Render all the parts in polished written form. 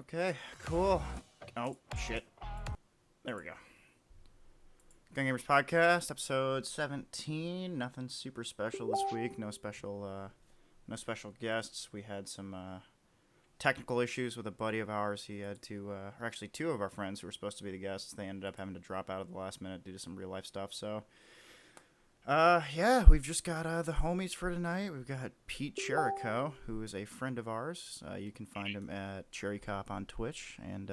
Okay, cool. Oh, shit. There we go. GunGamers Podcast, episode 17. Nothing super special this week. No special guests. We had some technical issues with a buddy of ours. He had to, or actually two of our friends who were supposed to be the guests, they ended up having to drop out at the last minute due to some real life stuff. So, yeah, we've just got the homies for tonight. We've got Pete Jericho, who is a friend of ours. You can find him at Cherry Cop on Twitch, and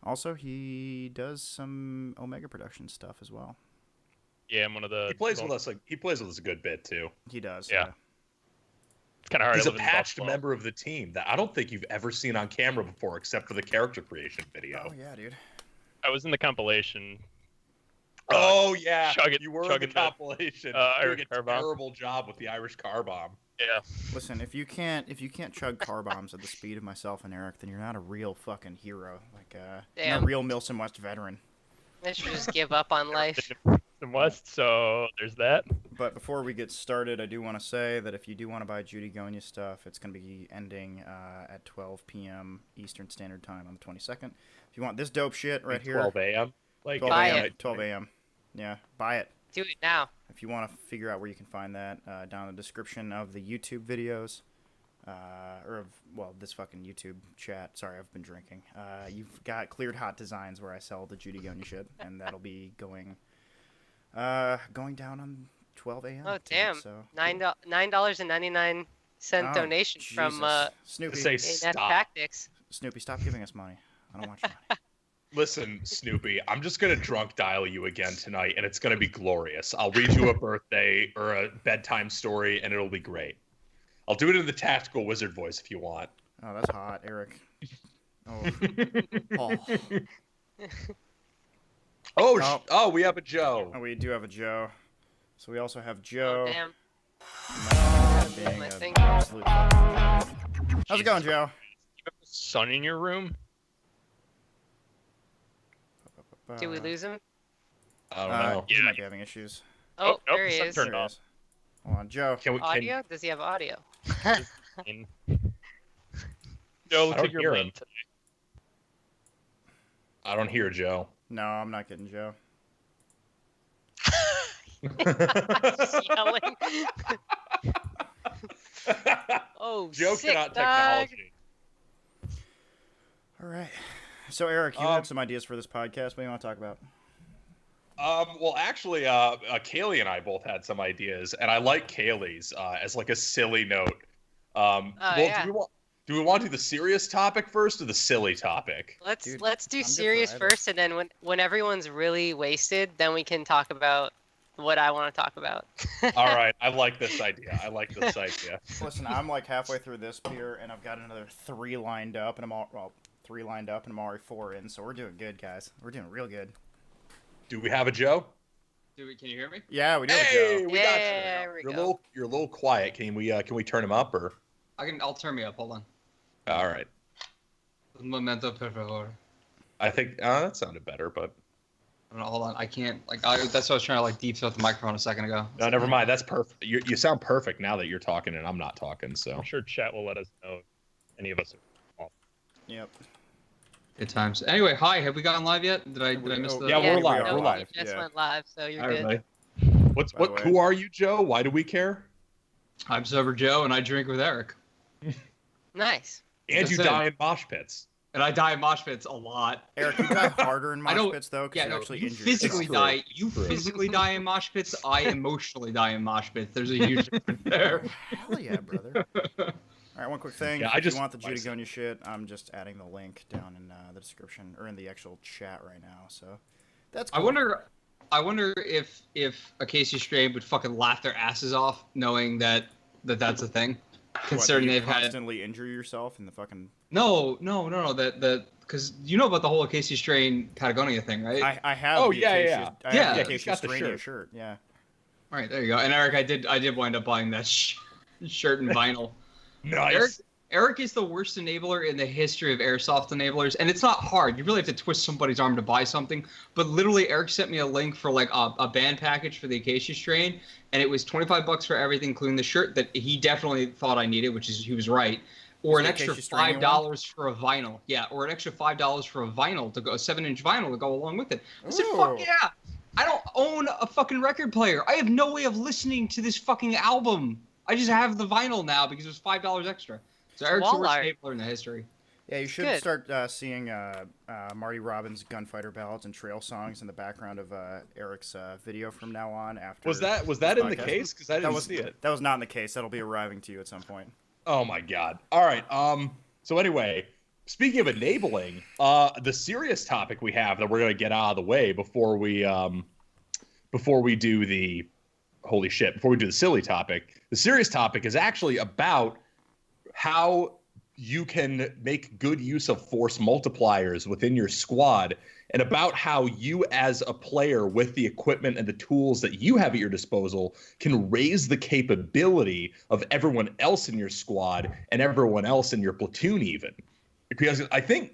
also he does some Omega production stuff as well. Yeah, I'm one of the. He plays with us. He plays with us a good bit too. He does. Yeah. It's kind of hard. He's to a live in patched Buffalo. member of the team that I don't think you've ever seen on camera before, except for the character creation video. Oh yeah, dude. I was in the compilation. Oh yeah, chugging- you were in chugging the the, compilation. Doing Irish a car bomb. terrible job with the Irish car bomb. Yeah. Listen, if you can't chug car bombs at the speed of myself and Eric, then you're not a real fucking hero. Like you're not a real Milson West veteran. I should just give up on life. In West, so there's that. But before we get started, I do want to say that if you do want to buy Judygonia stuff, it's going to be ending at 12 p.m. Eastern Standard Time on the 22nd. If you want this dope shit right here, 12 a.m. Like 12 Buy a.m. it. 12 a.m. Yeah, buy it. Do it now. If you want to figure out where you can find that, down in the description of the YouTube videos, this fucking YouTube chat. Sorry, I've been drinking. You've got Cleared Hot Designs where I sell the Judygonia shit, and that'll be going down on 12 a.m. Oh damn! So $9.99 Oh, donation from Jesus. Snoopy. Say ANS stop. Tactics. Snoopy, stop giving us money. I don't want your money. Listen, Snoopy, I'm just gonna drunk dial you again tonight, and it's gonna be glorious. I'll read you a birthday or a bedtime story, and it'll be great. I'll do it in the tactical wizard voice if you want. Oh, that's hot, Eric. Oh. Oh. Oh, we have a Joe. Oh, we do have a Joe. So we also have Joe. Oh damn! Being My an finger. absolute fucking Joe. How's it going, Joe? You have the sun in your room? Did we lose him? I don't know. He might be having issues. Oh, nope, there he the sun is. turned There he off. is. Hold on, Joe. Can we? Audio? Does he have audio? In... Joe, I look don't at your hear link him. today. I don't hear Joe. No, I'm not getting Joe. Just yelling. Oh, Joe sick, cannot dog. technology. All right. So, Eric, you had some ideas for this podcast. What do you want to talk about? Well, actually, Kaylee and I both had some ideas, and I like Kaylee's as like a silly note. Yeah. Do we want to do the serious topic first or the silly topic? Let's Dude, do I'm good for serious either. first, and then when everyone's really wasted, then we can talk about what I want to talk about. All right, I like this idea. Listen, I'm like halfway through this beer, and I've got another three lined up, and I'm already 4 in, so we're doing good, guys. We're doing real good. Do we have a Joe? Can you hear me? Yeah, we do have a Hey, Joe. we got There you. we You're go. a little quiet. Can we turn him up or? I'll turn me up. Hold on. All right. Un momento, por favor. I think that sounded better, but No, hold on. I can't. That's what I was trying to deep throat the microphone a second ago. no, never mind. That's perfect. You sound perfect now that you're talking and I'm not talking. So I'm sure chat will let us know if any of us are. Yep. Good times. Anyway, hi. Have we gotten live yet? Did I miss the? Yeah, we're we live. are We're no, live. You just Yeah. went live, so you're Hi, good. everybody. By the way. Who are you, Joe? Why do we care? I'm Sober Joe, and I drink with Eric. Nice. And That's you it. die in mosh pits. And I die in mosh pits a lot. Eric, you got harder in I mosh don't- pits, though, because Yeah, you no. actually You injured physically yourself. die. You True. physically die in mosh pits. I emotionally die in mosh pits. There's a huge difference there. Hell yeah, brother. All right, one quick thing. Yeah, if I just- you want the Judygonia shit, I'm just adding the link down in the description, or in the actual chat right now, so that's cool. I wonder if a Casey Strain would fucking laugh their asses off knowing that that's a thing. Considering What, you they've had constantly injure yourself in the fucking... no that because you know about the whole Casey Strain Patagonia thing, right? I have Oh, the yeah, Acacia, yeah. I Yeah, have the he's Acacia got the Strania shirt. shirt, yeah. All right, there you go. And Eric, I did wind up buying that shirt and vinyl. Nice. Eric is the worst enabler in the history of Airsoft enablers, and it's not hard. You really have to twist somebody's arm to buy something. But literally, Eric sent me a link for a band package for the Acacia Strain, and it was $25 for everything, including the shirt that he definitely thought I needed, which is he was right. Or Is an the extra Acacia string you $5 for a vinyl. Yeah, or an extra $5 for a vinyl to go, a 7-inch vinyl to go along with it. I said, Ooh. fuck yeah! I don't own a fucking record player. I have no way of listening to this fucking album. I just have the vinyl now because it was $5 extra. So Eric's the wall worst art. enabler in the history. Yeah, you should good. start seeing Marty Robbins' gunfighter ballads and trail songs in the background of Eric's video from now on. After Was that this in the podcast. case? Because I didn't see it. That was not in the case. That'll be arriving to you at some point. Oh my god. All right. So anyway, speaking of enabling, the serious topic we have that we're gonna get out of the way before we do the before we do the silly topic. The serious topic is actually about how you can make good use of force multipliers within your squad, and about how you as a player with the equipment and the tools that you have at your disposal can raise the capability of everyone else in your squad and everyone else in your platoon even. Because I think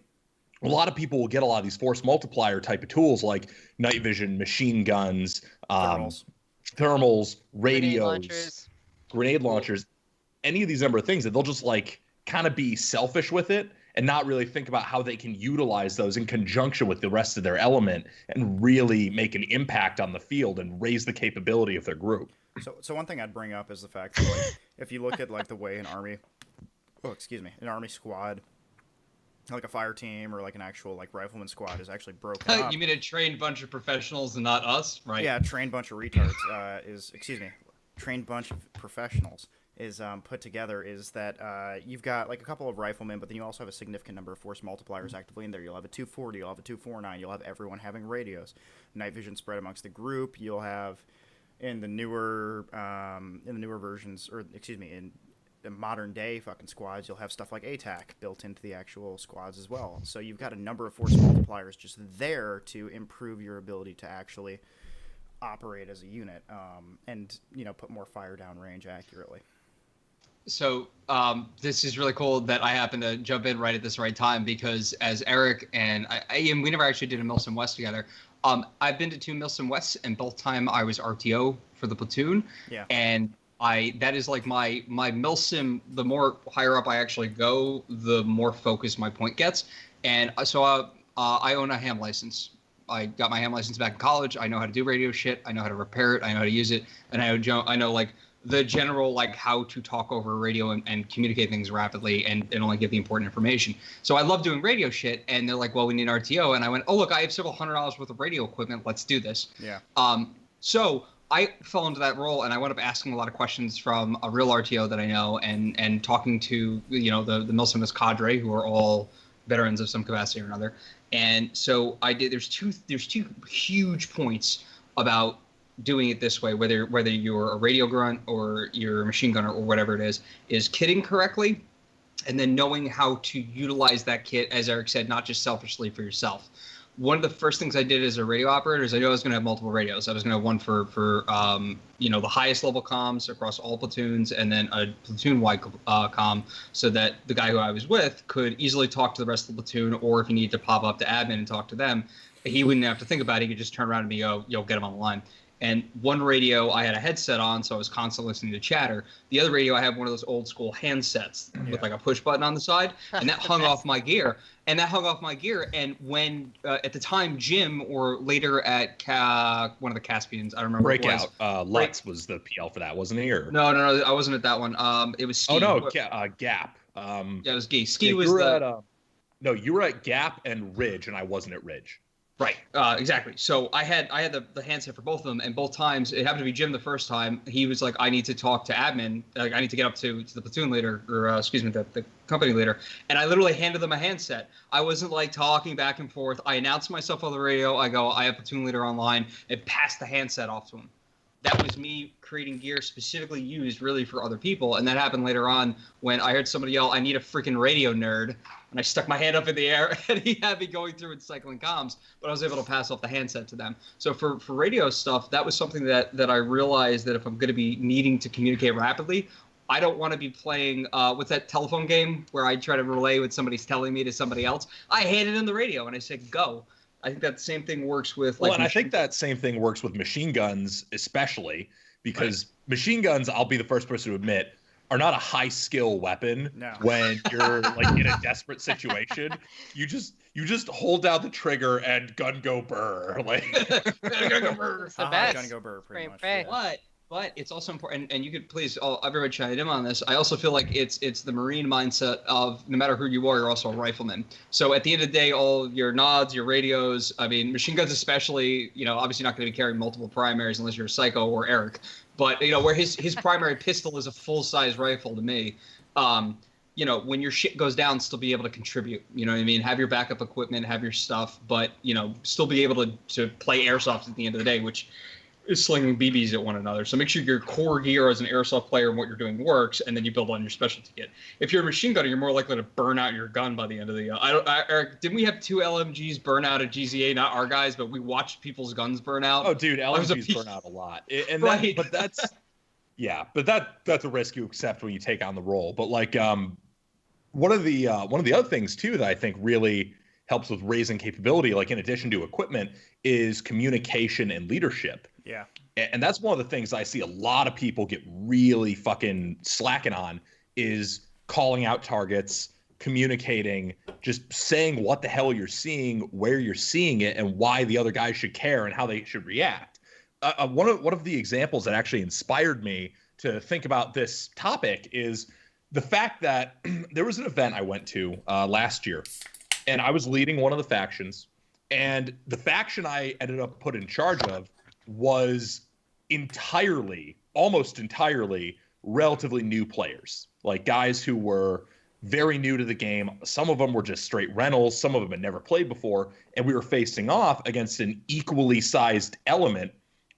a lot of people will get a lot of these force multiplier type of tools like night vision, machine guns, thermals, radios, grenade launchers, any of these number of things, that they'll just like kind of be selfish with it and not really think about how they can utilize those in conjunction with the rest of their element and really make an impact on the field and raise the capability of their group. So one thing I'd bring up is the fact that like, if you look at like the way an army squad, like a fire team or like an actual like rifleman squad is actually broken up. You mean a trained bunch of professionals and not us, right? Yeah, trained bunch of retards trained bunch of professionals is put together is that you've got like a couple of riflemen, but then you also have a significant number of force multipliers actively in there. You'll have a 240, you'll have a 249, you'll have everyone having radios, night vision spread amongst the group. You'll have in the newer versions, or excuse me, in the modern day fucking squads, you'll have stuff like ATAC built into the actual squads as well. So you've got a number of force multipliers just there to improve your ability to actually operate as a unit, and put more fire down range accurately. So this is really cool that I happen to jump in right at this right time, because as Eric and we never actually did a Milsim West together. I've been to 2 Milsim Wests, and both time I was RTO for the platoon. Yeah. And that is like my Milsim. The more higher up I actually go, the more focused my point gets. And so I own a ham license. I got my ham license back in college. I know how to do radio shit. I know how to repair it. I know how to use it, and I know like the general like how to talk over radio and communicate things rapidly and only give the important information. So I love doing radio shit, and they're like, well, we need RTO, and I went, oh look, I have several $100s worth of radio equipment. Let's do this. Yeah. So I fell into that role, and I wound up asking a lot of questions from a real RTO that I know, and talking to the Milsim cadre, who are all veterans of some capacity or another. And so I did. There's two huge points about doing it this way, whether you're a radio grunt or you're a machine gunner or whatever it is kitting correctly, and then knowing how to utilize that kit, as Eric said, not just selfishly for yourself. One of the first things I did as a radio operator is I knew I was going to have multiple radios. I was going to have one for the highest level comms across all platoons, and then a platoon-wide comm, so that the guy who I was with could easily talk to the rest of the platoon, or if he needed to pop up to admin and talk to them, he wouldn't have to think about it. He could just turn around and be, yo, get him on the line. And one radio I had a headset on, so I was constantly listening to chatter. The other radio, I have one of those old school handsets with like a push button on the side, and that hung off my gear. And when at the time, Jim, or later at one of the Caspians, I don't remember. Breakout. Lutz was the PL for that, wasn't he? Or no, I wasn't at that one. It was Ski. Oh no, Gap. Yeah, it was Ski. Ski was no, you were at Gap and Ridge, and I wasn't at Ridge. Right, exactly. So I had the handset for both of them, and both times it happened to be Jim. The first time he was like, "I need to talk to admin. Like, I need to get up to the platoon leader, or the company leader." And I literally handed them a handset. I wasn't like talking back and forth. I announced myself on the radio. I go, "I have platoon leader online," and passed the handset off to him. That was me creating gear specifically used really for other people. And that happened later on when I heard somebody yell, "I need a freaking radio nerd." And I stuck my hand up in the air, and he had me going through and cycling comms, but I was able to pass off the handset to them. So for radio stuff, that was something that I realized that if I'm going to be needing to communicate rapidly, I don't want to be playing what's that telephone game where I try to relay what somebody's telling me to somebody else. I handed in the radio, and I said, go. I think that same thing works with like. Well, and I think that same thing works with machine guns, especially because machine guns, I'll be the first person to admit, are not a high skill weapon. No. When you're like in a desperate situation, you just hold down the trigger and gun go burr. Like gun go burr. It's the Gonna best. go burr pretty much. Pray. Yeah. But it's also important, and you could please, everybody chime in on this. I also feel like it's the Marine mindset of no matter who you are, you're also a rifleman. So at the end of the day, all your nods, your radios, I mean, machine guns especially, obviously not going to be carrying multiple primaries unless you're a psycho or Eric. But, where his primary pistol is a full-size rifle to me, when your shit goes down, still be able to contribute. You know what I mean? Have your backup equipment, have your stuff, but, still be able to play Airsoft at the end of the day, which is slinging BBs at one another. So make sure your core gear as an Airsoft player and what you're doing works, and then you build on your specialty kit. If you're a machine gunner, you're more likely to burn out your gun by the end of the Eric, didn't we have 2 LMGs burn out at GZA? Not our guys, but we watched people's guns burn out. Oh, dude, LMGs burn out a lot. And Right. that's a risk you accept when you take on the role. But like one of the other things too that I think really helps with raising capability, like in addition to equipment, is communication and leadership. Yeah. And that's one of the things I see a lot of people get really fucking slacking on, is calling out targets, communicating, just saying what the hell you're seeing, where you're seeing it, and why the other guys should care and how they should react. One of the examples that actually inspired me to think about this topic is the fact that there was an event I went to last year, and I was leading one of the factions, and the faction I ended up put in charge of was almost entirely relatively new players, like guys who were very new to the game. Some of them were just straight rentals. Some of them had never played before. And we were facing off against an equally sized element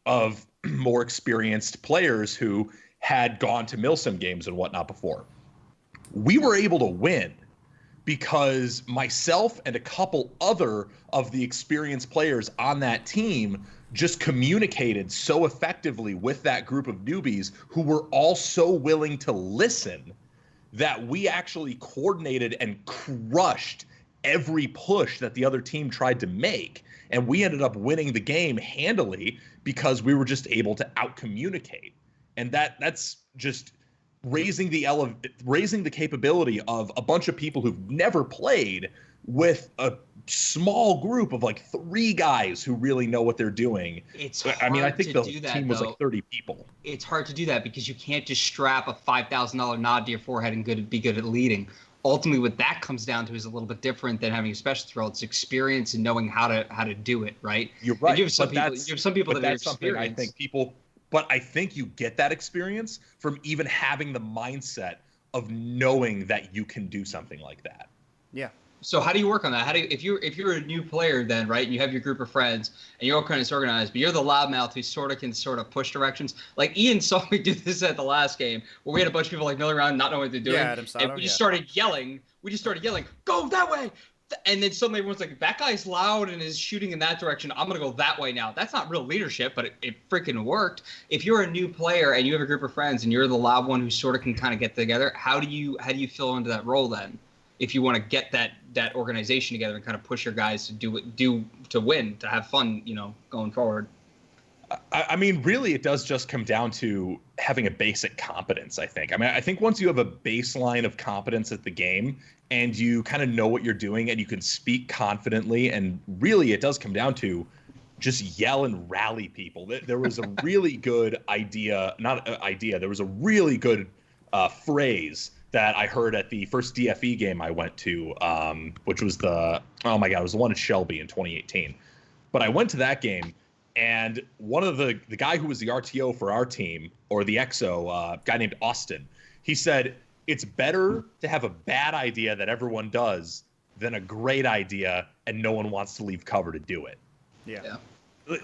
of more experienced players who had gone to Milsim games and whatnot before. We were able to win because myself and a couple other of the experienced players on that team just communicated so effectively with that group of newbies who were all so willing to listen that we actually coordinated and crushed every push that the other team tried to make. And we ended up winning the game handily because we were just able to out-communicate. And that's just raising the capability of a bunch of people who've never played with a small group of like 3 guys who really know what they're doing. I think the team was like 30 people. It's hard to do that because you can't just strap a $5,000 nod to your forehead and be good at leading. Ultimately, what that comes down to is a little bit different than having a specialty role. It's experience and knowing how to do it, right? You're right. You have some people that are experienced. But I think you get that experience from even having the mindset of knowing that you can do something like that. Yeah. So how do you work on that? If you're a new player then, right, and you have your group of friends and you're all kind of disorganized, but you're the loudmouth who can push directions. Like Ian saw me do this at the last game where we had a bunch of people like milling around not knowing what they're doing. Yeah, Adam Sato, and we just started yelling. Go that way. And then suddenly everyone's like, that guy's loud and is shooting in that direction. I'm going to go that way now. That's not real leadership, but it freaking worked. If you're a new player and you have a group of friends and you're the loud one who sort of can kind of get together, how do you fill into that role then? If you want to get that organization together and kind of push your guys to win, to have fun, going forward. I mean, really, it does just come down to having a basic competence, I think. I mean, I think once you have a baseline of competence at the game and you kind of know what you're doing and you can speak confidently, and really it does come down to just yell and rally people. There was a really good there was a really good phrase that I heard at the first DFE game I went to, which was it was the one in Shelby in 2018. But I went to that game, and one of the guy who was the RTO for our team, or the XO, guy named Austin, he said, it's better to have a bad idea that everyone does than a great idea and no one wants to leave cover to do it. Yeah.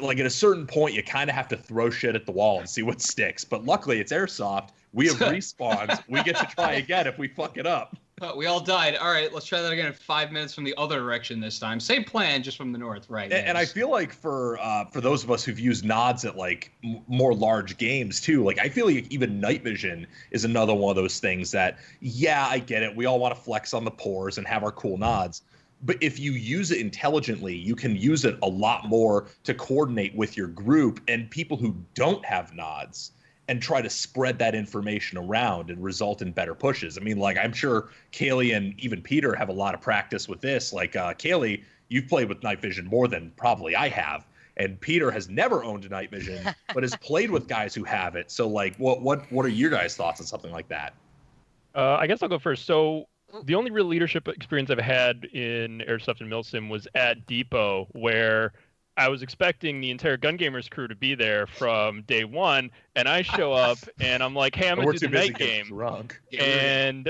Like at a certain point, you kind of have to throw shit at the wall and see what sticks. But luckily, it's Airsoft. We have respawns. We get to try again if we fuck it up. We all died. All right, let's try that again in 5 minutes from the other direction this time. Same plan, just from the north, right? And I feel like for those of us who've used nods at like more large games too, like I feel like even night vision is another one of those things that, yeah, I get it. We all want to flex on the pores and have our cool nods. But if you use it intelligently, you can use it a lot more to coordinate with your group and people who don't have nods. and try to spread that information around and result in better pushes. I mean, like, I'm sure Kaylee and even Peter have a lot of practice with this. Like, Kaylee, you've played with night vision more than probably I have. And Peter has never owned a night vision, but has played with guys who have it. So, like, what are your guys' thoughts on something like that? I guess I'll go first. So the only real leadership experience I've had in Airsoft and Milsim was at Depot, where I was expecting the entire GunGamers crew to be there from day one, and I show up and I'm like, "Hey, I'm gonna do the night game." Drunk. And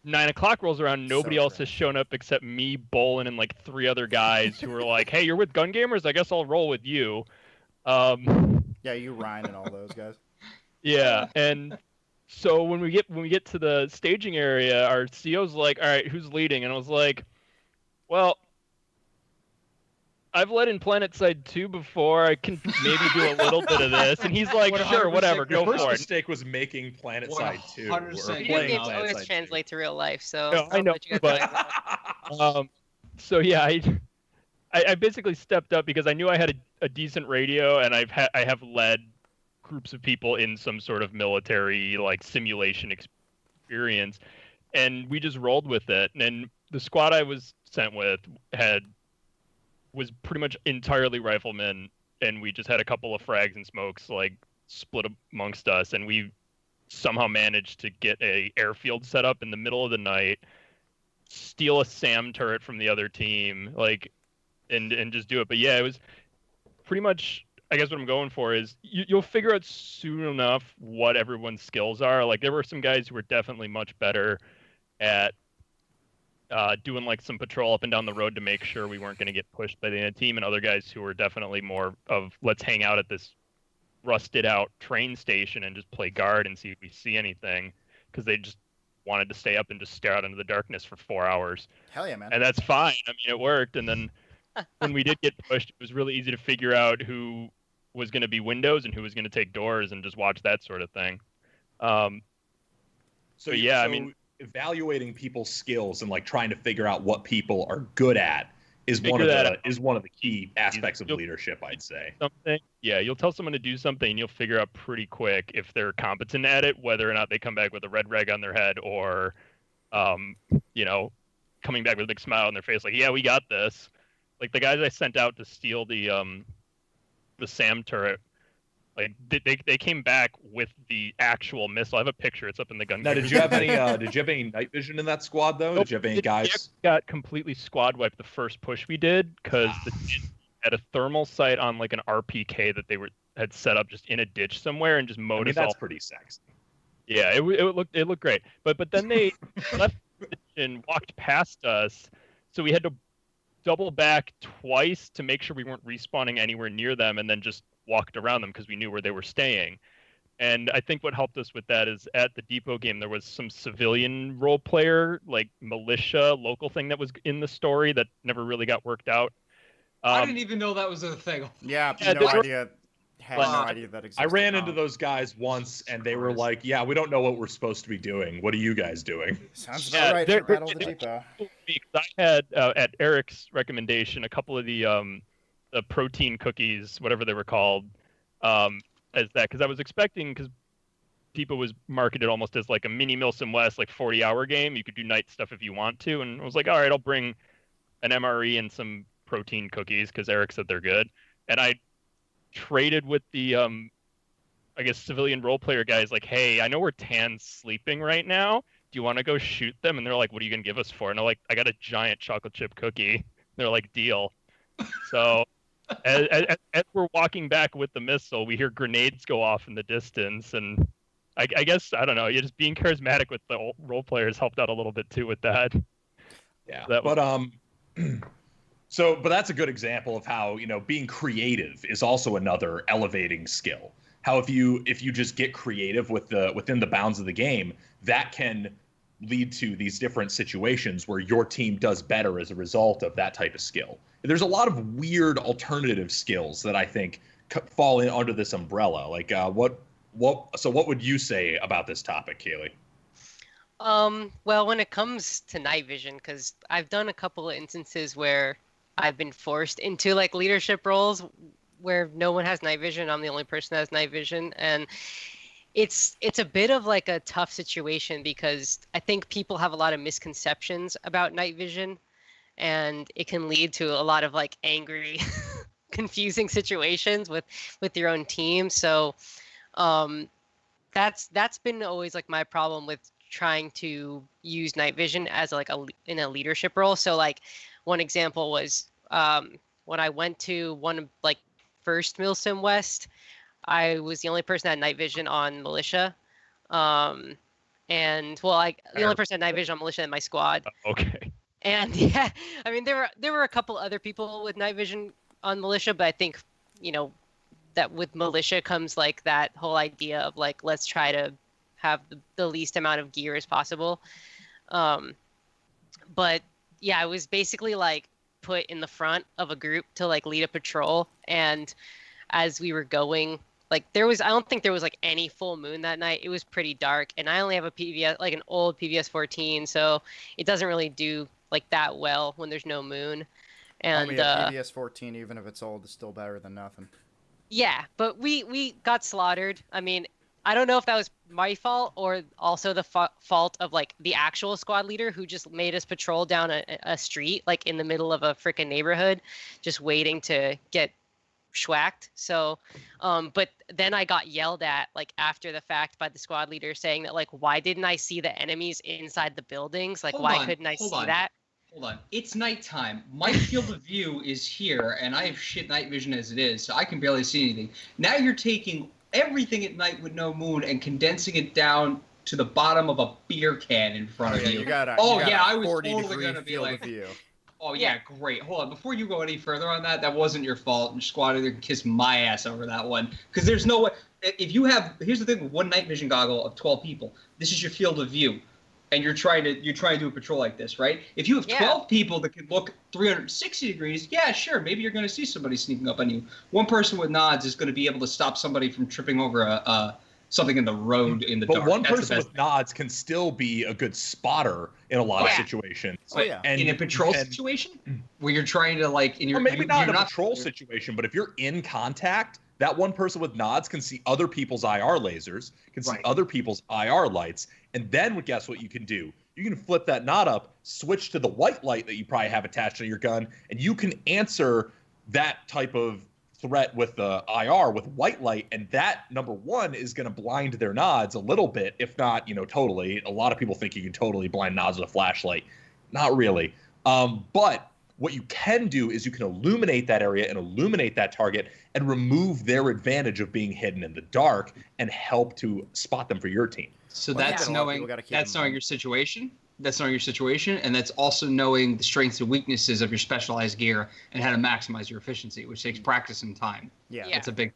9 o'clock rolls around, nobody else has shown up except me, Bolin, and like 3 other guys who were like, "Hey, you're with GunGamers? I guess I'll roll with you." Yeah, you, Ryan, and all those guys. Yeah, and so when we get to the staging area, our CO's like, "All right, who's leading?" And I was like, "Well, I've led in PlanetSide 2 before. I can maybe do a little bit of this." And he's like, "Sure, whatever, go Your first for it." mistake was making PlanetSide 2. Or 100% Video playing games PlanetSide always 2. translate to real life, so No, I know, let you guys talk about it. So yeah, I basically stepped up because I knew I had a decent radio, and I have led groups of people in some sort of military like simulation experience, and we just rolled with it. And the squad I was sent with was pretty much entirely riflemen, and we just had a couple of frags and smokes like split amongst us, and we somehow managed to get a airfield set up in the middle of the night, steal a SAM turret from the other team, like, and just do it. But yeah, it was pretty much, I guess what I'm going for is you'll figure out soon enough what everyone's skills are. Like, there were some guys who were definitely much better at doing like some patrol up and down the road to make sure we weren't going to get pushed by the other team, and other guys who were definitely more of, let's hang out at this rusted out train station and just play guard and see if we see anything, because they just wanted to stay up and just stare out into the darkness for 4 hours. Hell yeah, man. And that's fine. I mean, it worked. And then when we did get pushed, it was really easy to figure out who was going to be windows and who was going to take doors, and just watch that sort of thing. So yeah, I so mean, evaluating people's skills and like trying to figure out what people are good at is Figure one of that the out. is one of the key aspects of You'll- leadership, I'd say. something, yeah, you'll tell someone to do something and you'll figure out pretty quick if they're competent at it, whether or not they come back with a red rag on their head, or you know, coming back with a big smile on their face like, "Yeah, we got this." Like the guys I sent out to steal the SAM turret, like they came back with the actual missile. I have a picture, it's up in the gun. Now, did you have any night vision in that squad though? Did you have any guys? Got completely squad wiped the first push we did, because the team had a thermal sight on like an RPK that they had set up just in a ditch somewhere, and just I mowed mean, us all. that's pretty sexy. Yeah, it looked great. But then they left and walked past us, so we had to double back twice to make sure we weren't respawning anywhere near them, and then just walked around them because we knew where they were staying. And I think what helped us with that is at the Depot game there was some civilian role player, like militia local thing that was in the story that never really got worked out. I didn't even know that was a thing. Yeah, Yeah, no there were- idea. Had no idea that existed. I ran into Oh, those guys once, and they were like, "Yeah, we don't know what we're supposed to be doing. What are you guys doing?" Sounds Yeah, about right they're- for Battle of the they're- Depot. Because I had at Eric's recommendation a couple of the protein cookies, whatever they were called, as that, because I was expecting, because Depot was marketed almost as like a mini Milsim West, like 40-hour game. You could do night stuff if you want to, and I was like, all right, I'll bring an MRE and some protein cookies because Eric said they're good. And I traded with the I guess civilian role player guys, like, "Hey, I know where Tan's sleeping right now. Do you want to go shoot them?" And they're like, "What are you gonna give us for?" And I'm like, "I got a giant chocolate chip cookie." They're like, "Deal." So as we're walking back with the missile, we hear grenades go off in the distance, and I guess, I don't know, you just being charismatic with the role players helped out a little bit too with that. Yeah, That was- but but that's a good example of how, you know, being creative is also another elevating skill. How if you just get creative within the bounds of the game, that can lead to these different situations where your team does better as a result of that type of skill. There's a lot of weird alternative skills that I think fall in under this umbrella. Like what would you say about this topic, Kaylee? Well, when it comes to night vision, because I've done a couple of instances where I've been forced into like leadership roles where no one has night vision. I'm the only person that has night vision, and it's a bit of like a tough situation because I think people have a lot of misconceptions about night vision, and it can lead to a lot of like angry, confusing situations with your own team. So that's been always like my problem with trying to use night vision as like in a leadership role. So like one example was when I went to one like first Milsim West, I was the only person that had night vision on militia. And well, the only person that had night vision on militia in my squad. Okay. And yeah, I mean there were a couple other people with night vision on militia, but I think, you know, that with militia comes like that whole idea of like, let's try to have the least amount of gear as possible. But yeah, I was basically like put in the front of a group to like lead a patrol. And as we were going, like I don't think there was like any full moon that night. It was pretty dark, and I only have a PVS, like an old PVS 14, so it doesn't really do like that well when there's no moon. And a PVS 14, even if it's old, is still better than nothing. Yeah, but we got slaughtered. I mean, I don't know if that was my fault or also the fault of like the actual squad leader who just made us patrol down a street like in the middle of a freaking neighborhood, just waiting to get schwacked. So, but then I got yelled at like after the fact by the squad leader saying that like, why didn't I see the enemies inside the buildings? Like, why couldn't I see that? Hold on. It's nighttime. My field of view is here, and I have shit night vision as it is, so I can barely see anything. Now you're taking everything at night with no moon and condensing it down to the bottom of a beer can in front of you. I was totally going to be like, oh, yeah, great. Hold on. Before you go any further on that, that wasn't your fault. Your squad leader can kiss my ass over that one. Because there's no way. If you have, here's the thing with one night vision goggle of 12 people, this is your field of view. And you're trying to do a patrol like this, right? If you have 12 people that can look 360 degrees, yeah, sure, maybe you're going to see somebody sneaking up on you. One person with nods is going to be able to stop somebody from tripping over something in the road in the dark. But one person with nods can still be a good spotter in a lot of situations. Oh, yeah. And, in a patrol situation where you're trying to like, or maybe not in a patrol situation, but if you're in contact, that one person with nods can see other people's IR lasers, can see other people's IR lights, and then guess what you can do? You can flip that nod up, switch to the white light that you probably have attached to your gun, and you can answer that type of threat with the IR with white light, and that, number one, is going to blind their nods a little bit, if not, totally. A lot of people think you can totally blind nods with a flashlight. Not really. But what you can do is you can illuminate that area and illuminate that target and remove their advantage of being hidden in the dark and help to spot them for your team. So that's knowing your situation. That's knowing your situation, and that's also knowing the strengths and weaknesses of your specialized gear and how to maximize your efficiency, which takes practice and time. Yeah. That's a big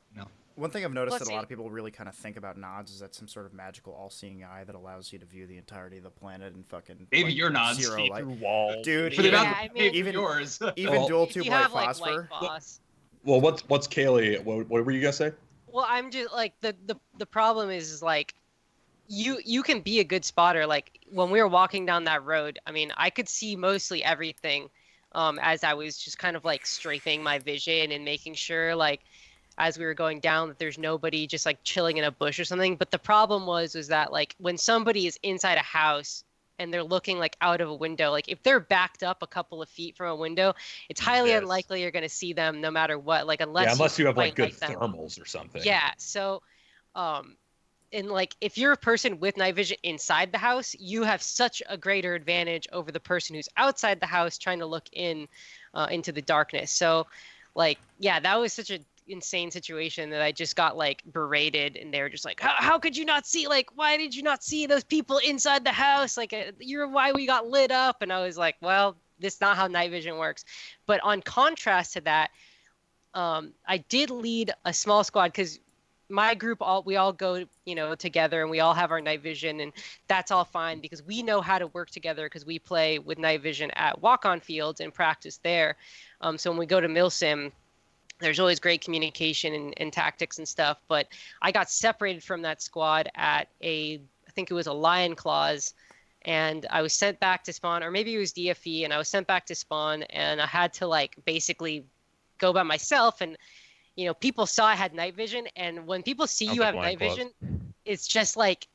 One thing I've noticed that a lot of people really kind of think about nods is that some sort of magical all-seeing eye that allows you to view the entirety of the planet and fucking maybe your nods zero see light. Through walls. Dude, even yours. Even dual tube light phosphor. Well, what's Kaylee? What were you gonna say? Well, I'm just like the problem is like you can be a good spotter. Like when we were walking down that road, I mean, I could see mostly everything as I was just kind of like strafing my vision and making sure like as we were going down that there's nobody just like chilling in a bush or something. But the problem was that like when somebody is inside a house and they're looking like out of a window, like if they're backed up a couple of feet from a window, it's highly unlikely you're going to see them no matter what, like unless you have like good thermals or something. Yeah. So and like if you're a person with night vision inside the house, you have such a greater advantage over the person who's outside the house trying to look in into the darkness. So like, yeah, that was such a insane situation that I just got like berated, and they were just like, how could you not see, like, why did you not see those people inside the house, like you're why we got lit up? And I was like, well, this is not how night vision works. But on contrast to that, I did lead a small squad because my group we all go together, and we all have our night vision, and that's all fine because we know how to work together because we play with night vision at walk-on fields and practice there. So when we go to Milsim, there's always great communication and tactics and stuff. But I got separated from that squad at I think it was a Lion Claws, and I was sent back to spawn, or maybe it was DFE, and I was sent back to spawn, and I had to like basically go by myself. And people saw I had night vision, and when people see you have night vision, it's just like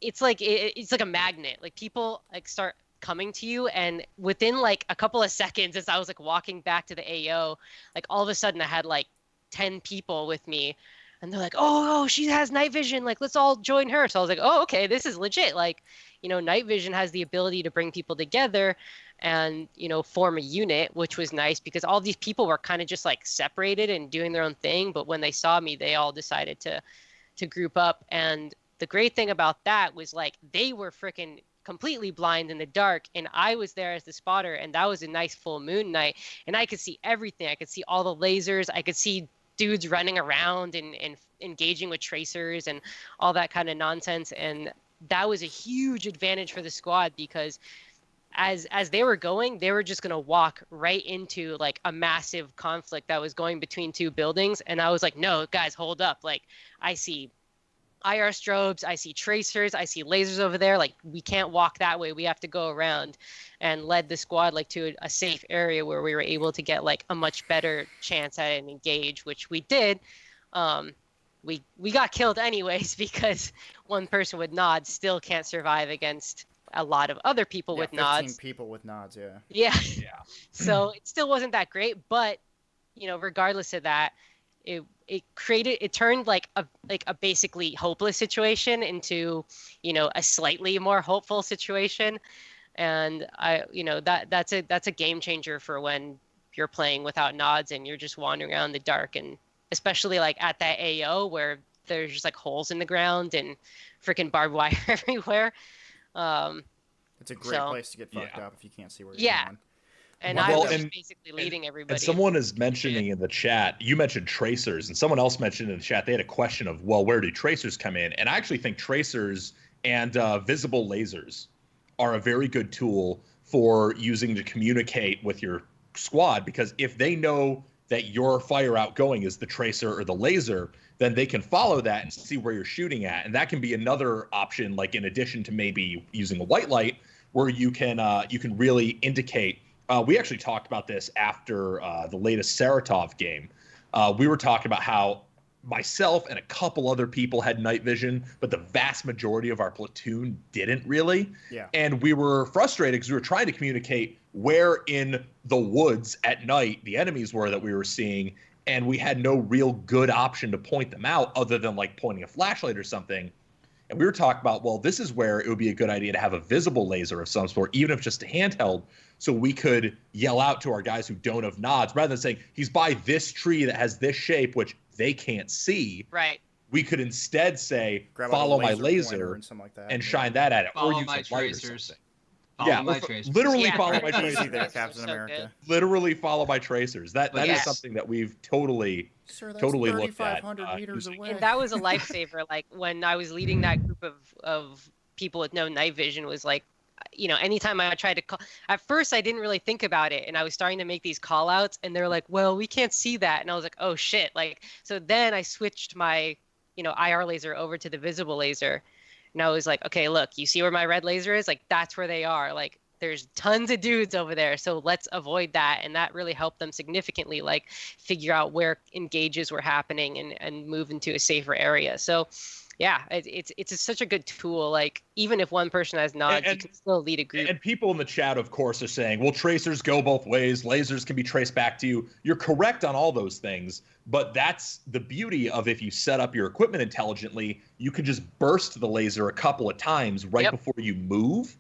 it's like it's like a magnet. Like people like start coming to you, and within like a couple of seconds, as I was like walking back to the AO, like all of a sudden I had like 10 people with me, and they're like, oh, she has night vision, like let's all join her. So I was like, oh, okay, this is legit. Like, you know, night vision has the ability to bring people together and, you know, form a unit, which was nice because all these people were kind of just like separated and doing their own thing, but when they saw me, they all decided to group up. And the great thing about that was like they were freaking completely blind in the dark, and I was there as the spotter, and that was a nice full moon night, and I could see everything. I could see all the lasers, I could see dudes running around and engaging with tracers and all that kind of nonsense. And that was a huge advantage for the squad because as they were going, they were just going to walk right into like a massive conflict that was going between two buildings. And I was like, no, guys, hold up. Like, I see IR strobes, I see tracers, I see lasers over there. Like, we can't walk that way. We have to go around, and led the squad like to a safe area where we were able to get like a much better chance at an engage, which we did. We got killed anyways because one person with nods still can't survive against a lot of other people with 15 nods. people with nods, yeah. Yeah. Yeah. So it still wasn't that great, but you know, regardless of that, it turned like a basically hopeless situation into, you know, a slightly more hopeful situation. And that's a game changer for when you're playing without nods and you're just wandering around in the dark, and especially like at that AO where there's just like holes in the ground and freaking barbed wire everywhere. It's a great place to get fucked up if you can't see where you're going. And Well, I was basically leading everybody. And someone is mentioning in the chat, you mentioned tracers, and someone else mentioned in the chat, they had a question of, well, where do tracers come in? And I actually think tracers and visible lasers are a very good tool for using to communicate with your squad, because if they know that your fire outgoing is the tracer or the laser, then they can follow that and see where you're shooting at. And that can be another option, like in addition to maybe using a white light, where you can really indicate. We actually talked about this after the latest Saratov game. We were talking about how myself and a couple other people had night vision, but the vast majority of our platoon didn't really. Yeah. And we were frustrated because we were trying to communicate where in the woods at night the enemies were that we were seeing, and we had no real good option to point them out other than like pointing a flashlight or something. And we were talking about, well, this is where it would be a good idea to have a visible laser of some sort, even if just a handheld, so we could yell out to our guys who don't have nods, rather than saying, he's by this tree that has this shape, which they can't see. Right. We could instead say, Grab follow a my laser laser and, something like that. and shine that at it. Follow or use my a light or tracers. something. Follow my tracers. Literally Yeah, follow my right. tracers. Easy there, Captain So America. good. Literally follow my tracers. That is Yes. something that we've totally Sir, that's totally looked at. 3,500 meters using. away. And that was a lifesaver. Like when I was leading that group of people with no night vision, was like, you know, anytime I tried to call, at first I didn't really think about it, and I was starting to make these call outs, and they're like, well, we can't see that. And I was like, oh shit. Like, so then I switched my, you know, IR laser over to the visible laser, and I was like, okay, look, you see where my red laser is? Like, that's where they are. Like, there's tons of dudes over there, so let's avoid that. And that really helped them significantly, like figure out where engages were happening and move into a safer area. So yeah, it's such a good tool. Like, even if one person has nods, you can still lead a group. And people in the chat, of course, are saying, well, tracers go both ways. Lasers can be traced back to you. You're correct on all those things, but that's the beauty of if you set up your equipment intelligently, you can just burst the laser a couple of times right before you move,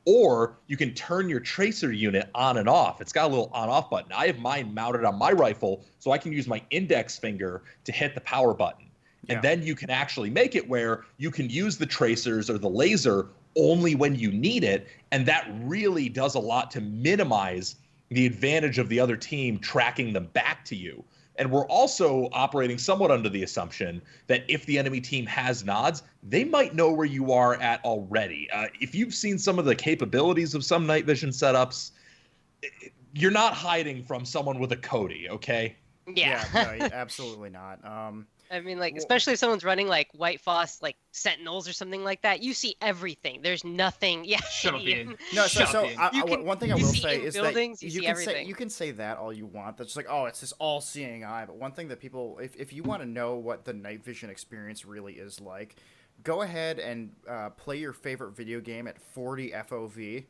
or you can turn your tracer unit on and off. It's got a little on-off button. I have mine mounted on my rifle, so I can use my index finger to hit the power button. And then you can actually make it where you can use the tracers or the laser only when you need it. And that really does a lot to minimize the advantage of the other team tracking them back to you. And we're also operating somewhat under the assumption that if the enemy team has nods, they might know where you are at already. If you've seen some of the capabilities of some night vision setups, you're not hiding from someone with a Cody, okay? Yeah. No, absolutely not. I mean, like, especially if someone's running like White Phos, like Sentinels or something like that, you see everything. There's nothing. Yeah. Shut up, Ian. No, Shut so up, Ian. one thing I will say is that you can say that all you want. That's just like, oh, it's this all-seeing eye. But one thing that people, if you want to know what the night vision experience really is like, go ahead and play your favorite video game at 40 FOV,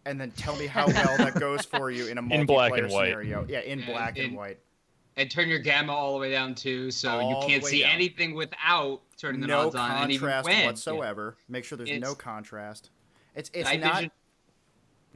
and then tell me how well that goes for you in a In black multiplayer and white. scenario. Yeah, in black and white. And turn your gamma all the way down too, so you All can't the way see down. anything without turning the No nods on. And even contrast when, whatsoever. Make sure there's no It's- contrast. It's Night not. vision.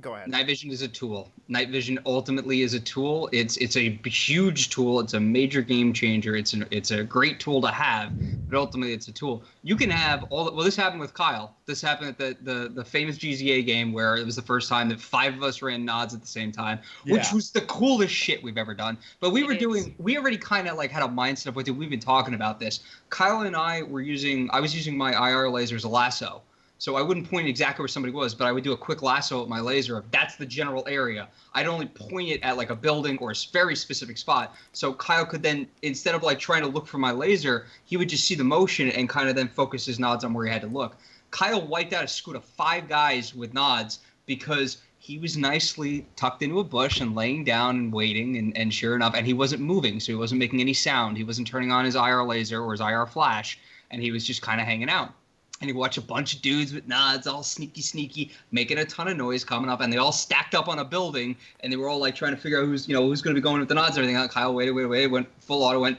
Go ahead. Night vision is a tool. Night vision ultimately is a tool. It's a huge tool. It's a major game changer. It's a great tool to have, but ultimately it's a tool. You can have all. Well, this happened with Kyle. This happened at the famous GZA game where it was the first time that 5 of us ran nods at the same time, which was the coolest shit we've ever done. But we already kind of like had a mindset of what we've been talking about this. Kyle and I were I was using my IR laser as a lasso. So I wouldn't point exactly where somebody was, but I would do a quick lasso with my laser. If that's the general area, I'd only point it at like a building or a very specific spot. So Kyle could then, instead of like trying to look for my laser, he would just see the motion and kind of then focus his nods on where he had to look. Kyle wiped out a squad of 5 guys with nods because he was nicely tucked into a bush and laying down and waiting, and sure enough, and he wasn't moving, so he wasn't making any sound. He wasn't turning on his IR laser or his IR flash, and he was just kind of hanging out. And you watch a bunch of dudes with nods, all sneaky, making a ton of noise coming up, and they all stacked up on a building, and they were all like trying to figure out who's going to be going with the nods and everything. Like, Kyle waited, went full auto, went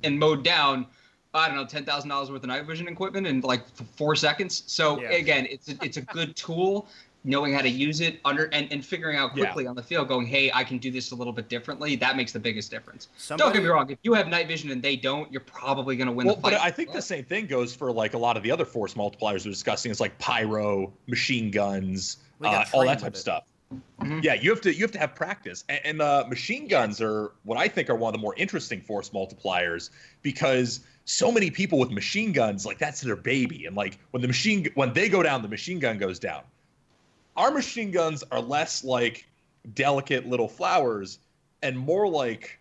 and mowed down, I don't know, $10,000 worth of night vision equipment in like 4 seconds. So again, it's a good tool. Knowing how to use it and figuring out quickly on the field, going, hey, I can do this a little bit differently. That makes the biggest difference. Don't get me wrong. If you have night vision and they don't, you're probably going to win the fight. But I think the same thing goes for like a lot of the other force multipliers we're discussing. It's like pyro, machine guns, all that type of stuff. Mm-hmm. Yeah, you have to have practice. And machine guns are what I think are one of the more interesting force multipliers because so many people with machine guns, like that's their baby. And like when they go down, the machine gun goes down. Our machine guns are less like delicate little flowers and more like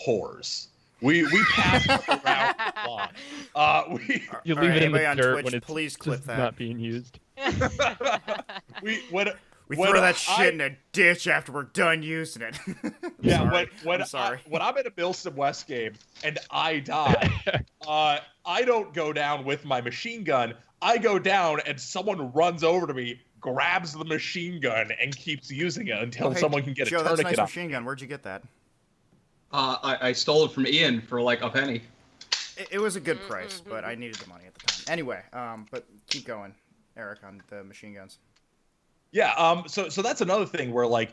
whores. We pass them around a lot. You leave it in the on dirt Twitch, when it's please clip just that. not being used. We throw that shit in a ditch after we're done using it. I'm sorry. When I'm at a Milsom West game and I die, I don't go down with my machine gun. I go down and someone runs over to me, grabs the machine gun, and keeps using it until someone can get Joe, a that's a tourniquet nice up. machine gun. Where'd you get that? I stole it from Ian for like a penny. It was a good price, but I needed the money at the time. Anyway, but keep going, Eric, on the machine guns. Yeah, so that's another thing where like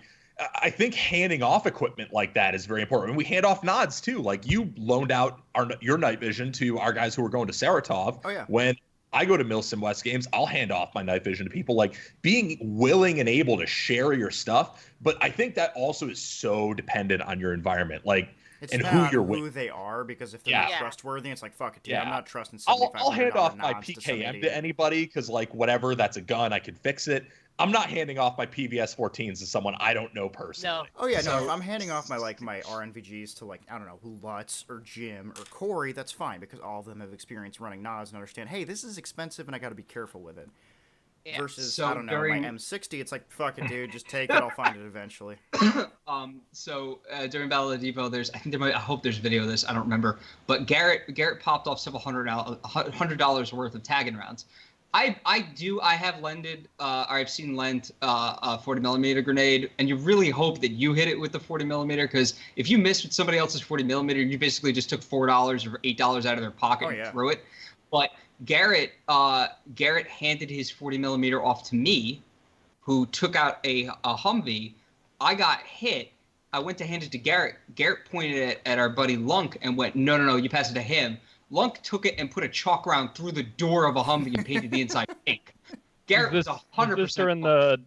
I think handing off equipment like that is very important. And we hand off nods too. Like you loaned out your night vision to our guys who were going to Saratov. Oh yeah. When I go to Milsom West games, I'll hand off my night vision to people. Like being willing and able to share your stuff. But I think that also is so dependent on your environment. Like It's and not who you're who with. they are, because if they're not trustworthy, it's like, fuck it, dude. Yeah. I'm not trusting I'll hand off my nods to PKM somebody. to anybody because, like, whatever, that's a gun. I can fix it. I'm not handing off my PVS 14s to someone I don't know personally. No. Oh yeah, no. If I'm handing off my my RNVGs to like I don't know Lutz or Jim or Corey, that's fine because all of them have experience running nods and understand. Hey, this is expensive and I got to be careful with it. Yeah. Versus So I don't know during- my M60, it's like fuck it, dude. Just take it. I'll find it eventually. So during Battle of the Depot, I hope there's video of this. I don't remember, but Garrett popped off several $100 worth of tagging rounds. I have lended, or I've seen lent a 40 millimeter grenade, and you really hope that you hit it with the 40 millimeter, because if you miss with somebody else's 40 millimeter, you basically just took $4 or $8 out of their pocket and threw it. But Garrett handed his 40 millimeter off to me, who took out a Humvee. I got hit. I went to hand it to Garrett. Garrett pointed it at our buddy Lunk and went, no, you pass it to him. Lunk took it and put a chalk round through the door of a Humvee and painted the inside pink. Garrett was 100%. Was this during the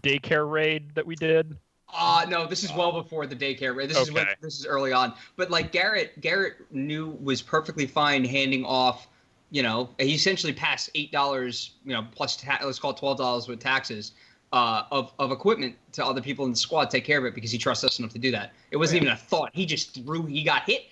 daycare raid that we did? No, this is well before the daycare raid. This is early on. But like Garrett was perfectly fine handing off. He essentially passed $8, plus let's call it $12 with taxes of equipment to other people in the squad. Take care of it because he trusts us enough to do that. It wasn't even a thought. He just threw. He got hit.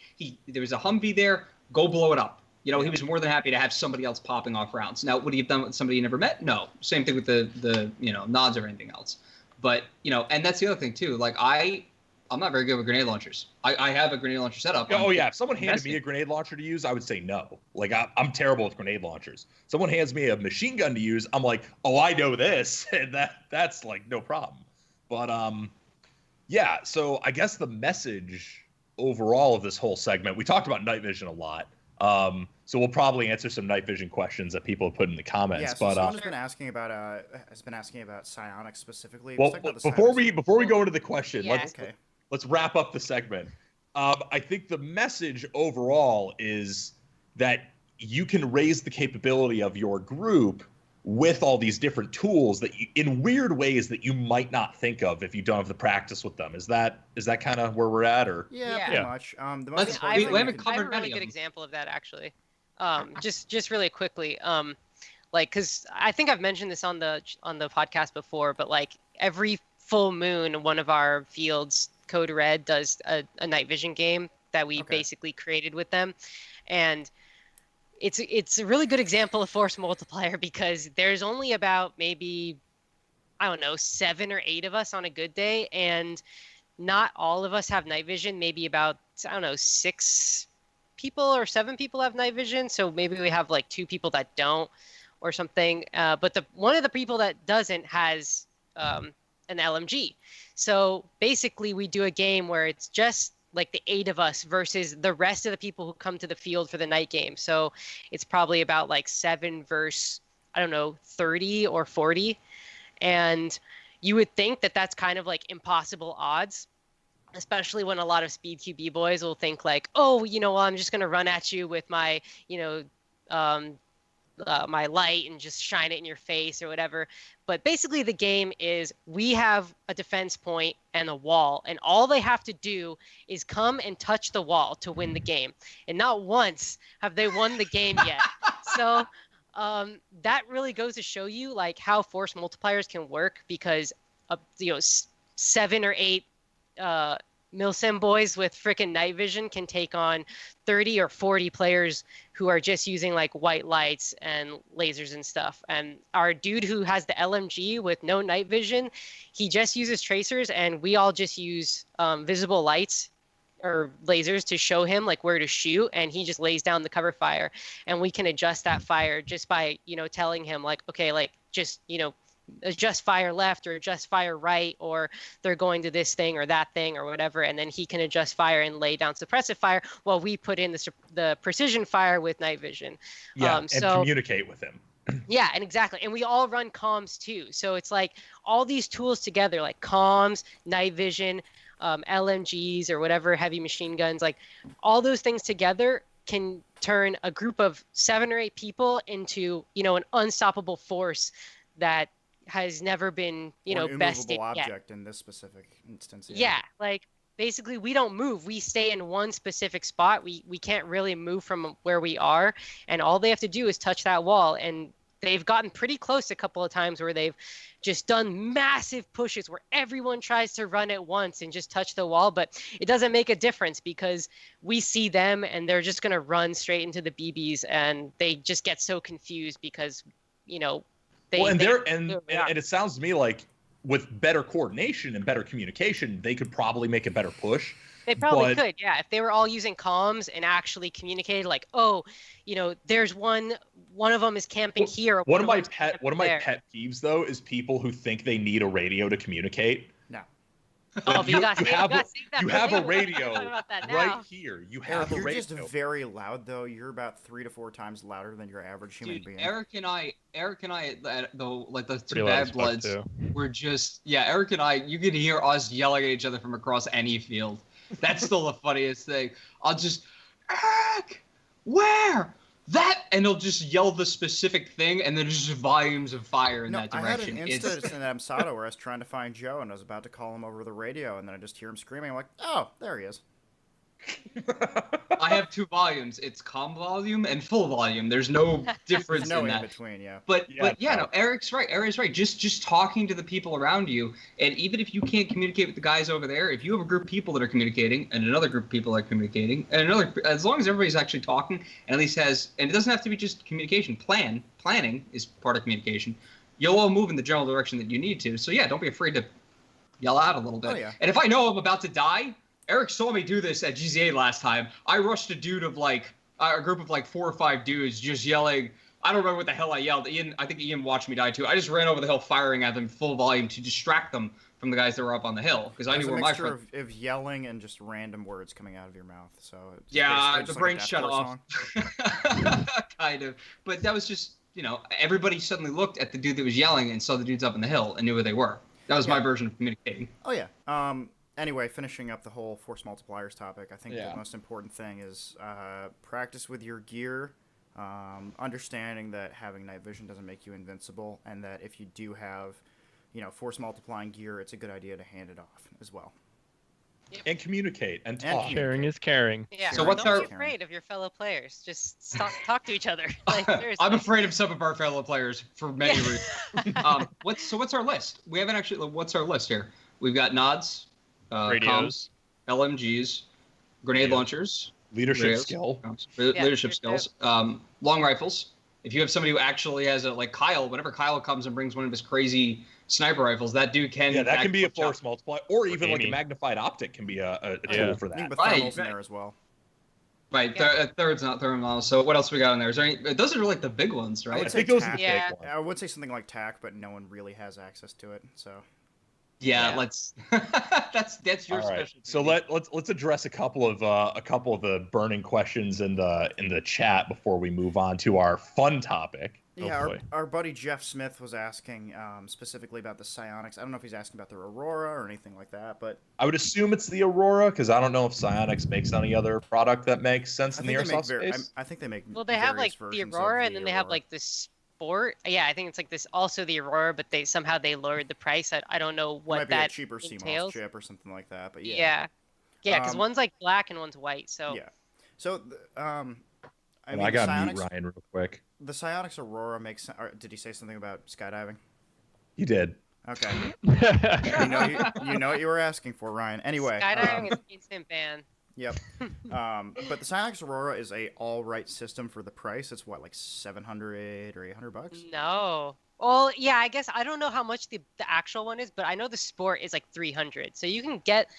There was a Humvee there. Go blow it up. He was more than happy to have somebody else popping off rounds. Now, would he have done with somebody he never met? No. Same thing with the nods or anything else. But and that's the other thing too. Like I I'm not very good with grenade launchers. I have a grenade launcher setup. Oh yeah, if someone handed me a grenade launcher to use, I would say no. Like I'm terrible with grenade launchers. Someone hands me a machine gun to use, I'm like, oh, I know this, and that's like no problem. But yeah. So I guess the message overall of this whole segment, we talked about night vision a lot. So we'll probably answer some night vision questions that people have put in the comments. Yeah, so but someone has been asking about psionics specifically. Well, before we go into the question, Yeah. let's wrap up the segment. I think the message overall is that you can raise the capability of your group with all these different tools that in weird ways that you might not think of if you don't have the practice with them. Is that kind of where we're at, or? Yeah, pretty much. The most Let's- important we thing haven't you can- I have covered a many really of good them. example of that actually. Just really quickly. Like, because I think I've mentioned this on the podcast before, but like every full moon, one of our fields, Code Red, does a night vision game that we basically created with them, and it's a really good example of force multiplier because there's only about maybe, I don't know, 7 or 8 of us on a good day, and not all of us have night vision. Maybe about, I don't know, 6 people or 7 people have night vision. So maybe we have like 2 people that don't or something. But one of the people that doesn't has an LMG. So basically we do a game where it's just like the 8 of us versus the rest of the people who come to the field for the night game. So it's probably about like 7 versus, I don't know, 30 or 40. And you would think that that's kind of like impossible odds, especially when a lot of speed QB boys will think like, oh, well, I'm just going to run at you with my, my light and just shine it in your face or whatever. But basically the game is we have a defense point and a wall, and all they have to do is come and touch the wall to win the game. And not once have they won the game yet. So that really goes to show you like how force multipliers can work, because 7 or 8 Milsim boys with freaking night vision can take on 30 or 40 players who are just using like white lights and lasers and stuff. And our dude who has the LMG with no night vision, he just uses tracers, and we all just use visible lights or lasers to show him like where to shoot, and he just lays down the cover fire, and we can adjust that fire just by telling him like, okay, like just adjust fire left or adjust fire right, or they're going to this thing or that thing or whatever, and then he can adjust fire and lay down suppressive fire while we put in the precision fire with night vision. And communicate with him. Yeah, and exactly. And we all run comms too. So it's like all these tools together, like comms, night vision, LMGs or whatever, heavy machine guns, like all those things together can turn a group of 7 or 8 people into, an unstoppable force that has never been, bested object yet. In this specific instance. Yeah, like basically we don't move. We stay in one specific spot. We can't really move from where we are, and all they have to do is touch that wall. And they've gotten pretty close a couple of times where they've just done massive pushes where everyone tries to run at once and just touch the wall, but it doesn't make a difference because we see them and they're just going to run straight into the BBs, and they just get so confused because, and it sounds to me like with better coordination and better communication, they could probably make a better push. They probably could, yeah. If they were all using comms and actually communicated, like, oh, there's one of them is camping here. Or one of my pet peeves though is people who think they need a radio to communicate. No. Oh, you have a We're radio talking about that now. right here. You have a You're radio. just very loud though. You're about 3 to 4 times louder than your average human Dude, being. Eric and I, the Pretty two loud bad as fuck, bloods, too. were just, Eric and I, you could hear us yelling at each other from across any field. That's still the funniest thing. I'll just, Eric, where? That, and he'll just yell the specific thing, and then there's just volumes of fire in that direction. I had an instance in Amsado where I was trying to find Joe, and I was about to call him over the radio, and then I just hear him screaming. I'm like, oh, there he is. I have 2 volumes. It's calm volume and full volume. There's no difference There's no in that. in between, yeah. But Eric's right. Eric's right. Just talking to the people around you, and even if you can't communicate with the guys over there, if you have a group of people that are communicating, and another group of people are communicating, and as long as everybody's actually talking, and at least and it doesn't have to be just communication. Planning is part of communication. You'll all move in the general direction that you need to. So yeah, don't be afraid to yell out a little bit. Oh, yeah. And if I know I'm about to die, Eric saw me do this at GZA last time. I rushed a dude of like a group of like 4 or 5 dudes just yelling. I don't remember what the hell I yelled. I think Ian watched me die too. I just ran over the hill firing at them full volume to distract them from the guys that were up on the hill because I knew where my friend. It's a mixture of yelling and just random words coming out of your mouth. So it's yeah, just the like brain shut off. Kind of, but that was just everybody suddenly looked at the dude that was yelling and saw the dudes up on the hill and knew where they were. That was my version of communicating. Oh yeah. Anyway, finishing up the whole force multipliers topic, I think the most important thing is practice with your gear. Understanding that having night vision doesn't make you invincible, and that if you do have, force multiplying gear, it's a good idea to hand it off as well. Yep. And communicate and talk. Sharing is caring. Yeah. So what's don't be afraid of your fellow players. Just talk to each other. Like, I'm afraid of some of our fellow players for many reasons. What's our list? We haven't actually. What's our list here? We've got nods, Radios, comms, LMGs, grenade launchers. Leadership skill. Leadership skills. Long rifles. If you have somebody who actually has like Kyle, whenever Kyle comes and brings one of his crazy sniper rifles, that dude can. Yeah, that can be a force multiplier, or even like a magnified optic can be a tool for that. With thermals in there as well. Right, third's not thermal. So what else we got in there? Is there any? Those are like the big ones, right? I think those are the big ones. I would say something like TAC, but no one really has access to it. So. Yeah, let's. that's your specialty. So let's address a couple of the burning questions in the chat before we move on to our fun topic. Yeah, our buddy Jeff Smith was asking specifically about the psionics. I don't know if he's asking about the Aurora or anything like that, but I would assume it's the Aurora because I don't know if psionics makes any other product that makes sense in the airsoft space. I think they make. Well, they have like the Aurora, and then they have like this. Yeah, I think it's like this. Also, the Aurora, but they lowered the price. I don't know what that a cheaper entails. CMOS chip or something like that. But yeah, because one's like black and one's white. So yeah, so I got to mute Ryan real quick. The psionics Aurora makes. Did he say something about skydiving? You did. Okay. you know what you were asking for, Ryan. Anyway, skydiving is instant ban. Yep. But the Psionics Aurora is a all right system for the price. It's what, like $700 or $800? No. Well, yeah, I guess I don't know how much the actual one is, but I know the Sport is like $300. So you can get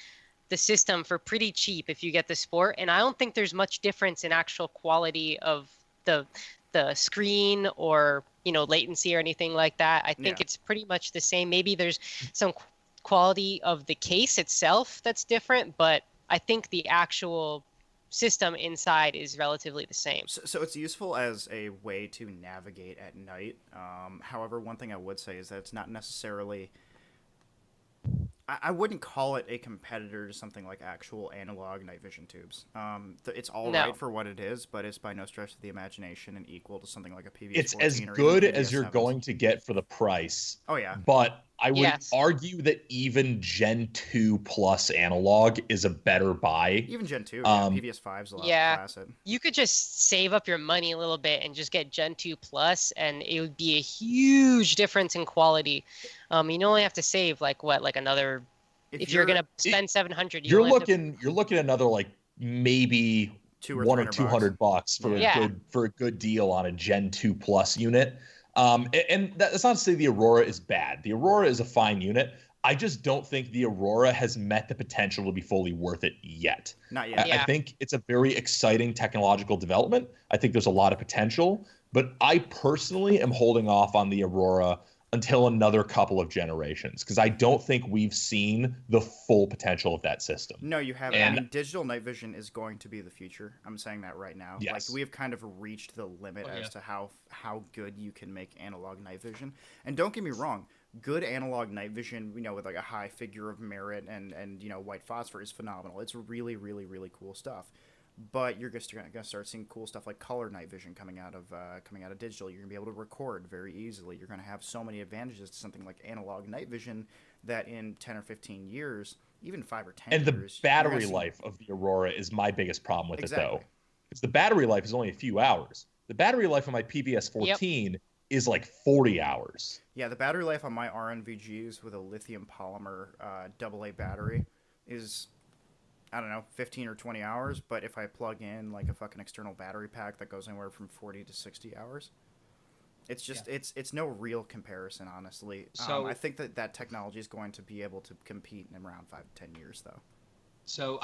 the system for pretty cheap if you get the Sport, and I don't think there's much difference in actual quality of the screen or latency or anything like that. I think it's pretty much the same. Maybe there's some quality of the case itself that's different, but I think the actual system inside is relatively the same. So it's useful as a way to navigate at night. However, one thing I would say is that it's not necessarily... I wouldn't call it a competitor to something like actual analog night vision tubes. It's all right for what it is, but it's by no stretch of the imagination and equal to something like a PVS. It's as good as you're going to get for the price. Oh yeah. But I would argue that even Gen 2 Plus analog is a better buy. Even Gen 2, PVS 5's a lot classic. You could just save up your money a little bit and just get Gen 2 Plus, and it would be a huge difference in quality. You only have to save like another. If you're gonna spend $700, you're looking at another like maybe $100 or $200 for a good deal on a Gen 2 Plus unit. And that's not to say the Aurora is bad. The Aurora is a fine unit. I just don't think the Aurora has met the potential to be fully worth it yet. Not yet. I think it's a very exciting technological development. I think there's a lot of potential, but I personally am holding off on the Aurora until another couple of generations, because I don't think we've seen the full potential of that system. No, you haven't. I mean, digital night vision is going to be the future. I'm saying that right now. Yes. Like, we have kind of reached the limit as to how good you can make analog night vision. And don't get me wrong, good analog night vision, with like a high figure of merit and white phosphor is phenomenal. It's really, really, really cool stuff. But you're going to start seeing cool stuff like color night vision coming out of digital. You're going to be able to record very easily. You're going to have so many advantages to something like analog night vision that in 10 or 15 years, even 5 or 10 years... And the battery life of the Aurora is my biggest problem with it, though. Because the battery life is only a few hours. The battery life of my PVS 14 is like 40 hours. Yeah, the battery life on my RNVGs with a lithium polymer AA battery is... I don't know, 15 or 20 hours, but if I plug in like a fucking external battery pack that goes anywhere from 40 to 60 hours. It's just it's no real comparison, honestly. So I think that technology is going to be able to compete in around 5 to 10 years, though. So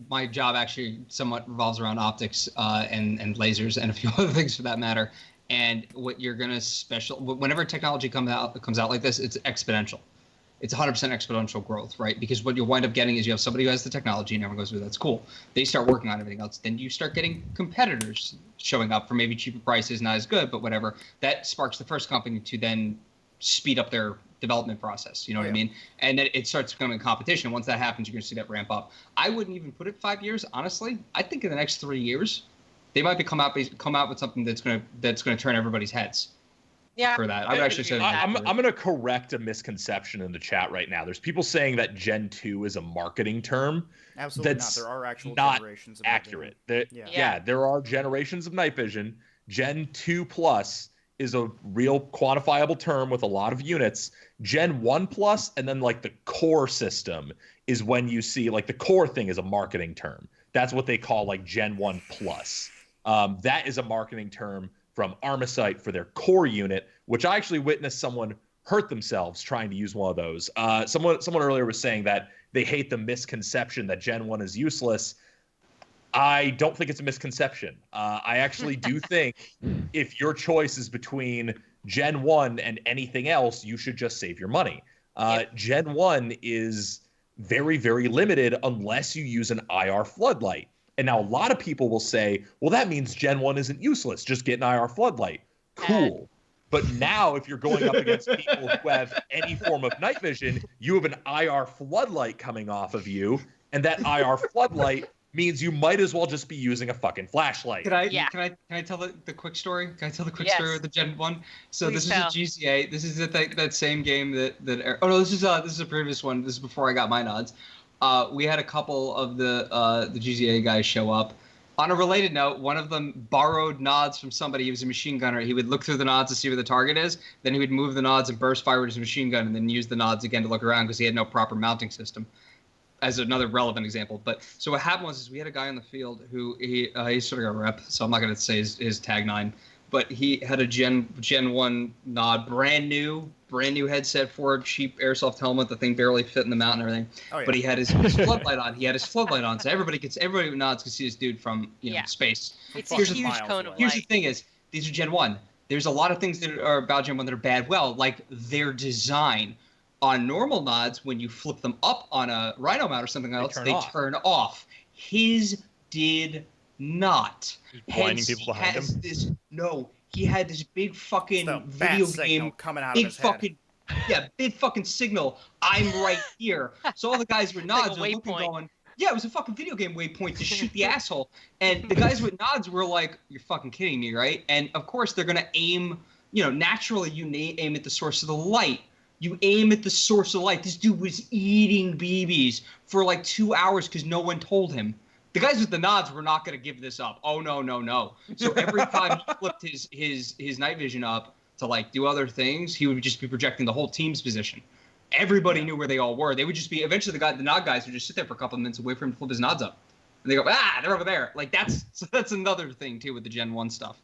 my job actually somewhat revolves around optics and lasers and a few other things for that matter. And what you're gonna whenever technology comes out like this, it's exponential. It's 100% exponential growth, right? Because what you'll wind up getting is you have somebody who has the technology and everyone goes, "Well, that's cool." They start working on everything else. Then you start getting competitors showing up for maybe cheaper prices, not as good, but whatever. That sparks the first company to then speed up their development process. You know what I mean? And then it starts becoming a competition. Once that happens, you're going to see that ramp up. I wouldn't even put it 5 years, honestly. I think in the next 3 years, they might come out with something that's going to turn everybody's heads. Yeah. For that, I would actually say I'm going to correct a misconception in the chat right now. There's people saying that Gen 2 is a marketing term. Absolutely That's not. There are actual not generations of accurate. Yeah. There are generations of night vision. Gen 2 Plus is a real quantifiable term with a lot of units. Gen 1 Plus and then like the core system is when you see like the core thing is a marketing term. That's what they call like Gen 1 Plus. That is a marketing term from Armasight for their core unit, which I actually witnessed someone hurt themselves trying to use one of those. Someone earlier was saying that they hate the misconception that Gen 1 is useless. I don't think it's a misconception. I actually do think if your choice is between Gen 1 and anything else, you should just save your money. Gen 1 is very, very limited unless you use an IR floodlight. And now a lot of people will say, well, that means Gen 1 isn't useless. Just get an IR floodlight. Cool. But now if you're going up against people who have any form of night vision, you have an IR floodlight coming off of you. And that IR floodlight means you might as well just be using a fucking flashlight. Can I tell the quick story? Can I tell the quick story of the Gen 1? So Please this is a GCA. This is that same game that oh no, this is a previous one. This is before I got my nods. We had a couple of the GZA guys show up. On a related note, one of them borrowed nods from somebody. He was a machine gunner. He would look through the nods to see where the target is. Then he would move the nods and burst fire with his machine gun and then use the nods again to look around because he had no proper mounting system. As another relevant example. But so what happened was we had a guy on the field who he sort of got a rep, so I'm not going to say his tagline, but he had a Gen 1 nod, brand new headset for it, cheap Airsoft helmet. The thing barely fit in the mount and everything. Oh, yeah. But he had his floodlight on. He had his floodlight on, so everybody who nods can see this dude from space. It's a huge cone of light. Here's the thing: is these are Gen 1. There's a lot of things that are about Gen 1 that are bad. Well, like their design. On normal nods, when you flip them up on a Rhino mount or something else, they turn off. His did not. Blinding people behind him. He had this big fucking video game coming out of his head. Big fucking signal. I'm right here. So all the guys with nods were looking, going, yeah, it was a fucking video game waypoint to shoot the asshole. And the guys with nods were like, you're fucking kidding me, right? And of course they're gonna aim. Naturally you aim at the source of the light. You aim at the source of light. This dude was eating BBs for like 2 hours because no one told him. The guys with the nods were not going to give this up. Oh, no. So every time he flipped his night vision up to like do other things, he would just be projecting the whole team's position. Everybody knew where they all were. They would just be, eventually the nod guys would just sit there for a couple of minutes and wait for him to flip his nods up. And they go, they're over there. Like that's another thing too with the Gen 1 stuff.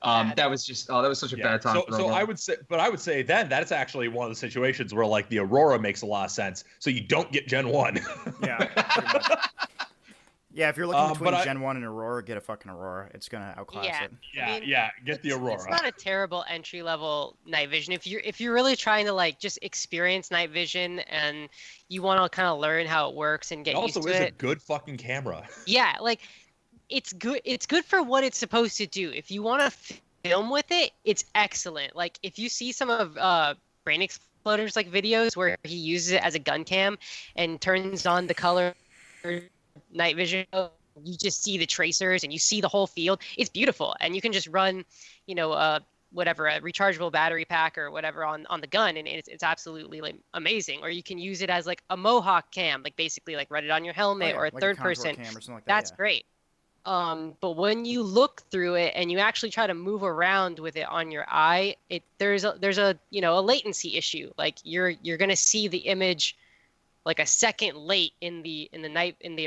That was such a bad time. So I would say then that's actually one of the situations where like the Aurora makes a lot of sense. So you don't get Gen 1. Yeah. Pretty much. Yeah, if you're looking between Gen 1 and Aurora, get a fucking Aurora. It's gonna outclass it. Get the Aurora. It's not a terrible entry level night vision. If you're really trying to like just experience night vision and you want to kind of learn how it works and get used to it. Also, is a good fucking camera. Yeah, like it's good. It's good for what it's supposed to do. If you want to film with it, it's excellent. Like if you see some of Brain Exploder's like videos where he uses it as a gun cam and turns on the color night vision, you just see the tracers and you see the whole field. It's beautiful, and you can just run, whatever, a rechargeable battery pack or whatever on the gun, and it's absolutely like amazing. Or you can use it as like a Mohawk cam, like basically like run it on your helmet or a like third person. Cam or something like that. That's great. But when you look through it and you actually try to move around with it on your eye, there's a latency issue. Like you're gonna see the image like a second late in the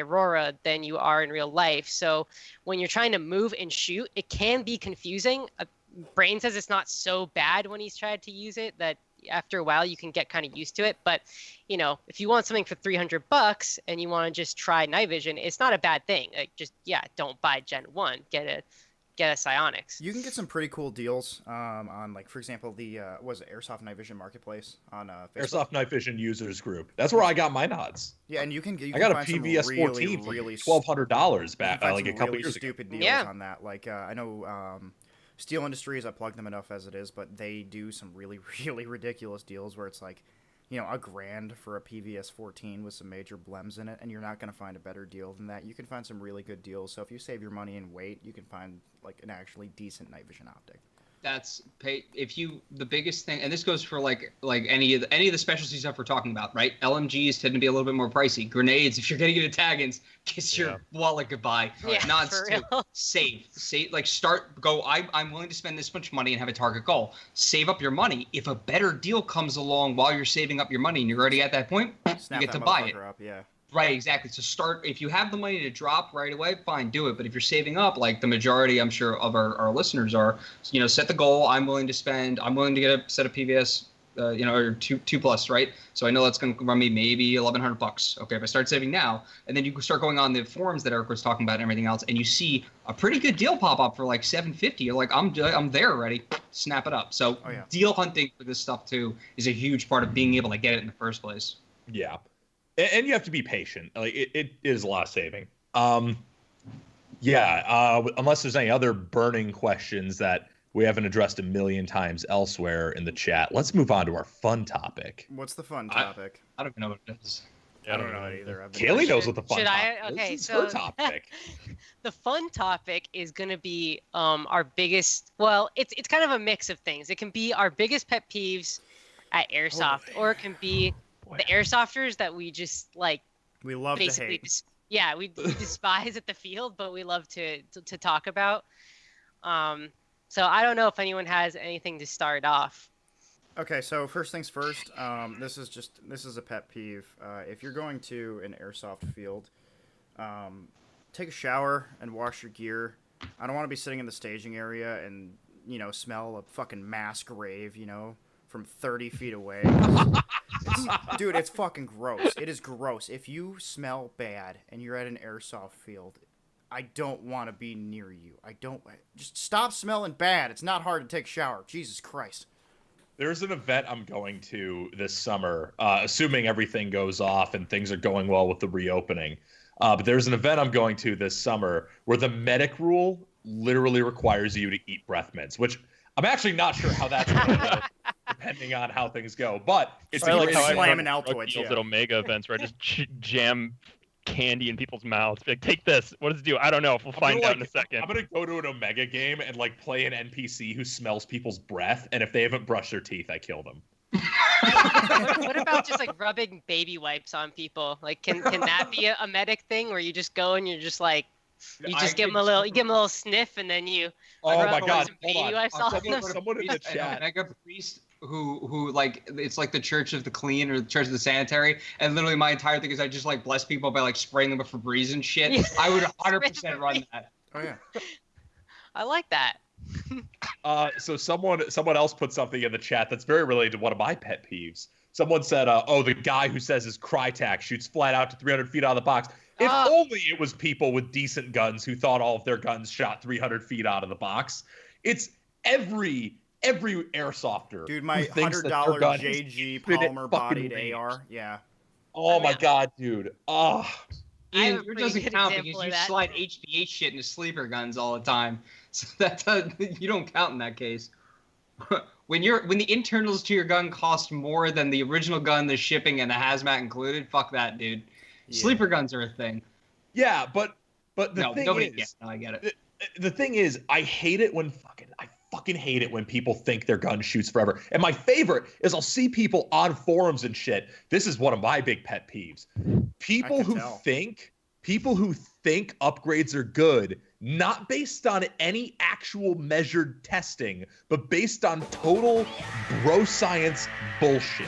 Aurora than you are in real life. So when you're trying to move and shoot, it can be confusing. Brain says it's not so bad when he's tried to use it, that after a while you can get kind of used to it. But, you know, if you want something for $300 and you want to just try night vision, it's not a bad thing. Like, just, don't buy Gen 1. Get a Psionics. You can get some pretty cool deals on, like, for example, the Airsoft Night Vision Marketplace on Facebook. Airsoft Night Vision users group. That's where I got my nods. Yeah, and you can I got a find some PVS 14 for really $1,200 back like a couple really years ago. stupid deals on that. Like I know Steel Industries, I plug them enough as it is, but they do some really really ridiculous deals where it's like, you know, $1,000 for a PVS 14 with some major blems in it, and you're not going to find a better deal than that. You can find some really good deals. So if you save your money in weight, you can find like an actually decent night vision optic. That's the biggest thing, and this goes for like any of the specialty stuff we're talking about, right? LMGs tend to be a little bit more pricey. Grenades, if you're getting into tag-ins, kiss your wallet goodbye. Yeah, for real. Save, like I'm willing to spend this much money and have a target goal. Save up your money. If a better deal comes along while you're saving up your money and you're already at that point, you get to buy it. Up, yeah. Right, exactly. So if you have the money to drop right away, fine, do it. But if you're saving up, like the majority, I'm sure, of our listeners are, you know, set the goal. I'm willing to get a set of PVS, or two plus, right? So I know that's going to run me maybe $1,100. Okay, if I start saving now, and then you start going on the forums that Eric was talking about and everything else, and you see a pretty good deal pop up for like $750. You're like, I'm there already. Snap it up. So deal hunting for this stuff too is a huge part of being able to get it in the first place. Yeah. And you have to be patient. Like it is a lot of saving. Unless there's any other burning questions that we haven't addressed a million times elsewhere in the chat, let's move on to our fun topic. What's the fun topic? I don't know what it is. I don't know it either. Kaylee knows what the fun topic is. Okay, It's so her topic. the fun topic is going to be our biggest. Well, it's kind of a mix of things. It can be our biggest pet peeves at Airsoft, or it can be the airsofters that we just like. We love to hate. We despise at the field, but we love to talk about. So I don't know if anyone has anything to start off. Okay, so first things first. This is a pet peeve. If you're going to an airsoft field, take a shower and wash your gear. I don't want to be sitting in the staging area and, you know, smell a fucking mass grave, you know, from 30 feet away. Dude, it's fucking gross. It is gross. If you smell bad and you're at an airsoft field, I don't want to be near you. Just stop smelling bad. It's not hard to take a shower. Jesus Christ. There's an event I'm going to this summer, assuming everything goes off and things are going well with the reopening. But there's an event I'm going to this summer where the medic rule literally requires you to eat breath mints, which I'm actually not sure how that's going to go, depending on how things go. But it's like how slamming Altoids at Omega events where I just jam candy in people's mouths. Be like, take this. What does it do? I don't know. We'll find out in a second. I'm gonna go to an Omega game and like play an NPC who smells people's breath, and if they haven't brushed their teeth, I kill them. What about just like rubbing baby wipes on people? Like, can that be a medic thing where you just go and you're just like, you give them a little sniff and then you rub some hold baby on. wipes on them? Someone in the chat. Omega priest who like, it's like the Church of the Clean or the Church of the Sanitary, and literally my entire thing is I just like bless people by like spraying them with Febreze and shit. Yeah. I would 100% run that. Oh yeah. I like that. So someone else put something in the chat that's very related to one of my pet peeves. Someone said, the guy who says his Crytac shoots flat out to 300 feet out of the box. If only it was people with decent guns who thought all of their guns shot 300 feet out of the box. It's every airsofter. Dude, my $100 JG polymer-bodied AR. Yeah. Oh my god, dude. Oh. Ian, yours doesn't count because you slide HBH shit into sleeper guns all the time. So you don't count in that case. When the internals to your gun cost more than the original gun, the shipping, and the hazmat included, fuck that, dude. Yeah. Sleeper guns are a thing. Yeah, but the thing is, I get it. The thing is, I fucking hate it when people think their gun shoots forever. And my favorite is I'll see people on forums and shit. This is one of my big pet peeves. People who think upgrades are good, not based on any actual measured testing, but based on total bro science bullshit.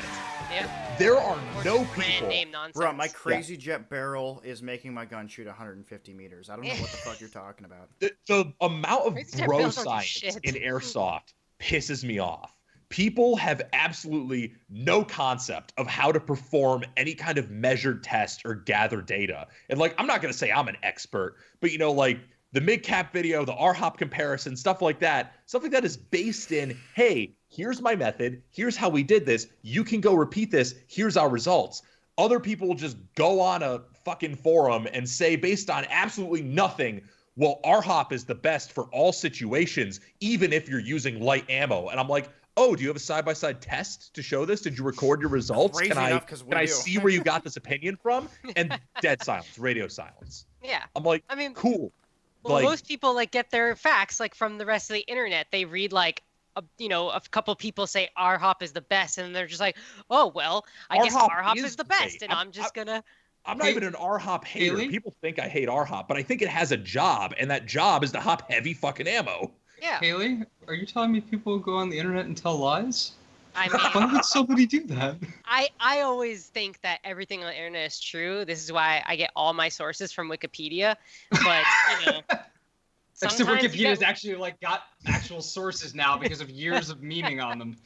Yeah. There are Or no just brand people. name nonsense. Bro, my crazy jet barrel is making my gun shoot 150 meters. I don't know what the fuck you're talking about. The amount of Crazy jet bro barrels don't do science shit. in airsoft pisses me off. People have absolutely no concept of how to perform any kind of measured test or gather data. And like, I'm not going to say I'm an expert, but you know, like the mid-cap video, the RHOP comparison, stuff like that is based in, hey, here's my method. Here's how we did this. You can go repeat this. Here's our results. Other people just go on a fucking forum and say, based on absolutely nothing, well, RHOP is the best for all situations, even if you're using light ammo. And I'm like, oh, do you have a side-by-side test to show this? Did you record your results? Crazy Can I enough, 'cause we can I do. see where you got this opinion from? And dead silence, radio silence. Yeah. I'm like, I mean, cool. well, Like- most people like get their facts like from the rest of the internet. They read like a couple people say RHOP is the best, and they're just like, oh well, I guess RHOP RHOP is is the best, great. and I'm just gonna. I'm not Hey, even an RHOP hater. Haley? People think I hate RHOP, but I think it has a job, and that job is to hop heavy fucking ammo. Yeah. Haley, are you telling me people go on the internet and tell lies? I Why mean, would somebody do that? I always think that everything on the internet is true. This is why I get all my sources from Wikipedia. But you know, Next to sometimes you Wikipedia's get- actually like got actual sources now because of years of memeing on them.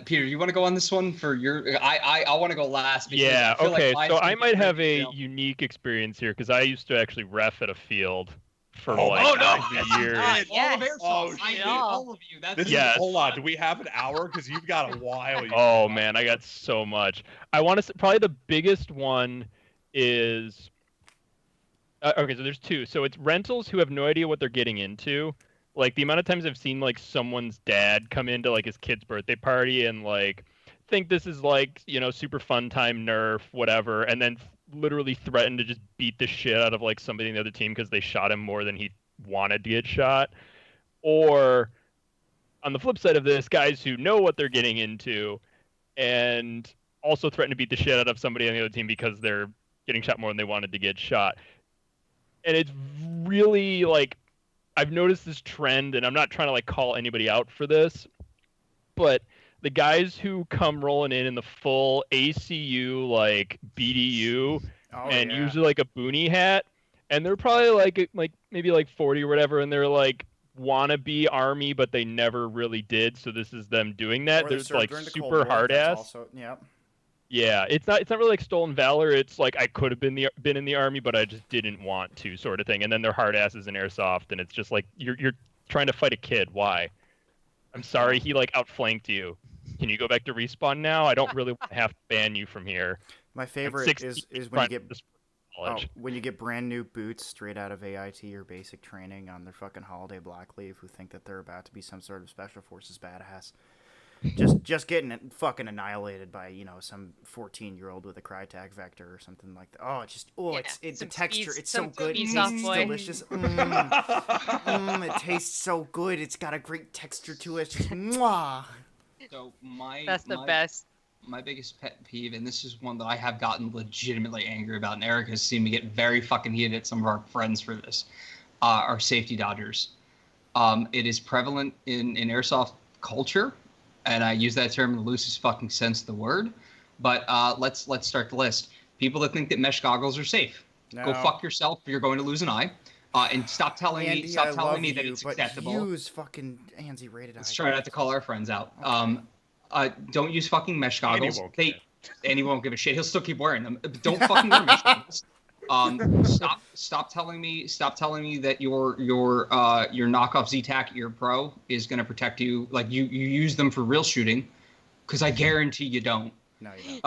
Peter, you want to go on this one for your? I want to go last. Because Yeah, I feel like okay. mine's So gonna I be might have pretty a detailed. unique experience here because I used to actually ref at a field for Oh, like oh, no, years. yes, you did. All of Yes. Airsoft. Oh, I shit. hate all of you. That's This Yes. is, hold on, do we have an hour? Because you've got a while. Oh man, I got so much. I want to probably the biggest one is okay. So there's two. So it's rentals who have no idea what they're getting into. Like the amount of times I've seen like someone's dad come into like his kid's birthday party and like think this is like super fun time Nerf whatever, and then literally threaten to just beat the shit out of like somebody in the other team because they shot him more than he wanted to get shot. Or on the flip side of this, guys who know what they're getting into and also threaten to beat the shit out of somebody on the other team because they're getting shot more than they wanted to get shot. And it's really like I've noticed this trend, and I'm not trying to like call anybody out for this, but the guys who come rolling in the full ACU like BDU Oh, and yeah. usually like a boonie hat, and they're probably like maybe like 40 or whatever, and they're like wannabe army, but they never really did. So this is them doing that. Or they There's served like during the Cold super War, hard that's ass. Also, yeah. Yeah, it's not really like stolen valor. It's like I could have been in the army, but I just didn't want to, sort of thing. And then they're hard asses in airsoft, and it's just like you're trying to fight a kid. Why? I'm sorry, he like outflanked you. Can you go back to respawn now? I don't really want to have to ban you from here. My I'm favorite 16 is when you front get of college. when you get brand new boots straight out of AIT or basic training on their fucking holiday block leave who think that they're about to be some sort of special forces badass. Just getting it fucking annihilated by some 14-year-old with a Crytek Vector or something like that. Oh, it's the some texture. speed- It's so some good. speed It's soft boy. delicious. It tastes so good. It's got a great texture to it. It's just mwah. So my That's the my- best. My biggest pet peeve, and this is one that I have gotten legitimately angry about, and Eric has seen me get very fucking heated at some of our friends for this, are safety dodgers. It is prevalent in airsoft culture, and I use that term in the loosest fucking sense of the word. But let's start the list. People that think that mesh goggles are safe. Go No. fuck yourself. You're going to lose an eye. And stop telling Andy, me. I Stop telling love me that you, it's but acceptable. use fucking ANSI rated Let's eye. try not to call our friends out. Okay. Don't use fucking mesh goggles. won't care. Andy won't give a shit. He'll still keep wearing them. But don't fucking wear mesh goggles. Stop telling me that your knockoff Z-Tac Ear Pro is gonna protect you. Like you use them for real shooting, because I guarantee you don't. No, you don't.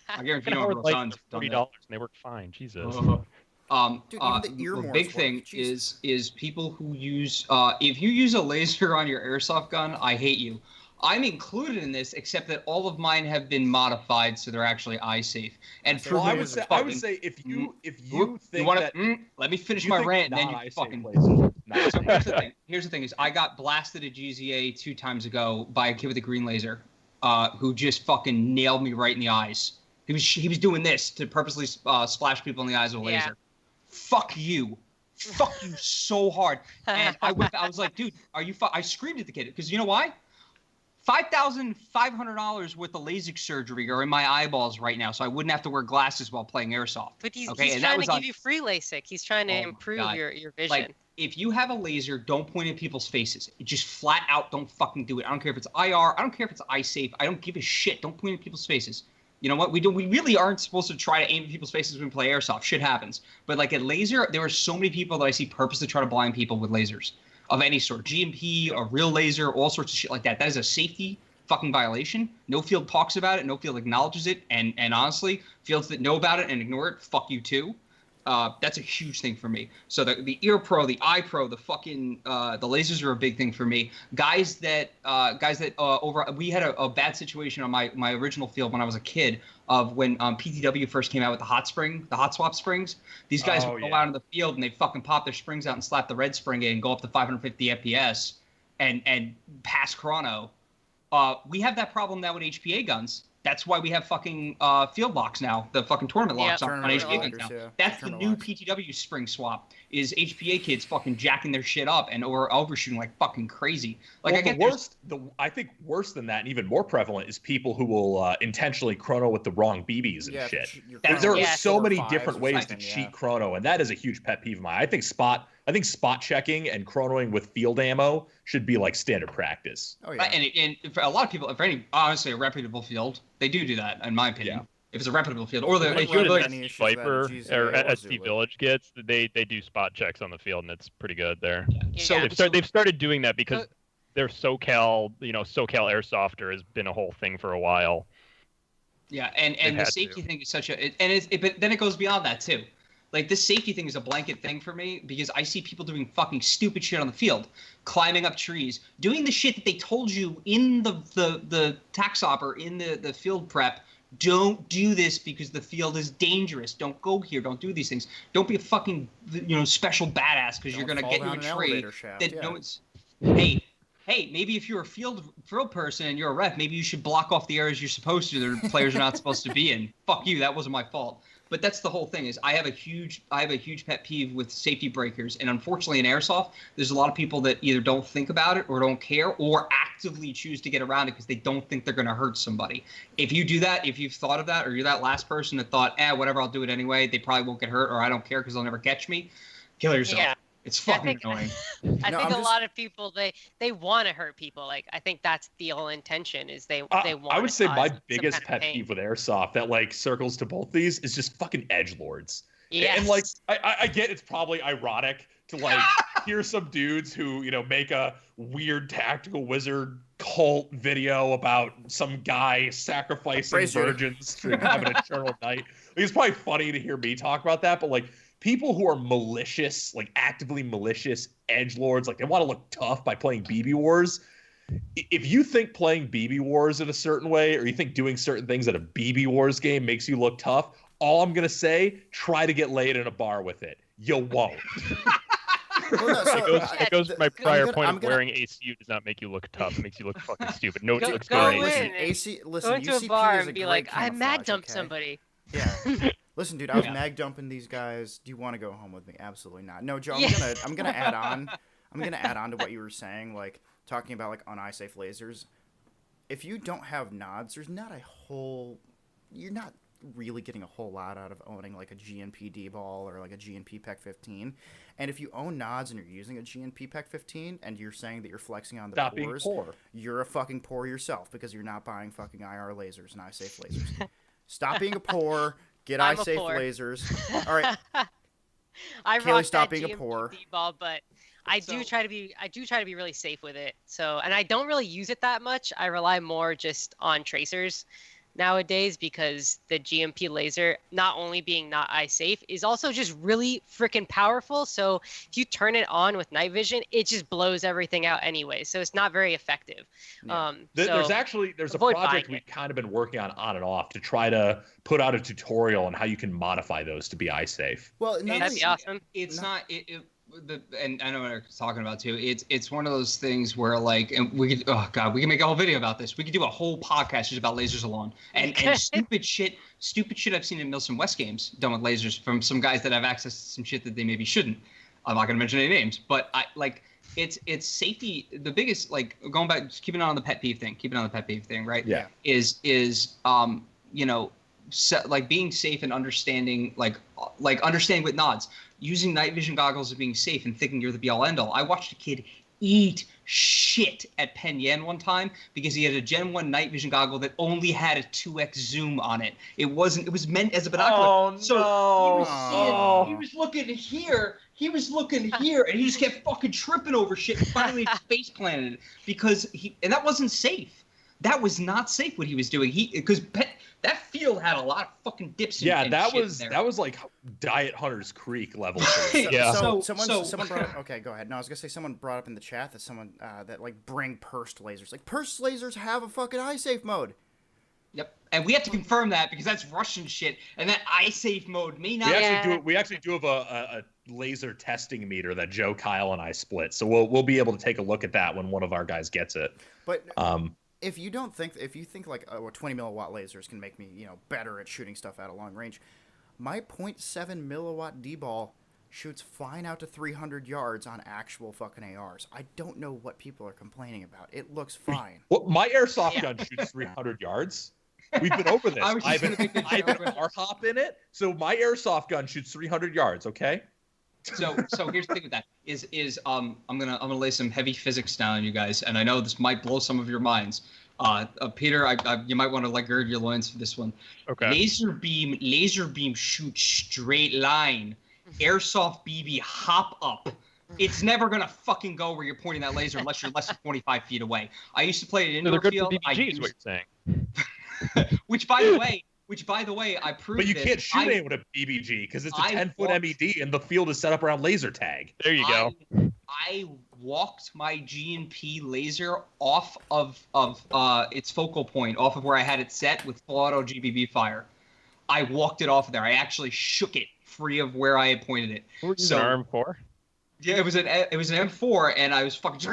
I guarantee you don't have real Like guns. $40 and they work fine. Jesus. Dude, even the ear the morphs big work. thing Jesus. is people who use if you use a laser on your airsoft gun, I hate you. I'm included in this, except that all of mine have been modified so they're actually eye safe. And So for Well, I me, would it's say fucking- if you you think wanna, that let me finish you my think rant, and then you non-eye-safe fucking. lasers, not So safe. here's the thing. Here's the thing: is I got blasted at GZA 2 times ago by a kid with a green laser, who just fucking nailed me right in the eyes. He was doing this to purposely splash people in the eyes with a Yeah. laser. Fuck you so hard. And I was like, dude, are you? I screamed at the kid because you know why? $5,500 worth of LASIK surgery are in my eyeballs right now, so I wouldn't have to wear glasses while playing Airsoft. But he's Okay, and that trying was to on- give you free LASIK. He's trying to Oh my improve God. your vision. Like, if you have a laser, don't point at people's faces. Just flat out, don't fucking do it. I don't care if it's IR. I don't care if it's eye safe. I don't give a shit. Don't point at people's faces. You know what? We really aren't supposed to try to aim at people's faces when we play Airsoft. Shit happens. But like a laser, there are so many people that I see purposely try to blind people with lasers of any sort. GMP, a real laser, all sorts of shit like that. That is a safety fucking violation. No field talks about it. No field acknowledges it. And honestly, fields that know about it and ignore it, fuck you too. That's a huge thing for me. So the ear pro, the eye pro, the fucking the lasers are a big thing for me. Guys that we had a bad situation on my original field when I was a kid of when PTW first came out with the hot swap springs. These guys would go out in the field and they fucking pop their springs out and slap the red spring in and go up to 550 FPS and pass chrono. We have that problem now with HPA guns. That's why we have fucking field locks now, the fucking tournament locks on HPA guns now. Yeah. That's the new PTW spring swap, is HPA kids fucking jacking their shit up and overshooting like fucking crazy. Like, I think worse than that and even more prevalent is people who will intentionally chrono with the wrong BBs and shit. There are so many different ways to cheat chrono, and that is a huge pet peeve of mine. I think spot checking and chronoing with field ammo should be like standard practice. Oh, yeah. And for a lot of people, honestly, a reputable field, they do that, in my opinion. Yeah. If it's a reputable field, or if you're like Viper or SD Village gets, they do spot checks on the field, and it's pretty good there. Yeah. So they've started doing that because their SoCal Airsofters has been a whole thing for a while. Yeah, and the safety thing is such a but then it goes beyond that too. Like, this safety thing is a blanket thing for me because I see people doing fucking stupid shit on the field, climbing up trees, doing the shit that they told you in the tax hopper, in the field prep. Don't do this because the field is dangerous. Don't go here. Don't do these things. Don't be a fucking special badass because you're gonna get in a tree that no one's. Hey, maybe if you're a field person and you're a ref, maybe you should block off the areas you're supposed to that players are not supposed to be in. Fuck you. That wasn't my fault. But that's the whole thing. Is I have a huge pet peeve with safety breakers, and unfortunately in Airsoft, there's a lot of people that either don't think about it or don't care, or actively choose to get around it because they don't think they're going to hurt somebody. If you do that, if you've thought of that, or you're that last person that thought, whatever, I'll do it anyway, they probably won't get hurt, or I don't care because they'll never catch me, kill yourself. Yeah. It's fucking annoying. I think a lot of people they want to hurt people. Like, I think that's the whole intention is they want. I would say my biggest pet peeve with Airsoft that like circles to both these is just fucking edgelords. Yes. And like I get it's probably ironic to like hear some dudes who make a weird tactical wizard cult video about some guy sacrificing virgins to have an eternal night. Like, it's probably funny to hear me talk about that, but like, people who are malicious, like actively malicious edgelords, like they want to look tough by playing BB Wars. If you think playing BB Wars in a certain way, or you think doing certain things at a BB Wars game makes you look tough, all I'm going to say, try to get laid in a bar with it. You won't. It goes to my prior point of wearing ACU does not make you look tough. It makes you look fucking stupid. No, it looks great. Go to a bar and be like, I mag dumped somebody. Yeah. Listen, dude, I was mag dumping these guys. Do you want to go home with me? Absolutely not. No, Joe, I'm gonna add on. I'm gonna add on to what you were saying, like talking about like on eye safe lasers. If you don't have nods, there's not a whole. You're not really getting a whole lot out of owning like a GNP D-ball or like a GNP PEC 15. And if you own nods and you're using a GNP PEC 15 and you're saying that you're flexing on the pores, you're a fucking poor yourself because you're not buying fucking IR lasers and eye safe lasers. Stop being a poor. Get eye safe lasers. All right. Kaylee, stop being a poor. D-ball, but I do try to be really safe with it. So, and I don't really use it that much. I rely more just on tracers nowadays because the GMP laser, not only being not eye safe, is also just really freaking powerful. So if you turn it on with night vision, it just blows everything out anyway. So it's not very effective. Yeah. There's a project we've kind of been working on and off to try to put out a tutorial on how you can modify those to be eye safe. Well, that'd be awesome. And I know what Eric's talking about too. It's one of those things where like, and we can make a whole video about this. We could do a whole podcast just about lasers alone and stupid shit I've seen in Milson West games done with lasers from some guys that have access to some shit that they maybe shouldn't. I'm not gonna mention any names, but it's safety. The biggest, like, going back, just keeping on the pet peeve thing, right? Yeah. Is you know, like being safe and understanding, like understanding with nods, using night vision goggles as being safe and thinking you're the be all end all. I watched a kid eat shit at Penn Yan one time because he had a Gen 1 night vision goggle that only had a 2x zoom on it. It was meant as a binocular. Oh, so no. he was looking here, and he just kept fucking tripping over shit and finally face planted it because and that wasn't safe. That was not safe what he was doing. Because that field had a lot of fucking dips. And that shit was in there. that was like Diet Hunter's Creek level. Yeah. So someone brought up, okay, go ahead. No, I was gonna say someone brought up in the chat that someone that like bring pursed lasers. Like pursed lasers have a fucking eye safe mode. Yep, and we have to confirm that because that's Russian shit, and that eye safe mode may not. We actually do have a laser testing meter that Joe, Kyle, and I split, so we'll be able to take a look at that when one of our guys gets it. But if you think like 20 milliwatt lasers can make me better at shooting stuff at a long range, my 0.7 milliwatt D-ball shoots fine out to 300 yards on actual fucking ARs. I don't know what people are complaining about. It looks fine. Well, my airsoft gun shoots 300 yards. We've been over this. I have an R-hop in it, so my airsoft gun shoots 300 yards. Okay. So here's the thing with that is I'm gonna lay some heavy physics down on you guys, and I know this might blow some of your minds. Peter, you might want to like gird your loins for this one. Okay. Laser beam shoot straight line. Airsoft BB hop up. It's never gonna fucking go where you're pointing that laser unless you're less than 25 feet away. I used to play it So indoor they're good field. for BBG, is what you're saying. Which by the way, I proved. But you can't shoot it with a BBG because it's a 10-foot MED and the field is set up around laser tag. There you go. I walked my G&P laser off of its focal point, off of where I had it set with full auto GBB fire. I walked it off of there. I actually shook it free of where I had pointed it. What was an arm for? Yeah, it was an M4, and I was fucking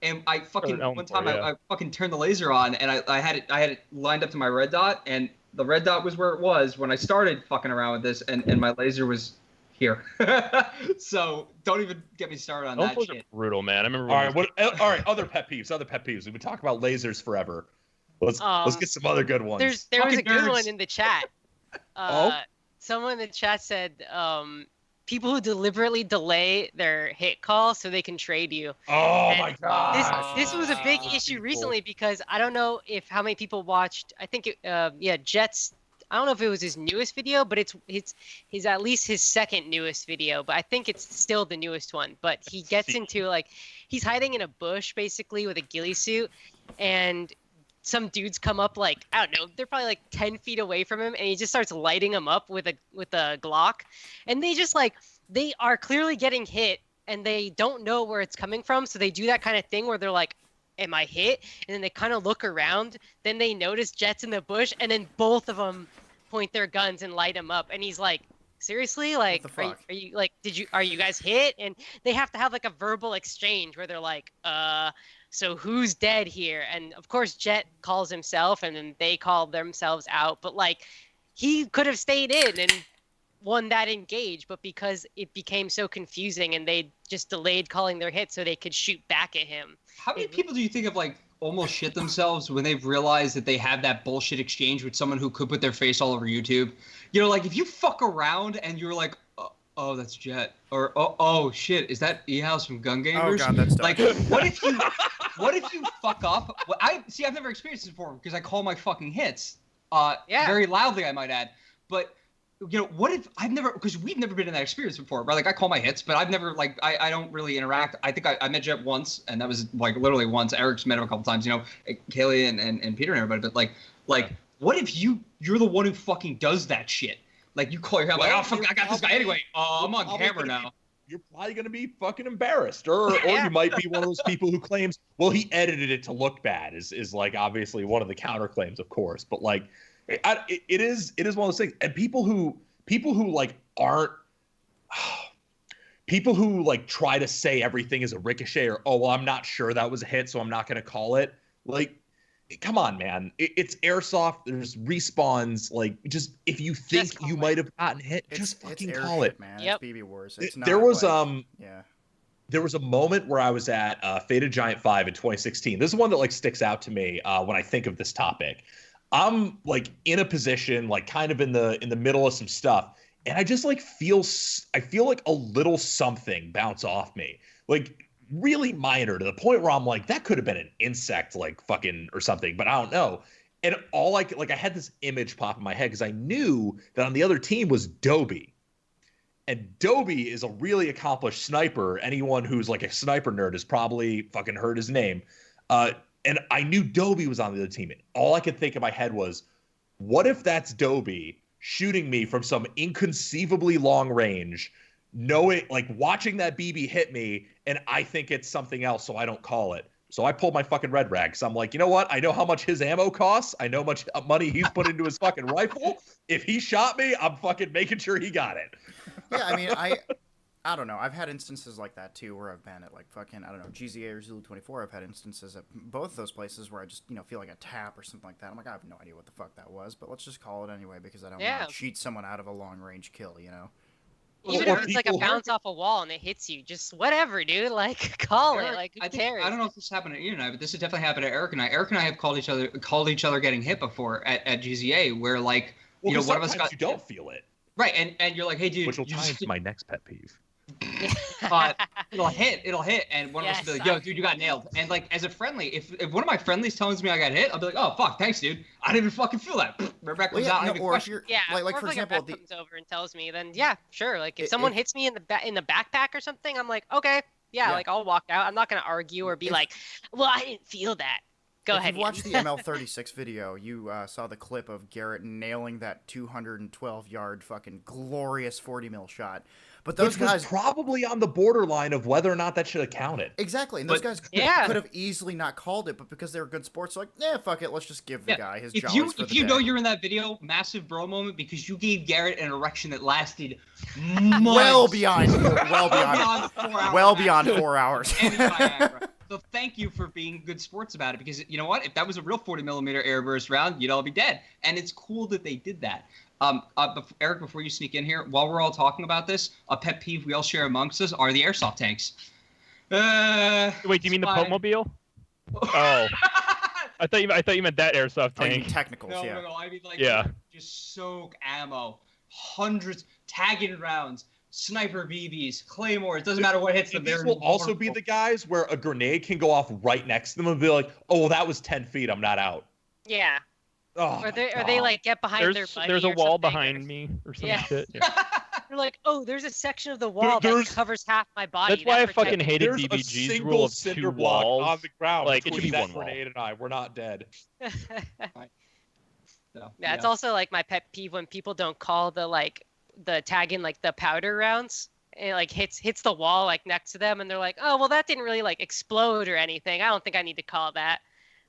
and I fucking one time I fucking turned the laser on, and I had it lined up to my red dot, and the red dot was where it was when I started fucking around with this, and my laser was here. So don't even get me started on that shit. Brutal, man. I remember. All right. Other pet peeves. We've been talking about lasers forever. Let's get some other good ones. There was a good nerds. one in the chat. Someone in the chat said people who deliberately delay their hit call so they can trade you. Oh my god! This was a big issue recently because I don't know how many people watched. I think Jets. I don't know if it was his newest video, but it's at least his second newest video. But I think it's still the newest one. But he gets into he's hiding in a bush basically with a ghillie suit, and some dudes come up I don't know, they're probably 10 feet away from him, and he just starts lighting them up with a Glock, and they just they are clearly getting hit, and they don't know where it's coming from, so they do that kind of thing where they're like, am I hit? And then they kind of look around, then they notice Jets in the bush, and then both of them point their guns and light him up, and he's like, seriously, are you guys hit? And they have to have a verbal exchange where they're like, so who's dead here? And of course Jet calls himself, and then they call themselves out, but he could have stayed in and won that engage, but because it became so confusing and they just delayed calling their hit so they could shoot back at him. How many people do you think have almost shit themselves when they've realized that they have that bullshit exchange with someone who could put their face all over YouTube? If you fuck around and you're like, oh, that's Jet, or oh shit, is that E-House from GunGamers? Oh god, that's dumb. what if you fuck up? Well, I've never experienced this before because I call my fucking hits, very loudly, I might add. But what if because we've never been in that experience before, right? I call my hits, but I've never I don't really interact. I think I met Jet once, and that was literally once. Eric's met him a couple times, Kaylee and Peter and everybody. But what if you're the one who fucking does that shit? You call your head oh fuck, I got this guy anyway. I'm on camera now. You're probably gonna be fucking embarrassed, or you might be one of those people who claims, well, he edited it to look bad. Is obviously one of the counterclaims, of course, but it is one of those things. And people who aren't people who try to say everything is a ricochet, or I'm not sure that was a hit, so I'm not gonna call it. Come on, man. It's airsoft. There's respawns. Just if you think you might have gotten hit, just fucking call it, man. Yep. It's BB Wars. It's not there was yeah. there was a moment where I was at Faded Giant 5 in 2016. This is one that like sticks out to me when I think of this topic. I'm like in a position, like kind of in the middle of some stuff, and I just like I feel like a little something bounce off me, like really minor, to the point where I'm like, that could have been an insect, like fucking or something, but I don't know. And all I had this image pop in my head because I knew that on the other team was Dobie. And Dobie is a really accomplished sniper. Anyone who's like a sniper nerd has probably fucking heard his name. And I knew Dobie was on the other team. And all I could think in my head was, what if that's Dobie shooting me from some inconceivably long range, knowing, like, watching that BB hit me, and I think it's something else, so I don't call it. So I pulled my fucking red rag. So I'm like, you know what? I know how much his ammo costs. I know how much money he's put into his fucking rifle. If he shot me, I'm fucking making sure he got it. Yeah, I mean, I don't know. I've had instances like that too, where I've been at like fucking, I don't know, GZA or Zulu 24. I've had instances at both of those places where I just, feel like a tap or something like that. I'm like, I have no idea what the fuck that was, but let's just call it anyway because I don't want to cheat someone out of a long range kill, Even if it's like a bounce off a wall and it hits you, just whatever, dude. Like, call it. Like, who cares? I don't know if this happened to Ian and I, but this has definitely happened to Eric and I. Eric and I have called each other getting hit before at GZA, where like, one of us got. You don't feel it. Right, and you're like, hey, dude. Which will tie into my next pet peeve. It'll hit, and one of us will be like, yo, dude, you got nailed. And like, as a friendly, if one of my friendlies tells me I got hit, I'll be like, oh fuck, thanks, dude. I didn't even fucking feel that. Right back comes out. Or if you're, like for example, a comes over and tells me, then yeah, sure. Like if someone hits me in the backpack or something, I'm like, okay, yeah, like I'll walk out. I'm not gonna argue or be like, well, I didn't feel that. Go ahead. If you watched the ML36 video, you saw the clip of Garrett nailing that 212-yard fucking glorious 40 mil shot. But those guys was probably on the borderline of whether or not that should have counted. Exactly, and those guys could have easily not called it, but because they were good sports, they're like, yeah, fuck it, let's just give the guy his jollies for the day. If you know you're in that video, massive bro moment because you gave Garrett an erection that lasted well beyond 4 hours. So thank you for being good sports about it, because you know what? If that was a real 40 millimeter airburst round, you'd all be dead. And it's cool that they did that. Eric, before you sneak in here, while we're all talking about this, a pet peeve we all share amongst us are the airsoft tanks. Wait, do you mean the Pokemobile? Oh, I thought you meant that airsoft tank. Oh, you mean technicals, no, I mean like just soak ammo, hundreds, tagging rounds. Sniper BBs, claymores, doesn't matter what hits them. These will also be the guys where a grenade can go off right next to them and be like, oh, well, that was 10 feet. I'm not out. Yeah. Oh, or they like get behind their buddy. There's a wall behind me or some shit. Yeah. You're like, oh, there's a section of the wall that covers half my body. That's why I fucking hated BBG's rule of two walls on the ground. Like, it should be one wall. Grenade and we're not dead. Yeah, it's also like my pet peeve when people don't call the tag in like the powder rounds. It like hits the wall like next to them, and they're like, oh, well, that didn't really like explode or anything. I don't think I need to call that.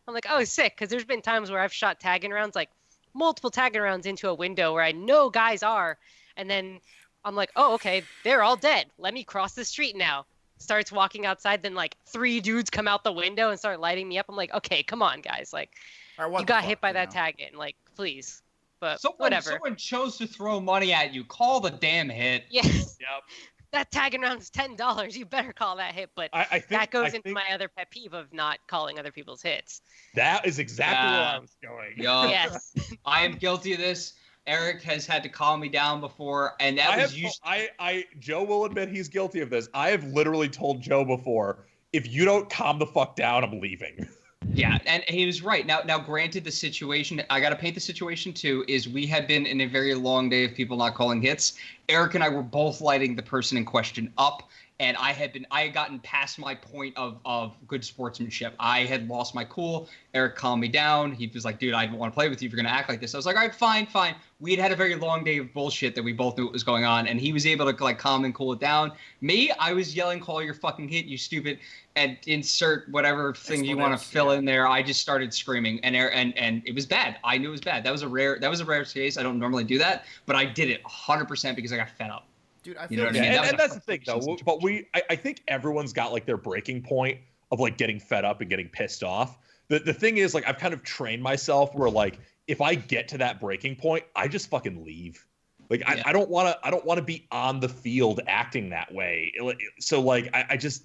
I'm like, oh, sick, because there's been times where I've shot tagging rounds, like multiple tagging rounds into a window where I know guys are, and then I'm like, oh, okay, they're all dead. Let me cross the street now. Starts walking outside, then like 3 dudes come out the window and start lighting me up. I'm like, okay, come on, guys, like you got hit by that tag in, like please. But whatever. Someone chose to throw money at you. Call the damn hit. Yes. Yep. That tagging round is $10. You better call that hit. But that goes into my other pet peeve of not calling other people's hits. That is exactly where I was going. Yes. I am guilty of this. Eric has had to calm me down before, and that was usually. Joe will admit he's guilty of this. I have literally told Joe before, if you don't calm the fuck down, I'm leaving. Yeah, and he was right. Now, granted, the situation, I got to paint the situation too, is we had been in a very long day of people not calling hits. Eric and I were both lighting the person in question up, and I had gotten past my point of good sportsmanship. I had lost my cool. Eric calmed me down. He was like, dude, I don't want to play with you if you're going to act like this. I was like, all right, fine. We had a very long day of bullshit that we both knew what was going on, and he was able to like calm and cool it down. Me, I was yelling, call your fucking hit, you stupid, and insert whatever thing you want to fill in there. I just started screaming, and it was bad. I knew it was bad. That was a rare case. I don't normally do that, but I did it 100% because I got fed up. Dude, I feel you know what I mean? And that's the thing, though. But I think everyone's got like their breaking point of like getting fed up and getting pissed off. The thing is, like, I've kind of trained myself where like if I get to that breaking point, I just fucking leave. Like I don't want to be on the field acting that way. So like I just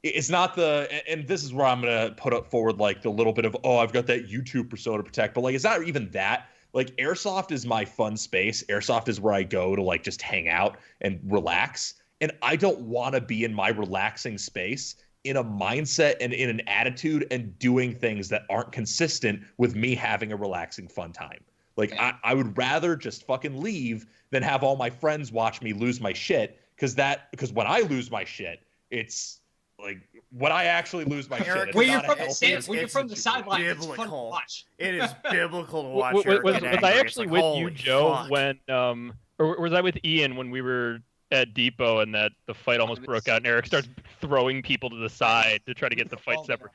it's not and this is where I'm gonna put up forward like the little bit of I've got that YouTube persona to protect, but like it's not even that. Like Airsoft is my fun space. Airsoft is where I go to like just hang out and relax. And I don't want to be in my relaxing space in a mindset and in an attitude and doing things that aren't consistent with me having a relaxing fun time. Like I would rather just fucking leave than have all my friends watch me lose my shit. Because when I lose my shit, it's like when I actually lose my shit. When you're from the sideline, it's fun to watch. It is biblical to watch. Was I actually with you, Joe, fuck. when or was I with Ian when we were at Depot and that the fight almost broke out and Eric starts throwing people to the side to try to get the fight separate?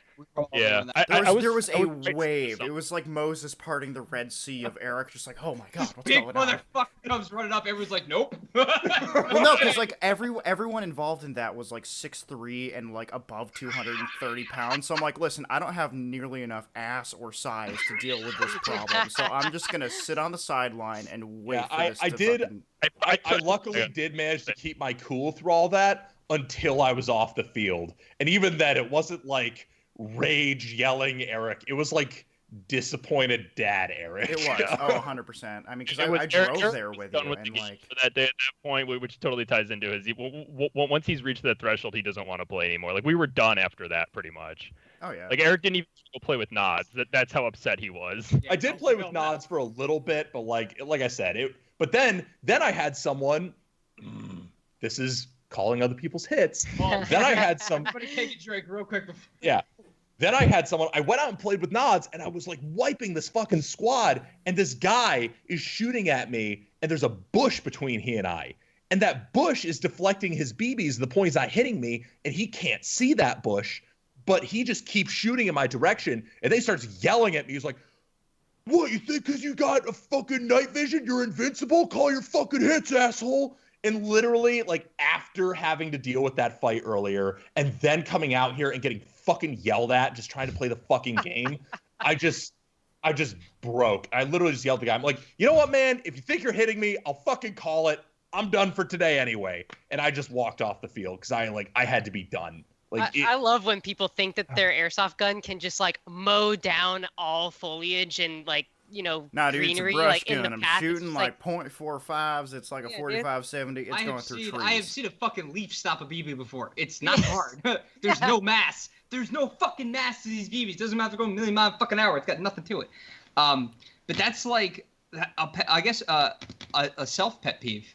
Yeah, there was a wave. It was like Moses parting the Red Sea of Eric, just like, oh my god, what's big going on? motherfucker comes running up. Everyone's like, nope. Well, no, because like everyone involved in that was like 6'3" and like above 230 pounds. So I'm like, listen, I don't have nearly enough ass or size to deal with this problem. So I'm just gonna sit on the sideline and wait for this to fucking... I luckily did manage to keep my cool through all that until I was off the field. And even then, it wasn't like rage yelling Eric. It was like disappointed dad Eric. It was. Oh, 100%. I mean, because I drove there with you. And like... at that point, which totally ties into his... Once he's reached that threshold, he doesn't want to play anymore. Like, we were done after that, pretty much. Oh, yeah. Like, Eric didn't even play with Nods. That's how upset he was. I did play with Nods for a little bit, but like I said, but then I had someone... This is calling other people's hits. Then I had some... Everybody take a drink real quick. Yeah. Then I had someone... I went out and played with Nods, and I was like wiping this fucking squad, and this guy is shooting at me, and there's a bush between he and I. And that bush is deflecting his BBs to the point he's not hitting me, and he can't see that bush, but he just keeps shooting in my direction, and then he starts yelling at me. He's like, what, you think because you got a fucking night vision, you're invincible? Call your fucking hits, asshole. And literally, like, after having to deal with that fight earlier and then coming out here and getting fucking yelled at, just trying to play the fucking game, I just broke. I literally just yelled at the guy. I'm like, you know what, man? If you think you're hitting me, I'll fucking call it. I'm done for today anyway. And I just walked off the field because I had to be done. Like, I love when people think that their airsoft gun can just like mow down all foliage and like, you know, greenery. It's a brush like gun. in the I'm path. shooting like .45s. It's like a 45-70. It's going through trees. I have seen a fucking leaf stop a BB before. It's not hard. There's no mass. There's no fucking mass to these BBs. Doesn't matter if they're going a million miles fucking hour. It's got nothing to it. But that's like, I guess, a self pet peeve.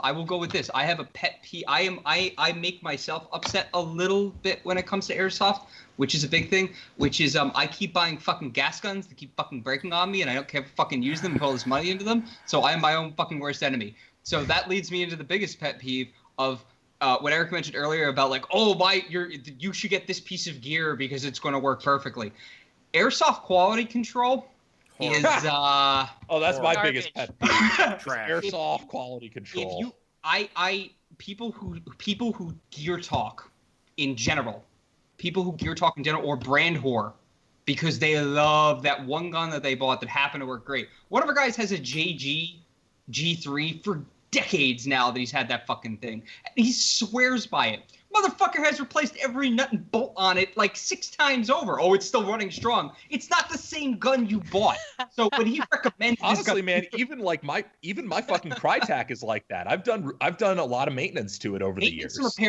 I will go with this. I have a pet peeve. I make myself upset a little bit when it comes to airsoft, which is a big thing, which is I keep buying fucking gas guns that keep fucking breaking on me, and I don't care if I fucking use them and put all this money into them, so I am my own fucking worst enemy. So that leads me into the biggest pet peeve of what Eric mentioned earlier about like, you should get this piece of gear because it's going to work perfectly. Airsoft quality control is that's my Garbage. biggest pet peeve. Airsoft quality control. People who gear talk in general, or brand whore because they love that one gun that they bought that happened to work great. One of our guys has a JG G3 for decades now that he's had that fucking thing. And he swears by it. Motherfucker has replaced every nut and bolt on it like 6 times over. Oh, it's still running strong. It's not the same gun you bought. So when he recommends honestly, man, even my fucking Crytac is like that. I've done a lot of maintenance to it over the years. Maintenance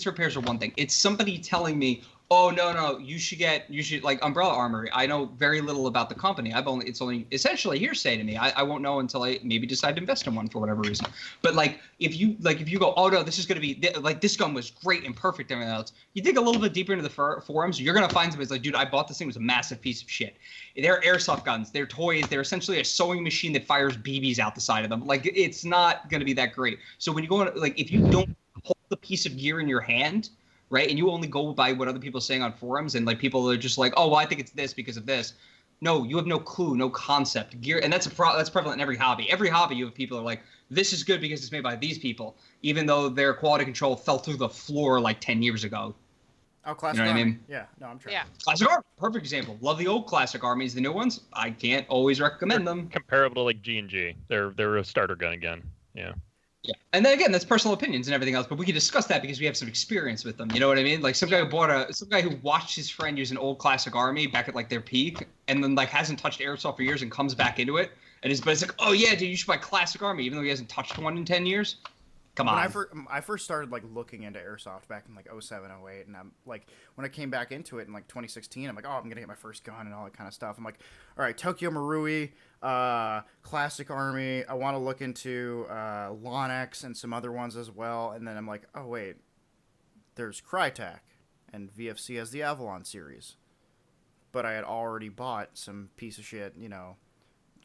repairs are one thing. It's somebody telling me, oh no, you should like Umbrella Armory. I know very little about the company. It's only essentially hearsay to me. I won't know until I maybe decide to invest in one for whatever reason. But if you go, oh no, this is gonna be like this gun was great and perfect and everything else. You dig a little bit deeper into the forums, you're gonna find somebody's like, dude, I bought this thing, it was a massive piece of shit. They're airsoft guns, they're toys, they're essentially a sewing machine that fires BBs out the side of them. Like it's not gonna be that great. So when you go on, like if you don't hold the piece of gear in your hand, right, and you only go by what other people are saying on forums, and like people are just like, oh, well, I think it's this because of this. No, you have no clue, no concept. Gear, and that's prevalent in every hobby. Every hobby, you have people are like, this is good because it's made by these people, even though their quality control fell through the floor like 10 years ago. Oh, Classic You know what I Army. mean? Yeah, no, I'm trying. Yeah. Classic Army, perfect example. Love the old Classic Armies. The new ones, I can't always recommend them. Comparable to like G&G. They're a starter gun again. Yeah. Yeah, and then again, that's personal opinions and everything else, but we can discuss that because we have some experience with them. You know what I mean? Like some guy who watched his friend use an old Classic Army back at like their peak, and then like hasn't touched Airsoft for years and comes back into it, and his buddy's like, "Oh yeah, dude, you should buy Classic Army," even though he hasn't touched one in 10 years. Come on. When I first started like looking into Airsoft back in like 07, 08, and I'm like, when I came back into it in like 2016, I'm like, oh, I'm gonna get my first gun and all that kind of stuff. I'm like, all right, Tokyo Marui, Classic Army. I want to look into Lonex and some other ones as well. And then I'm like, oh wait, there's Crytek, and VFC has the Avalon series. But I had already bought some piece of shit,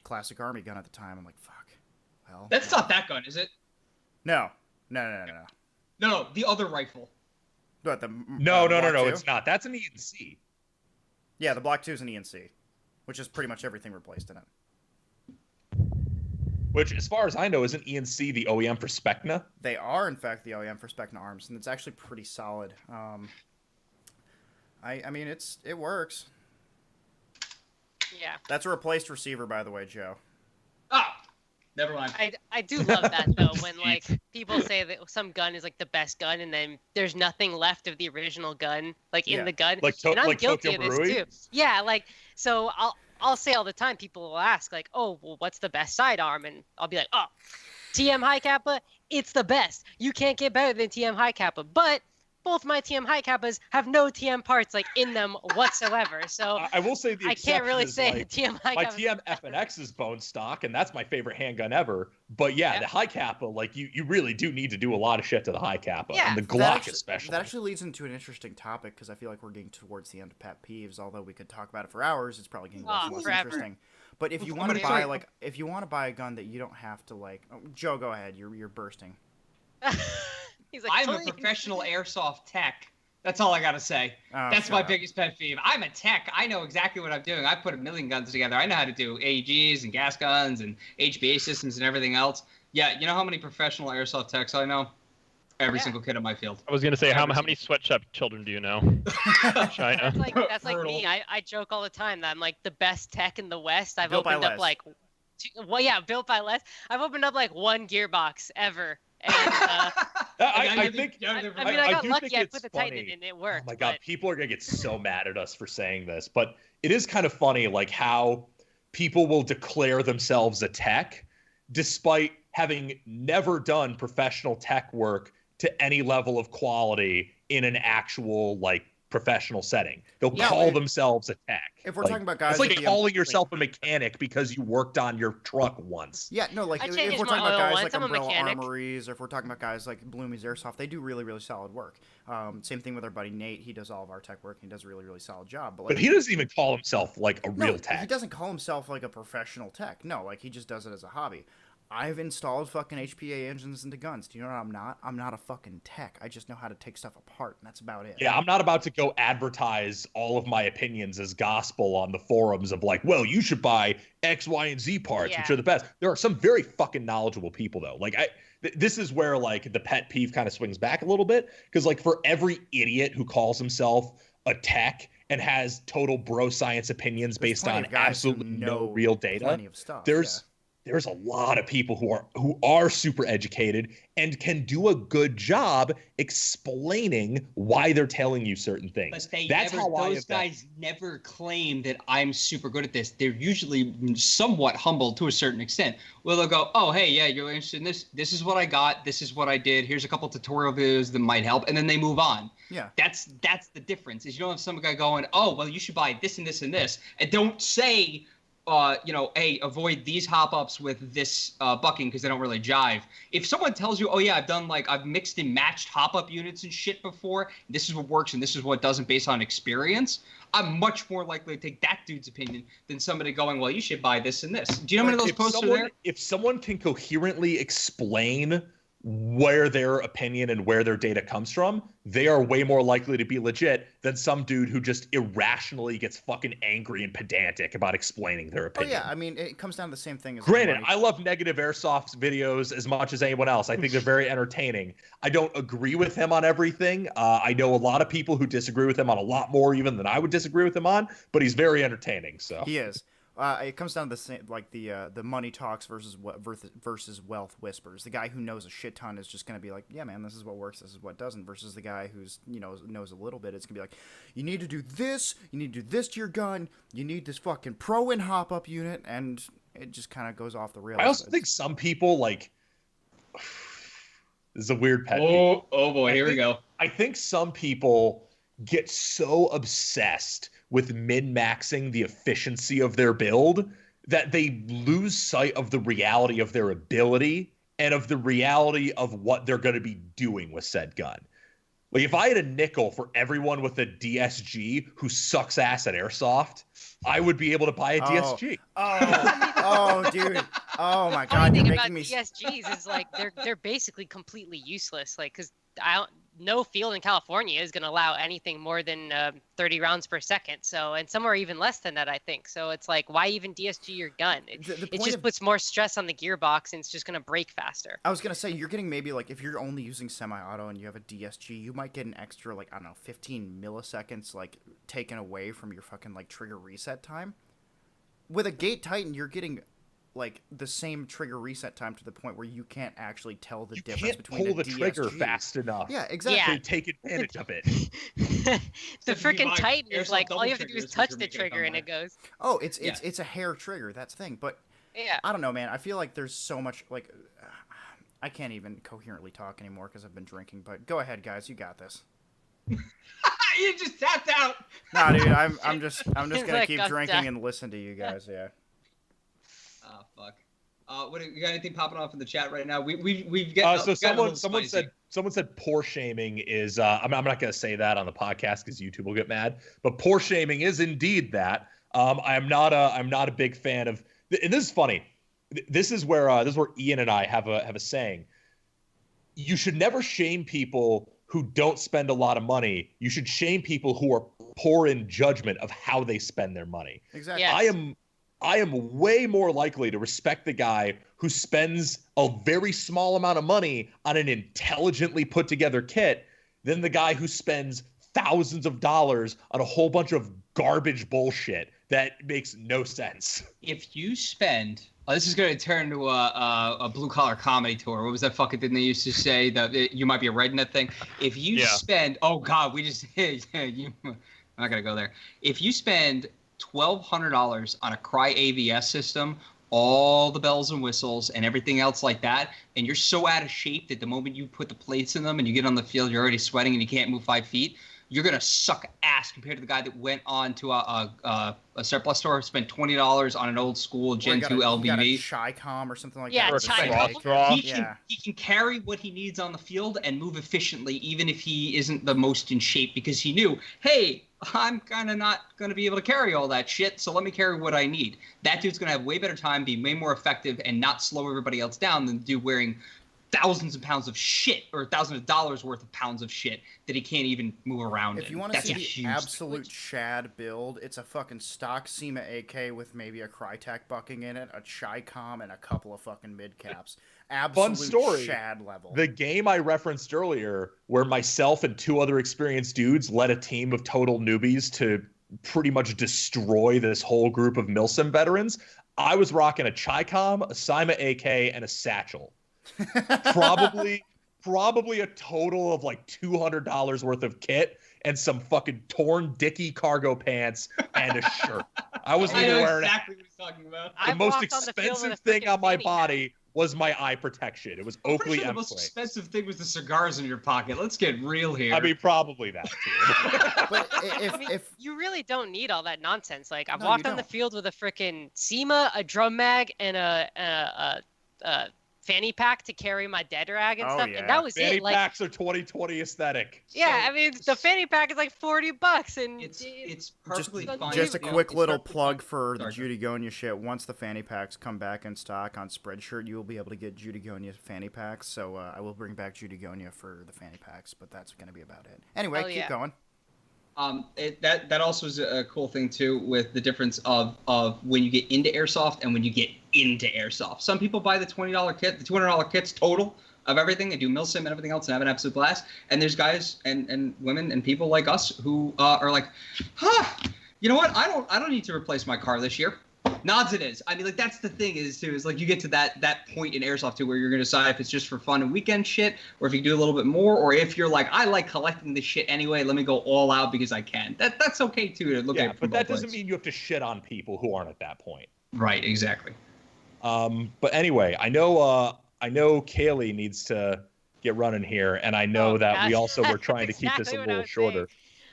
Classic Army gun at the time. I'm like, fuck. Well, That's not that gun, is it? No. No, the other rifle. What, the No, Block 2? it's not. That's an ENC. Yeah, the Block 2 is an ENC, which is pretty much everything replaced in it. Which, as far as I know, isn't ENC the OEM for Specna? They are, in fact, the OEM for Specna arms, and it's actually pretty solid. I mean, it works. Yeah. That's a replaced receiver, by the way, Joe. Ah, never mind. I do love that though when like people say that some gun is like the best gun and then there's nothing left of the original gun like in Yeah. the gun. Like and I'm like guilty Tokyo of this Marui? too. Yeah, like so I'll say all the time people will ask like, "Oh, well what's the best sidearm?" And I'll be like, "Oh, TM High Kappa, it's the best. You can't get better than TM High Kappa." But both my TM High Kappas have no TM parts like in them whatsoever. So I will say the I can't really say like, TM High my Kappa. TM FNX is bone stock, and that's my favorite handgun ever. But yeah, Yeah. the high kappa, like you really do need to do a lot of shit to the high kappa, Yeah. and the That Glock actually, especially. That actually leads into an interesting topic because I feel like we're getting towards the end of pet peeves. Although we could talk about it for hours, it's probably getting less and less forever. interesting. But if you I'm want to gonna buy try- if you want to buy a gun that you don't have to Joe, go ahead. You're bursting. He's like, I'm a "Please." professional airsoft tech. That's all I gotta say. Oh, That's shut my up. biggest pet peeve. I'm a tech. I know exactly what I'm doing. I put a million guns together. I know how to do AEGs and gas guns and HBA systems and everything else. Yeah, you know how many professional airsoft techs I know? Every Yeah. single kid in my field. I was gonna say, how Every many sweatshop children do you know? China. That's like Brutal. me. I joke all the time that I'm like the best tech in the West. I've Built by opened up Les. like, built by Les. I've opened up like one gearbox ever. And I think. I mean, I I got do lucky. think I it's put the Titan funny. in and it worked. Oh my god, but- people are gonna get so mad at us for saying this, but it is kind of funny, like how people will declare themselves a tech, despite having never done professional tech work to any level of quality in an actual professional setting. They'll Yeah, call like- themselves a tech. If we're talking about guys it's like with the- calling yourself a mechanic because you worked on your truck once. Yeah, no, like I if changed we're my talking about oil guys once, like I'm a Umbrella mechanic. Armories, or if we're talking about guys like Bloomy's Airsoft, they do really, really solid work. Same thing with our buddy Nate. He does all of our tech work. He does a really, really solid job. But he doesn't even call himself like a no, real tech. he doesn't call himself like a professional tech. No, like he just does it as a hobby. I've installed fucking HPA engines into guns. Do you know what I'm not? I'm not a fucking tech. I just know how to take stuff apart, and that's about it. Yeah, I'm not about to go advertise all of my opinions as gospel on the forums of like, well, you should buy X, Y, and Z parts, which Yeah. are the best. There are some very fucking knowledgeable people though. Like this is where like the pet peeve kind of swings back a little bit, because like for every idiot who calls himself a tech and has total bro science opinions There's based plenty on of guys who absolutely no know real data, Plenty of stuff. there's a lot of people who are super educated and can do a good job explaining why they're telling you certain things. But those those guys never claim that I'm super good at this. They're usually somewhat humble to a certain extent. Well, they'll go, "Oh, hey, yeah, you're interested in this. This is what I got. This is what I did. Here's a couple tutorial videos that might help," and then they move on. Yeah. That's the difference. Is you don't have some guy going, "Oh, well, you should buy this and this and this," and don't say, hey, avoid these hop-ups with this bucking because they don't really jive. If someone tells you, "Oh yeah, I've mixed and matched hop-up units and shit before. This is what works and this is what doesn't based on experience," I'm much more likely to take that dude's opinion than somebody going, "Well, you should buy this and this." Do you know how many of those posts are there? If someone can coherently explain where their opinion and where their data comes from, they are way more likely to be legit than some dude who just irrationally gets fucking angry and pedantic about explaining their Oh opinion. yeah, I mean it comes down to the same thing as Granted, money. I love negative Airsoft videos as much as anyone else. I think they're very entertaining. I don't agree with him on everything. I know a lot of people who disagree with him on a lot more even than I would disagree with him on, but he's very entertaining. So He is. It comes down to the same, like the money talks versus wealth whispers. The guy who knows a shit ton is just gonna be like, yeah, man, this is what works, this is what doesn't. Versus the guy who's knows a little bit, it's gonna be like, you need to do this to your gun, you need this fucking pro in hop up unit, and it just kind of goes off the rails. I also think some people like. This is a weird pet peeve. Oh boy, here we go. I think some people get so obsessed with min-maxing the efficiency of their build that they lose sight of the reality of their ability and of the reality of what they're going to be doing with said gun. Like, if I had a nickel for everyone with a DSG who sucks ass at Airsoft, I would be able to buy a DSG. Oh, dude. Oh my The God, thing you're about making me. DSGs is like they're basically completely useless. Like, because no field in California is going to allow anything more than 30 rounds per second. So, and somewhere even less than that, I think. So it's like, why even DSG your gun? It just puts more stress on the gearbox, and it's just going to break faster. I was gonna say, you're getting maybe like, if you're only using semi-auto and you have a DSG, you might get an extra, like, I don't know, 15 milliseconds like taken away from your fucking like trigger reset time. With a Gate Titan, you're getting like the same trigger reset time to the point where you can't actually tell the difference Can't between pull a the trigger DSG. fast enough Yeah, exactly. Yeah. to take advantage of it. The freaking my Titan is Airsoft like, all double you have to do is triggers, touch which are the making a trigger and it comeback. goes. Oh, it's a hair trigger. That's the thing. But Yeah. I don't know, man. I feel like there's so much like I can't even coherently talk anymore because I've been drinking. But go ahead, guys. You got this. You just tapped out. Nah, dude. I'm just gonna Like, keep I'm drinking done. and listen to you guys. Yeah. Oh fuck. What you got? Anything popping off in the chat right now? We've got. So got a little someone said poor shaming is. I'm not going to say that on the podcast because YouTube will get mad. But poor shaming is indeed that. I'm not a big fan of. And this is funny. This is where Ian and I have a saying. You should never shame people who don't spend a lot of money. You should shame people who are poor in judgment of how they spend their money. Exactly. Yeah. I am way more likely to respect the guy who spends a very small amount of money on an intelligently put together kit than the guy who spends thousands of dollars on a whole bunch of garbage bullshit that makes no sense. If you spend, this is going to turn into a blue collar comedy tour. What was that fucking thing they used to say that you might be right in that thing? If you spend, oh God, we just I'm not gonna go there. If you spend $1,200 on a Cry AVS system, all the bells and whistles and everything else like that, and you're so out of shape that the moment you put the plates in them and you get on the field, you're already sweating and you can't move 5 feet, you're gonna suck ass compared to the guy that went on to a surplus store, spent $20 on an old school Gen 2 LBV. Chi-Com or something like Yeah, that. Chi-Com. He can carry what he needs on the field and move efficiently, even if he isn't the most in shape, because he knew, hey, I'm kind of not going to be able to carry all that shit, so let me carry what I need. That dude's going to have way better time, be way more effective, and not slow everybody else down than the dude wearing thousands of pounds of shit, or thousands of dollars worth of pounds of shit that he can't even move around If in. you want to That's see a the huge absolute Chad build, it's a fucking stock SEMA AK with maybe a Crytek bucking in it, a Chi-Com, and a couple of fucking mid-caps. Absolute Fun story. Chad level. The game I referenced earlier, where myself and 2 other experienced dudes led a team of total newbies to pretty much destroy this whole group of Milsim veterans, I was rocking a Chi-Com, a SEMA AK, and a satchel. Probably a total of like $200 worth of kit and some fucking torn Dickie cargo pants and a shirt. I wasn't even wearing exactly what he's talking about. the most expensive thing on my body was my eye protection. It was Oakley The M most Plate. expensive thing was the cigars in your pocket. Let's get real here. I mean, probably that too. But I mean, you really don't need all that nonsense. Like, I've No, walked you on the don't. field with a freaking SEMA, a drum mag, and a fanny pack to carry my dead rag and Oh, stuff, yeah. and that was Fanny it. Like, packs are 2020 aesthetic. yeah, I mean, the fanny pack is like $40, and It's perfectly fine. Just a to do. quick It's little perfectly plug fine. for the Sorry. Judygonia shit. Once the fanny packs come back in stock on Spreadshirt, you will be able to get Judygonia fanny packs. So I will bring back Judygonia for the fanny packs, but that's going to be about it. Anyway, Hell keep yeah. going. That also is a cool thing too, with the difference of when you get into airsoft and when you get into airsoft. Some people buy the $20 kit, the $200 kits total of everything. They do milsim and everything else and have an absolute blast. And there's guys and women and people like us who are like, you know what? I don't need to replace my car this year. Nods it is. I mean, like, that's the thing is like you get to that point in airsoft too, where you're gonna decide if it's just for fun and weekend shit, or if you do a little bit more, or if you're like, I like collecting this shit anyway, let me go all out because I can. That's okay too to look at. Yeah, It from but that both doesn't ways. mean you have to shit on people who aren't at that point. Right, exactly. But anyway, I know Kaylee needs to get running here, and I know that we gosh. also were trying to keep this Exactly a what I little was shorter. saying.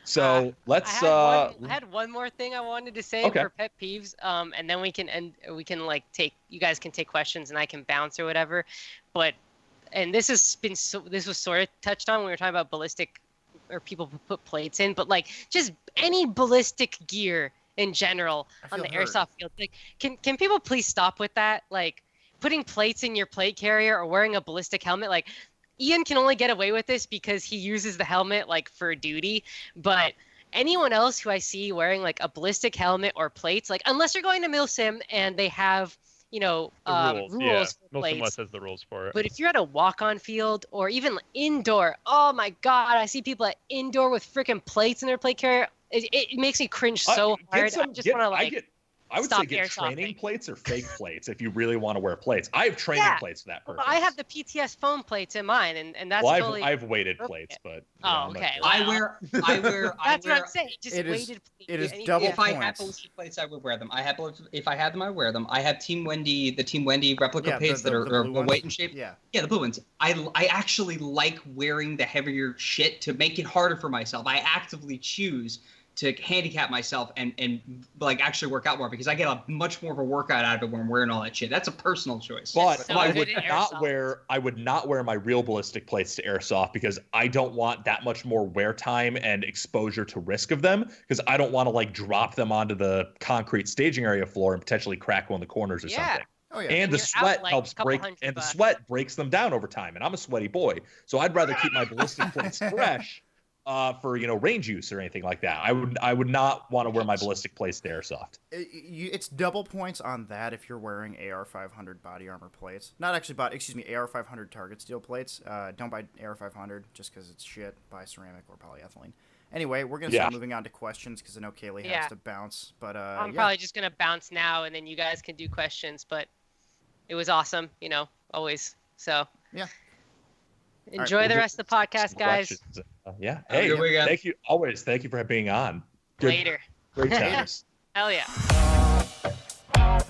So let's. I had one more thing I wanted to say Okay. for pet peeves, and then we can like you guys can take questions and I can bounce or whatever. But this was sort of touched on when we were talking about ballistic or people who put plates in, but like just any ballistic gear in general on the airsoft field. Like, can people please stop with that? Like putting plates in your plate carrier or wearing a ballistic helmet, like. Ian can only get away with this because he uses the helmet like for duty, but anyone else who I see wearing like a ballistic helmet or plates, like unless you're going to milsim and they have, The rules. Yeah. for Milsim West plates. has the rules for it. But if you're at a walk-on field or even indoor, oh my God, I see people at indoor with freaking plates in their plate carrier. It makes me cringe so hard. I just want to like. I would say stop get airsofting. training plates or fake plates if you really want to wear plates. I have training plates for that purpose. I have the PTS foam plates in mine, and that's well, totally. I've weighted plates, but Oh, okay. I wear. That's what I'm saying. Just It is- weighted. it is anything. double If I had points. ballistic plates, I would wear them. If I had them, I would wear them. I have the Team Wendy replica plates that are blue ones. weight and shape. Yeah. Yeah, the blue ones. I actually like wearing the heavier shit to make it harder for myself. I actively choose to handicap myself and like actually work out more because I get a much more of a workout out of it when I'm wearing all that shit. That's a personal choice. But So I good would at not airsoft. wear my real ballistic plates to airsoft because I don't want that much more wear time and exposure to risk of them because I don't want to like drop them onto the concrete staging area floor and potentially crack one of the corners or something. Oh yeah. And the you're out, sweat like, helps a couple break, $100 and the bucks. sweat breaks them down over time. And I'm a sweaty boy, so I'd rather keep my ballistic plates fresh for range use or anything like that. I would not want to wear my ballistic plates to airsoft. It's double points on that if you're wearing AR-500 body armor plates. Not actually AR-500 target steel plates. Don't buy AR-500 just because it's shit. Buy ceramic or polyethylene. Anyway, we're gonna start moving on to questions because I know Kaylee has to bounce. But I'm probably just gonna bounce now, and then you guys can do questions. But it was awesome, always. So Yeah. enjoy All right, the rest of the podcast, guys. Questions. Yeah. Have a Hey, good weekend. thank you. Always. Thank you for being on. Good, Later. Great times. Hell yeah.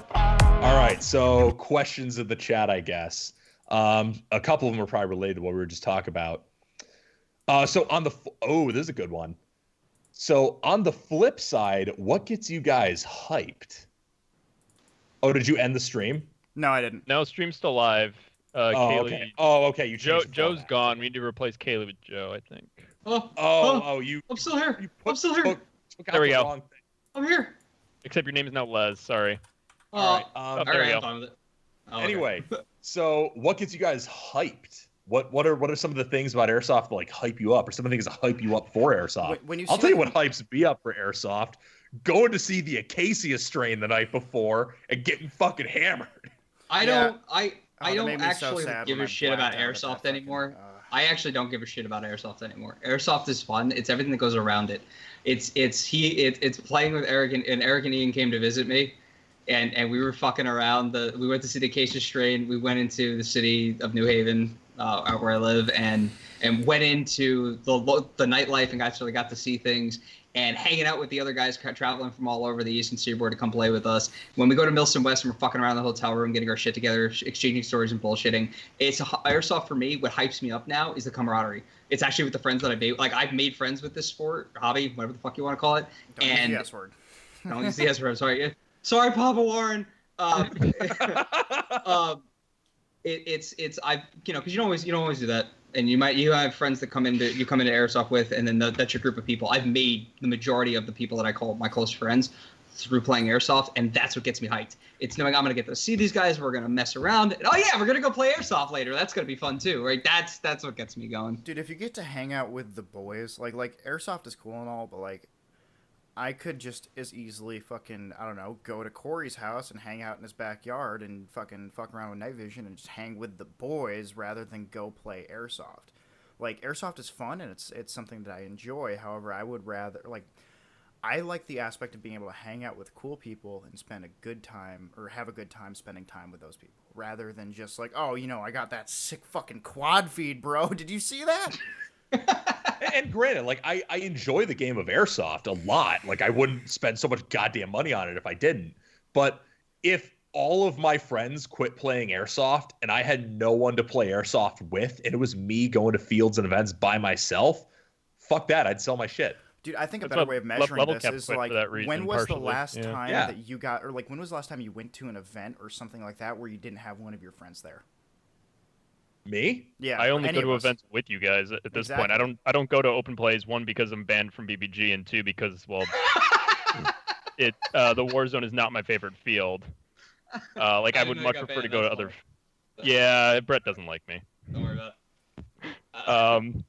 All right. So questions of the chat, I guess. A couple of them are probably related to what we were just talking about. So on the this is a good one. So on the flip side, what gets you guys hyped? Oh, did you end the stream? No, I didn't. No, stream's still live. Kaylee, Okay. Oh, okay. You changed the Joe's format. gone. We need to replace Kaylee with Joe, I think. You. I'm still here. You I'm still here. took out There we the go. wrong thing. I'm here. Except your name is now Les. Sorry. All right. Oh, there we go. I'm fine with it. Oh, okay. Anyway, so what gets you guys hyped? What are some of the things about airsoft that like hype you up, or some of the things that hype you up for airsoft? When you I'll see, tell you like, what hypes me up for airsoft: going to see the Acacia strain the night before and getting fucking hammered. I Yeah. don't. I that don't made me so actually sad give when a I shit about blacked out at that airsoft fucking, anymore. I actually don't give a shit about airsoft anymore. Airsoft is fun. It's everything that goes around it. It's playing with Eric and Eric and Ian came to visit me, and we were fucking around. We went to see the Acacia strain. We went into the city of New Haven, out where I live, and went into the nightlife and actually got to see things. And hanging out with the other guys traveling from all over the Eastern Seaboard to come play with us. When we go to Milson West and we're fucking around the hotel room, getting our shit together, exchanging stories and bullshitting. Airsoft for me. What hypes me up now is the camaraderie. It's actually with the friends that I made. Like I've made friends with this sport, hobby, whatever the fuck you want to call it. Don't use the S word. Don't use the S word. Sorry, Papa Warren. it's I because you don't always do that, and you have friends that come into Airsoft with, and then that's your group of people. I've made the majority of the people that I call my close friends through playing Airsoft, and that's what gets me hyped. It's knowing I'm gonna get to see these guys, we're gonna mess around, and oh yeah, we're gonna go play Airsoft later. That's gonna be fun too, right? That's what gets me going. Dude, if you get to hang out with the boys, like Airsoft is cool and all, but like I could just as easily fucking, I don't know, go to Corey's house and hang out in his backyard and fuck around with night vision and just hang with the boys rather than go play Airsoft. Like, Airsoft is fun and it's something that I enjoy. However, I would rather, like, I like the aspect of being able to hang out with cool people and spend a good time, or have a good time spending time with those people, rather than just like, oh, I got that sick fucking quad feed, bro. Did you see that? And granted, like, I enjoy the game of Airsoft a lot. Like, I wouldn't spend so much goddamn money on it if I didn't. But if all of my friends quit playing Airsoft and I had no one to play Airsoft with, and it was me going to fields and events by myself, fuck that. I'd sell my shit. Dude, I think a That's better what way of measuring this Level is Cap quit like, for that reason, when was the partially. last time Yeah. that you got, or like, when was the last time you went to an event or something like that where you didn't have one of your friends there? Me? Yeah, I only any go of to us. events with you guys at this point. Exactly. I don't go to open plays, one because I'm banned from BBG, and two because, well, the war zone is not my favorite field. Like, I would didn't know you much got prefer to banned, go to that's other. why. Yeah, Brett doesn't like me. Don't worry about it.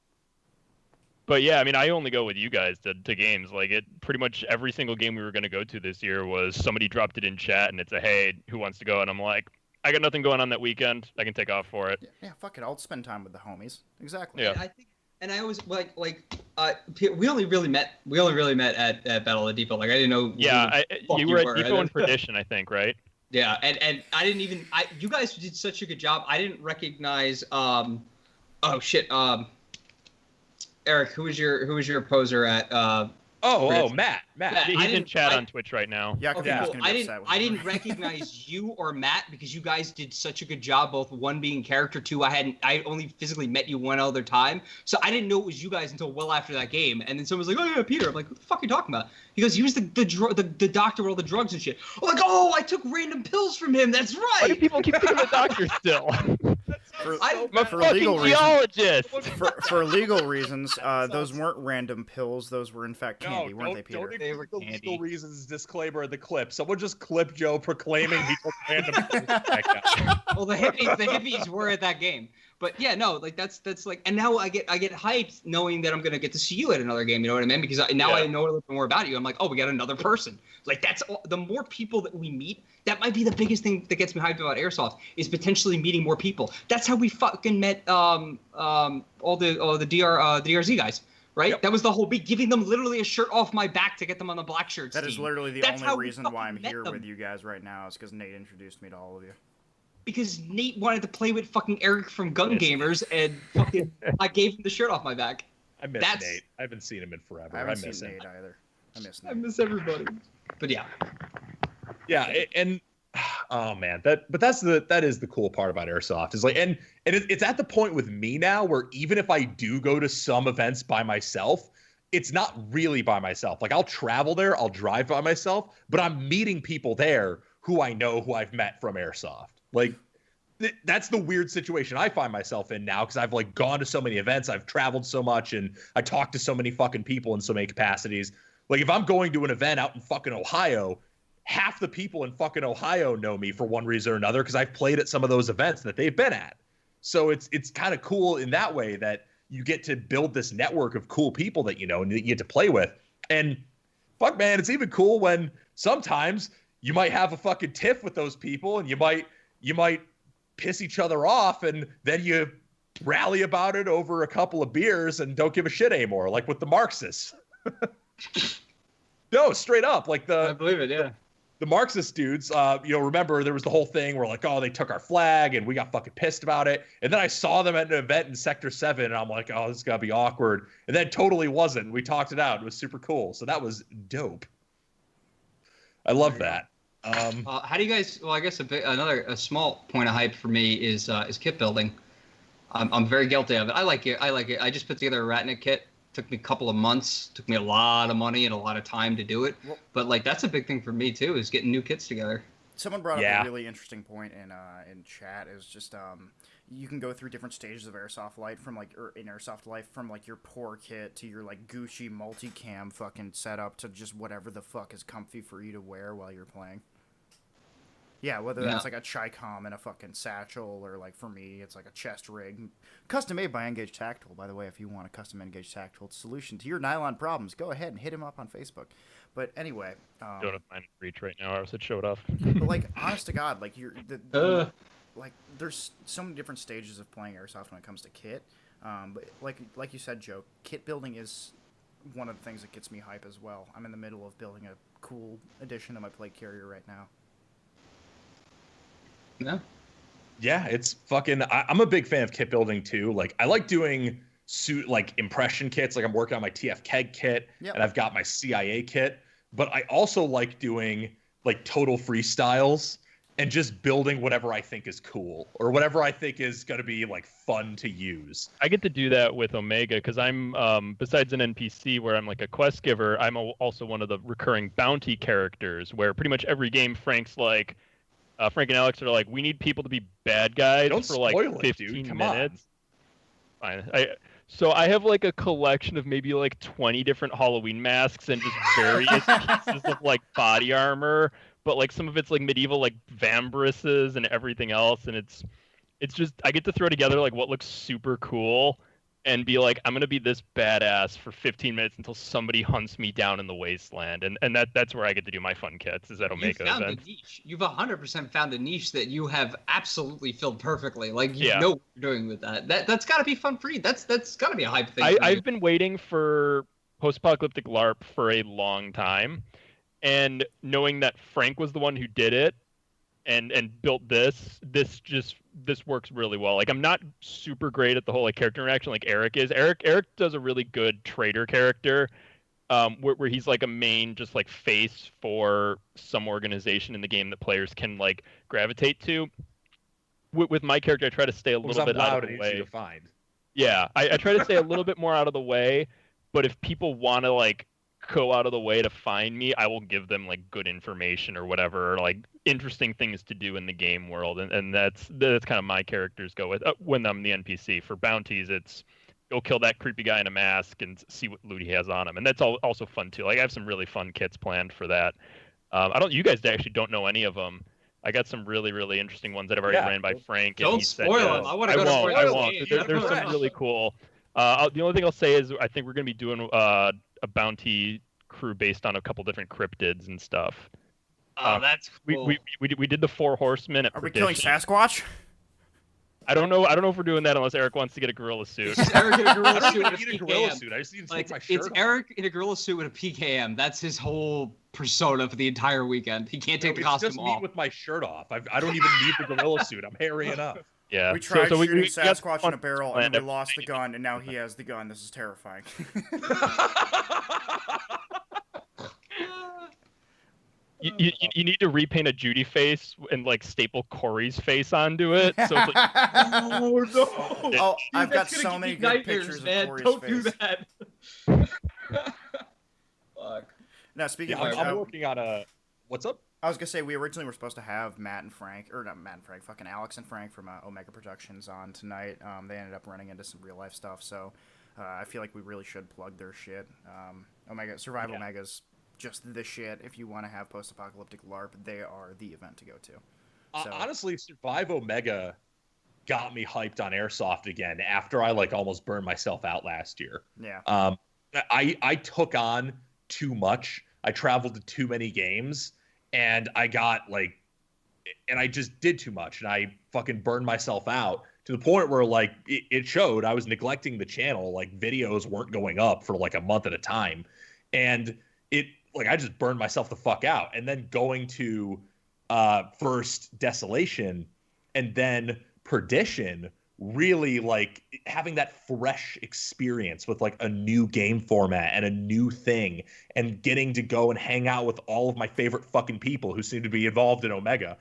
But yeah, I mean, I only go with you guys to games. Like, pretty much every single game we were going to go to this year was somebody dropped it in chat, and it's a, hey, who wants to go? And I'm like, I got nothing going on that weekend. I can take off for it. Yeah, fuck it. I'll spend time with the homies. Exactly. Yeah. And I think, and I always we only really met at Battle of the Depot. Like, I didn't know. Yeah, who the fuck you were at were. Depot and Perdition, I think, right? Yeah, and I didn't even you guys did such a good job. I didn't recognize Eric, who was your opposer at Matt. Matt. He's in chat on Twitch right now. Yeah, Okay, I cool. I didn't recognize you or Matt because you guys did such a good job, both one being character, two I only physically met you one other time. So I didn't know it was you guys until well after that game. And then someone was like, "Oh yeah, Peter." I'm like, "What the fuck are you talking about?" He goes, "He was the doctor with all the drugs and shit." I'm like, "Oh, I took random pills from him. That's right." Why do people keep thinking the doctor still? For, I'm I'm a for fucking legal reasons. geologist. For legal reasons, those weren't random pills. Those were in fact candy, weren't they, Peter? Don't They were include the candy. legal reasons disclaimer in the clip. Someone just clip Joe proclaiming he took random pills. Well, the hippies were at that game. But yeah, no, like that's like, and now I get hyped knowing that I'm gonna get to see you at another game. You know what I mean? Because now I know a little bit more about you. I'm like, oh, we got another person. Like the more people that we meet, that might be the biggest thing that gets me hyped about Airsoft is potentially meeting more people. That's how we fucking met all the DRZ guys. Right? Yep. That was the whole beat, giving them literally a shirt off my back to get them on the black shirts. That is team. literally the That's how only we reason why I'm fucking met here them. with you guys right now is because Nate introduced me to all of you. Because Nate wanted to play with fucking Eric from GunGamers, and fucking I gave him the shirt off my back. I miss Nate. I haven't seen him in forever. I haven't miss seen him. Nate either. I miss I Nate. miss everybody. But yeah. Yeah, and oh man, that is the cool part about Airsoft is like, and it's at the point with me now where even if I do go to some events by myself, it's not really by myself. Like, I'll travel there, I'll drive by myself, but I'm meeting people there who I know, who I've met from Airsoft. Like, that's the weird situation I find myself in now, because I've like gone to so many events, I've traveled so much, and I talk to so many fucking people in so many capacities. Like, if I'm going to an event out in fucking Ohio, half the people in fucking Ohio know me for one reason or another because I've played at some of those events that they've been at. So it's kind of cool in that way that you get to build this network of cool people that you know and that you get to play with. And fuck, man, it's even cool when sometimes you might have a fucking tiff with those people and you might piss each other off, and then you rally about it over a couple of beers and don't give a shit anymore, like with the Marxists. No, straight up, like I believe it, yeah. the Marxist dudes, remember there was the whole thing where like, oh, they took our flag and we got fucking pissed about it. And then I saw them at an event in Sector 7 and I'm like, oh, this is going to be awkward. And then totally wasn't. We talked it out. It was super cool. So that was dope. I love that. How do you guys? Well, I guess a small point of hype for me is kit building. I'm very guilty of it. I like it. I just put together a Ratnik kit. Took me a couple of months. Took me a lot of money and a lot of time to do it. But like that's a big thing for me too, is getting new kits together. Someone brought up Yeah. a really interesting point in chat. Is just you can go through different stages of airsoft life in airsoft life from like your poor kit to your like Gucci multicam fucking setup to just whatever the fuck is comfy for you to wear while you're playing. Yeah, whether that's like a Chi-Com and a fucking satchel, or like for me, it's like a chest rig, custom made by Engage Tactical. By the way, if you want a custom Engage Tactical solution to your nylon problems, go ahead and hit him up on Facebook. But anyway, Don't have mine in reach right now, or else it showed off. but like honest to God, like like there's so many different stages of playing airsoft when it comes to kit. But like you said, Joe, kit building is one of the things that gets me hype as well. I'm in the middle of building a cool addition to my plate carrier right now. Yeah. Yeah, it's fucking. I'm a big fan of kit building too. Like, I like doing impression kits. Like, I'm working on my TF Keg kit, Yep. and I've got my CIA kit. But I also like doing like total freestyles and just building whatever I think is cool or whatever I think is going to be like fun to use. I get to do that with Omega because I'm, besides an NPC where I'm like a quest giver, I'm also one of the recurring bounty characters where pretty much every game Frank's like, Frank and Alex are like, we need people to be bad guys Don't for like spoil it, 15 dude. Come minutes. Fine. So I have like a collection of maybe like 20 different Halloween masks and just various pieces of like body armor, but like some of it's like medieval like vambraces and everything else, and it's just I get to throw together like what looks super cool and be like, I'm gonna be this badass for 15 minutes until somebody hunts me down in the wasteland, and that's where I get to do my fun kits is at Omega You've found events. a niche. You've 100% found a niche that you have absolutely filled perfectly. Like you Yeah. know what you're doing with that. That's got to be fun for you. That's got to be a hype thing. For you. I've been waiting for post-apocalyptic LARP for a long time, and knowing that Frank was the one who did it and built this works really well. Like, I'm not super great at the whole like character interaction like Eric is. Eric does a really good trader character, where he's like a main just like face for some organization in the game that players can like gravitate to. With my character, I try to stay a little bit out of the way. To find. Yeah, I try to stay a little bit more out of the way, but if people want to like go out of the way to find me, I will give them like good information or whatever, or like interesting things to do in the game world, and that's kind of my characters go with when I'm the NPC. For bounties, it's go kill that creepy guy in a mask and see what loot he has on him, and that's also fun too. Like, I have some really fun kits planned for that. You guys actually don't know any of them. I got some really, really interesting ones that I've already ran by Frank. And Don't he said, spoil them. I want to go to I spoil won't. them. There's some really cool. The only thing I'll say is I think we're going to be doing a bounty crew based on a couple different cryptids and stuff. Oh, that's cool. We did the 4 horsemen at Are we killing Perdition. Sasquatch? I don't know if we're doing that unless Eric wants to get a gorilla suit. It's Eric in a I gorilla don't suit even with a need a gorilla PKM. suit. I just need to Like, take my shirt it's off. Eric in a gorilla suit with a PKM. That's his whole persona for the entire weekend. He can't take the It's costume just off. me with my shirt off. I don't even need the gorilla suit. I'm hairy enough. Yeah. We tried so shooting we got Sasquatch in fun a barrel, planned and we every lost the night. gun, and now he has the gun. This is terrifying. You need to repaint a Judy face and like staple Corey's face onto it. So it's like, Oh no! Oh, I've got That's gonna so give many me good nightmares, pictures man. of Corey's Don't face. do that. Fuck. Now, speaking Yeah, of which, I'm working on a. What's up? I was gonna say we originally were supposed to have Matt and Frank, or not Matt and Frank, fucking Alex and Frank from Omega Productions on tonight. They ended up running into some real life stuff, so I feel like we really should plug their shit. Survive Yeah. Omega's just the shit. If you want to have post-apocalyptic LARP, they are the event to go to. So- Honestly, Survive Omega got me hyped on Airsoft again after I like almost burned myself out last year. Yeah. I took on too much. I traveled to too many games, and I just did too much, and I fucking burned myself out to the point where like it showed. I was neglecting the channel. Like, videos weren't going up for like a month at a time, and I just burned myself the fuck out. And then going to first Desolation and then Perdition, really like having that fresh experience with like a new game format and a new thing, and getting to go and hang out with all of my favorite fucking people who seem to be involved in Omega.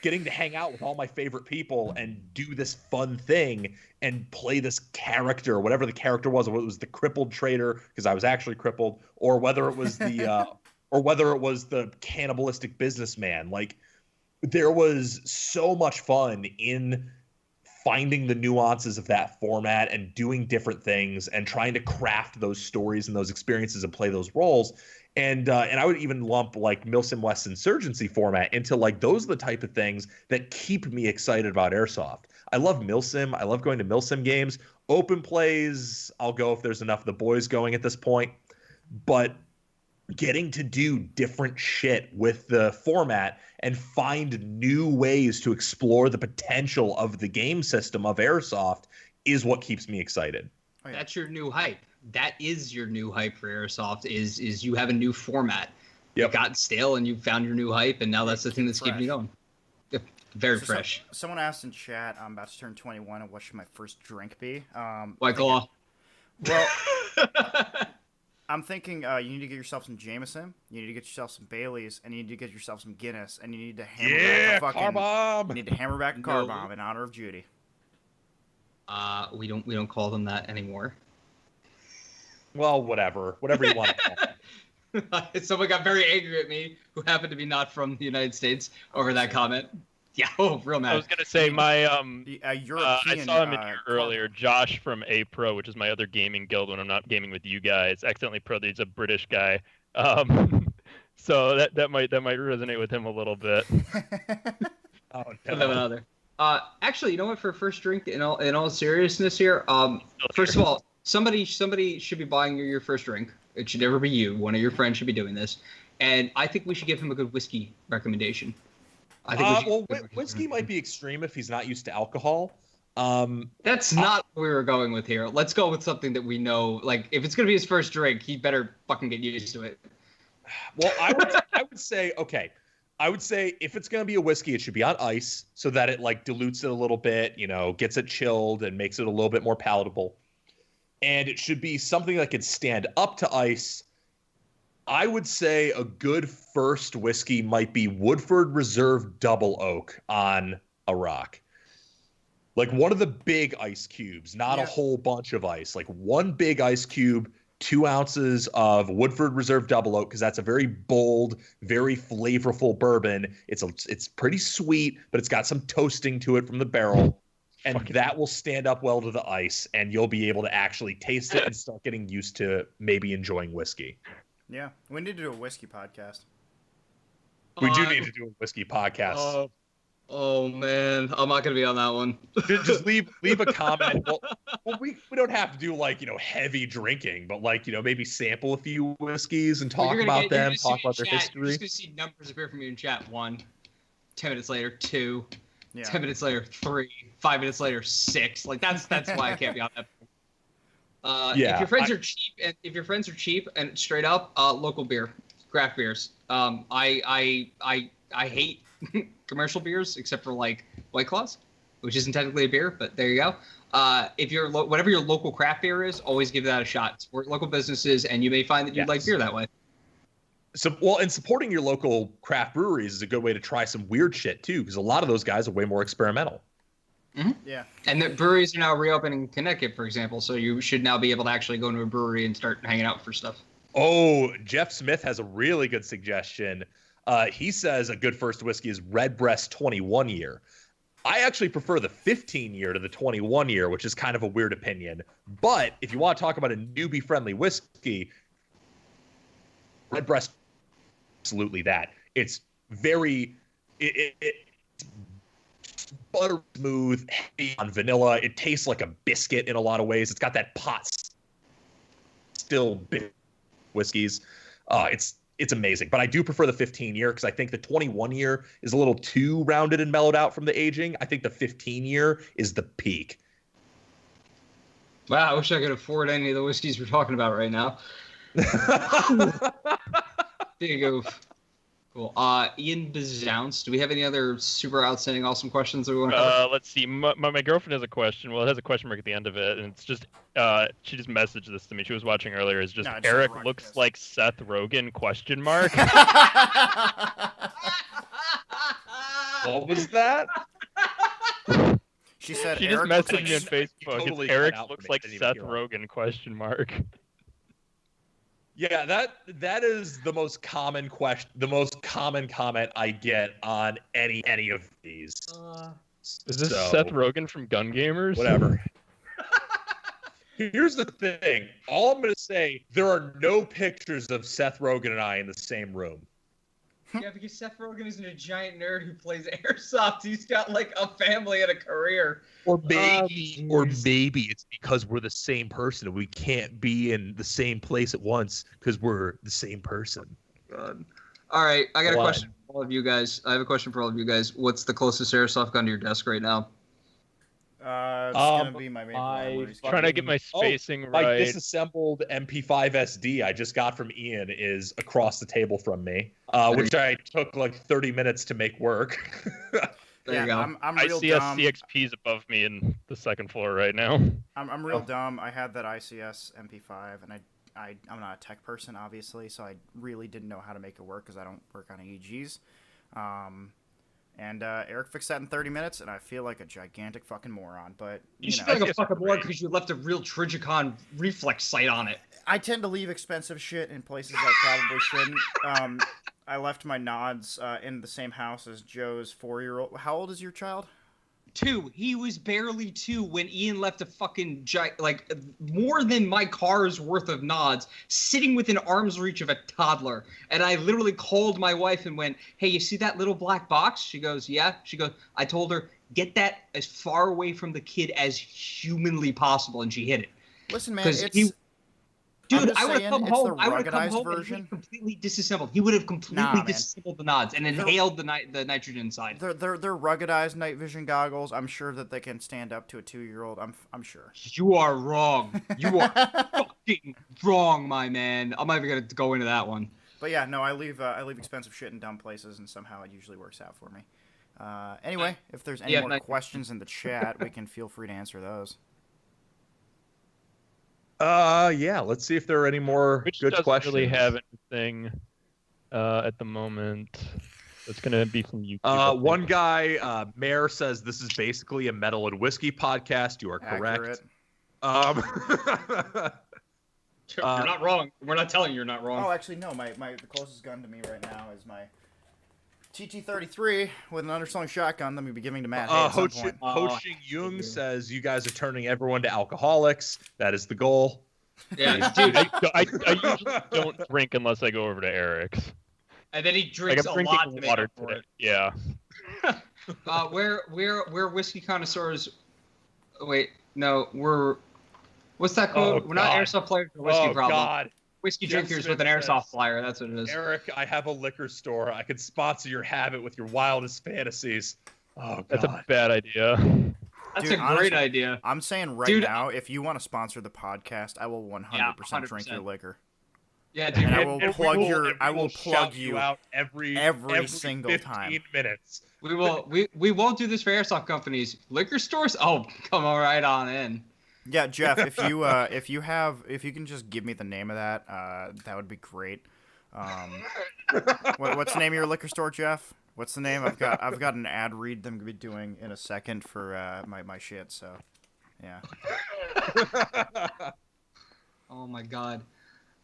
Getting to hang out with all my favorite people and do this fun thing and play this character, whatever the character was, whether it was the crippled trader because I was actually crippled, or whether it was the or whether it was the cannibalistic businessman. Like, there was so much fun in finding the nuances of that format and doing different things and trying to craft those stories and those experiences and play those roles. And I would even lump like Milsim West's Insurgency format into like those are the type of things that keep me excited about Airsoft. I love Milsim. I love going to Milsim games. Open plays, I'll go if there's enough of the boys going at this point. But getting to do different shit with the format and find new ways to explore the potential of the game system of Airsoft is what keeps me excited. Oh, yeah. That's your new hype. That is your new hype for Airsoft is you have a new format. Yep. You got stale and you found your new hype, and now that's the thing that's keeping you going. Yep. Very fresh. Someone asked in chat, I'm about to turn 21, and what should my first drink be? White Claw. Well, I'm thinking you need to get yourself some Jameson, you need to get yourself some Baileys, and you need to get yourself some Guinness, and you need to hammer back a fucking car bomb. You need to hammer back a car bomb in honor of Judy. We don't call them that anymore. Well, whatever you want to call it. Someone got very angry at me who happened to be not from the United States over that comment. Yeah, real mad. I was gonna say my European. I saw him in here earlier. Josh from A Pro, which is my other gaming guild when I'm not gaming with you guys. Accidentally Pro. He's a British guy, so that might resonate with him a little bit. Oh, Put them another. Actually, you know what? For first drink, in all seriousness here, first of all, somebody should be buying your first drink. It should never be you. One of your friends should be doing this, and I think we should give him a good whiskey recommendation. I think whiskey might be extreme if he's not used to alcohol. That's not what we were going with here. Let's go with something that we know. Like, if it's gonna be his first drink, he better fucking get used to it. Well, I would say okay. I would say if it's gonna be a whiskey, it should be on ice so that it like dilutes it a little bit, gets it chilled and makes it a little bit more palatable. And it should be something that can stand up to ice. I would say a good first whiskey might be Woodford Reserve Double Oak on a rock. Like one of the big ice cubes, not a whole bunch of ice. Like one big ice cube, 2 ounces of Woodford Reserve Double Oak, because that's a very bold, very flavorful bourbon. It's pretty sweet, but it's got some toasting to it from the barrel. And that will stand up well to the ice, and you'll be able to actually taste it and start getting used to maybe enjoying whiskey. Yeah, we need to do a whiskey podcast. We do need to do a whiskey podcast. Oh man, I'm not gonna be on that one. Just leave a comment. Well, we don't have to do like heavy drinking, but like maybe sample a few whiskeys and talk about them, talk about their history. You're just gonna see numbers appear from you in chat. 1, 10 minutes later, 2, 10 minutes later, 3, 5 minutes later, 6. Like that's why I can't be on that. If your friends are cheap and straight up, local beer, craft beers. I hate commercial beers except for like White Claws, which isn't technically a beer, but there you go. If you're whatever your local craft beer is, always give that a shot. Support local businesses, and you may find that you like beer that way. So, and supporting your local craft breweries is a good way to try some weird shit too, because a lot of those guys are way more experimental. Mm-hmm. Yeah. And the breweries are now reopening in Connecticut, for example, so you should now be able to actually go into a brewery and start hanging out for stuff. Oh, Jeff Smith has a really good suggestion. He says a good first whiskey is Redbreast 21 year. I actually prefer the 15 year to the 21 year, which is kind of a weird opinion. But if you want to talk about a newbie friendly whiskey, Redbreast, absolutely that. It's very, it's butter smooth, heavy on vanilla. It tastes like a biscuit in a lot of ways. It's got that pot still big whiskeys. It's amazing, but I do prefer the 15 year because I think the 21 year is a little too rounded and mellowed out from the aging. I think the 15 year is the peak. Wow, I wish I could afford any of the whiskeys we're talking about right now. Big oof. Cool. Ian Bezounce, do we have any other super outstanding awesome questions that we want to cover? Let's see. My girlfriend has a question. Well, it has a question mark at the end of it, and it's just she just messaged this to me. She was watching earlier. It's just Eric looks like Seth Rogen ? What was that? She said she Eric just messaged me on Facebook. Totally Eric cut out looks for me. like I didn't Seth even hear Rogen ? Yeah, that is the most common question, the most common comment I get on any of these. Is this So, Seth Rogen from GunGamers? whatever. Here's the thing. All I'm going to say, there are no pictures of Seth Rogen and I in the same room. Yeah, because Seth Rogen isn't a giant nerd who plays Airsoft. He's got like a family and a career. Or maybe it's because we're the same person and we can't be in the same place at once because we're the same person. God. All right, I got a question for all of you guys. I have a question for all of you guys. What's the closest airsoft gun to your desk right now? It's gonna be my main Trying to get my spacing My right. disassembled MP5 SD I just got from Ian is across the table from me, which I took like 30 minutes to make work. There you go. I'm real dumb. CXP's above me in the second floor right now. I'm real dumb. I had that ICS MP5, and I'm not a tech person, obviously, so I really didn't know how to make it work because I don't work on AEGs. And Eric fixed that in 30 minutes, and I feel like a gigantic fucking moron. But you should feel like a fucking moron because you left a real Trigicon reflex sight on it. I tend to leave expensive shit in places I probably shouldn't. I left my nods in the same house as Joe's 4-year-old. How old is your child? 2. He was barely 2 when Ian left a fucking more than my car's worth of nods sitting within arm's reach of a toddler. And I literally called my wife and went, "Hey, you see that little black box?" She goes, "Yeah." She goes, I told her, "Get that as far away from the kid as humanly possible," and she hit it. Listen, man, Dude, I would have come home. The I would have come home version. and he completely disassembled. He would have completely disassembled the nods and inhaled the nitrogen inside. They're ruggedized night vision goggles. I'm sure that they can stand up to a 2-year-old. I'm sure. You are wrong. You are fucking wrong, my man. I'm not even gonna go into that one. But yeah, no, I leave expensive shit in dumb places, and somehow it usually works out for me. Anyway, if there's any more questions in the chat, we can feel free to answer those. Yeah, let's see if there are any more good questions. Doesn't really have anything at the moment. That's gonna be from YouTube. One guy, Mayor, says this is basically a metal and whiskey podcast. You are correct. You're not wrong. We're not telling you you're not wrong. Oh, actually, no. The closest gun to me right now is my TT-33 with an underslung shotgun. Let me be giving to Matt at some point. Ho Ching Jung says you guys are turning everyone to alcoholics. That is the goal. Yeah, dude. I usually don't drink unless I go over to Eric's. And then he drinks a lot to make up for it. Yeah. We're whiskey connoisseurs. Wait, no, what's that quote? We're not airsoft players with a whiskey problem. God. Whiskey drinkers with an airsoft flyer. That's what it is. Eric, I have a liquor store. I could sponsor your habit with your wildest fantasies. Oh, God. That's a bad idea. That's a great idea. I'm saying now, if you want to sponsor the podcast, I will 100% drink your liquor. Yeah, dude. And I will plug you out every single 15 time. minutes. We won't do this for airsoft companies. Liquor stores? Oh, come on right on in. Yeah, Jeff, if you can just give me the name of that, that would be great. What's the name of your liquor store, Jeff? What's the name? I've got an ad read that I'm gonna be doing in a second for my shit. So, yeah. Oh my God.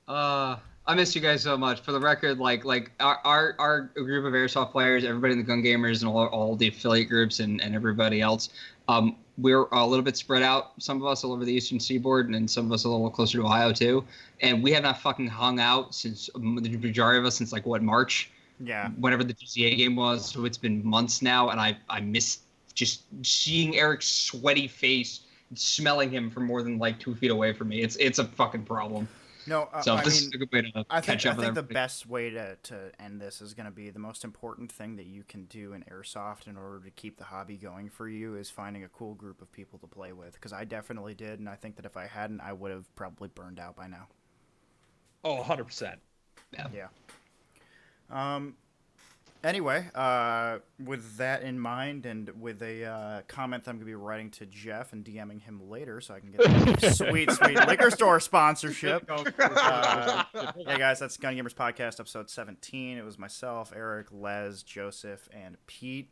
I miss you guys so much. For the record, like our group of airsoft players, everybody in the GunGamers and all the affiliate groups and everybody else, we're a little bit spread out. Some of us all over the eastern seaboard, and some of us a little closer to Ohio too. And we have not fucking hung out since the majority of us since March. Yeah. Whenever the GCA game was, so it's been months now, and I miss just seeing Eric's sweaty face, smelling him from more than 2 feet away from me. It's a fucking problem. No, this is a good way to catch up with everybody. I think the best way to end this is going to be the most important thing that you can do in Airsoft in order to keep the hobby going for you is finding a cool group of people to play with. Because I definitely did, and I think that if I hadn't, I would have probably burned out by now. Oh, 100%. Yeah. Anyway, with that in mind, and with a comment that I'm going to be writing to Jeff and DMing him later so I can get a sweet liquor store sponsorship. Yeah, guys, that's GunGamers Podcast, episode 17. It was myself, Eric, Les, Joseph, and Pete.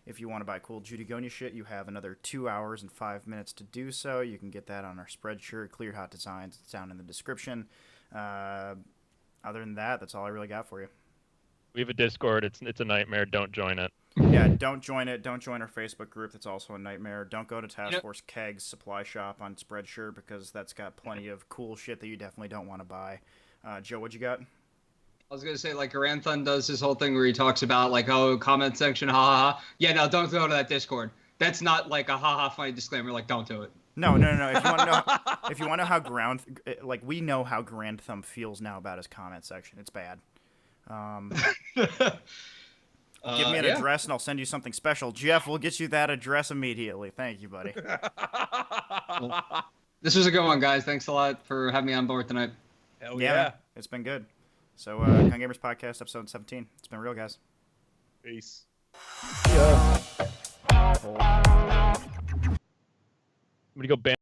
If you want to buy cool Judygonia shit, you have another 2 hours and 5 minutes to do so. You can get that on our Spreadshirt, Clear Hot Designs. It's down in the description. Other than that, that's all I really got for you. We have a Discord. It's a nightmare. Don't join it. Yeah, don't join it. Don't join our Facebook group. That's also a nightmare. Don't go to Task Force Keg's supply shop on Spreadshirt because that's got plenty of cool shit that you definitely don't want to buy. Joe, what you got? I was gonna say, like, Garanthon does this whole thing where he talks about, like, oh, comment section, ha ha ha. Yeah, no, don't go to that Discord. That's not like a ha ha funny disclaimer. Like, don't do it. No. If you want to know how we know how Grand Thumb feels now about his comment section. It's bad. Give me an address and I'll send you something special. Jeff, we'll get you that address immediately. Thank you, buddy. Well, this was a good one, guys. Thanks a lot for having me on board tonight. Hell Yeah, yeah. man, it's been good. So, GunGamers Podcast, episode 17. It's been real, guys. Peace. I'm gonna go ban.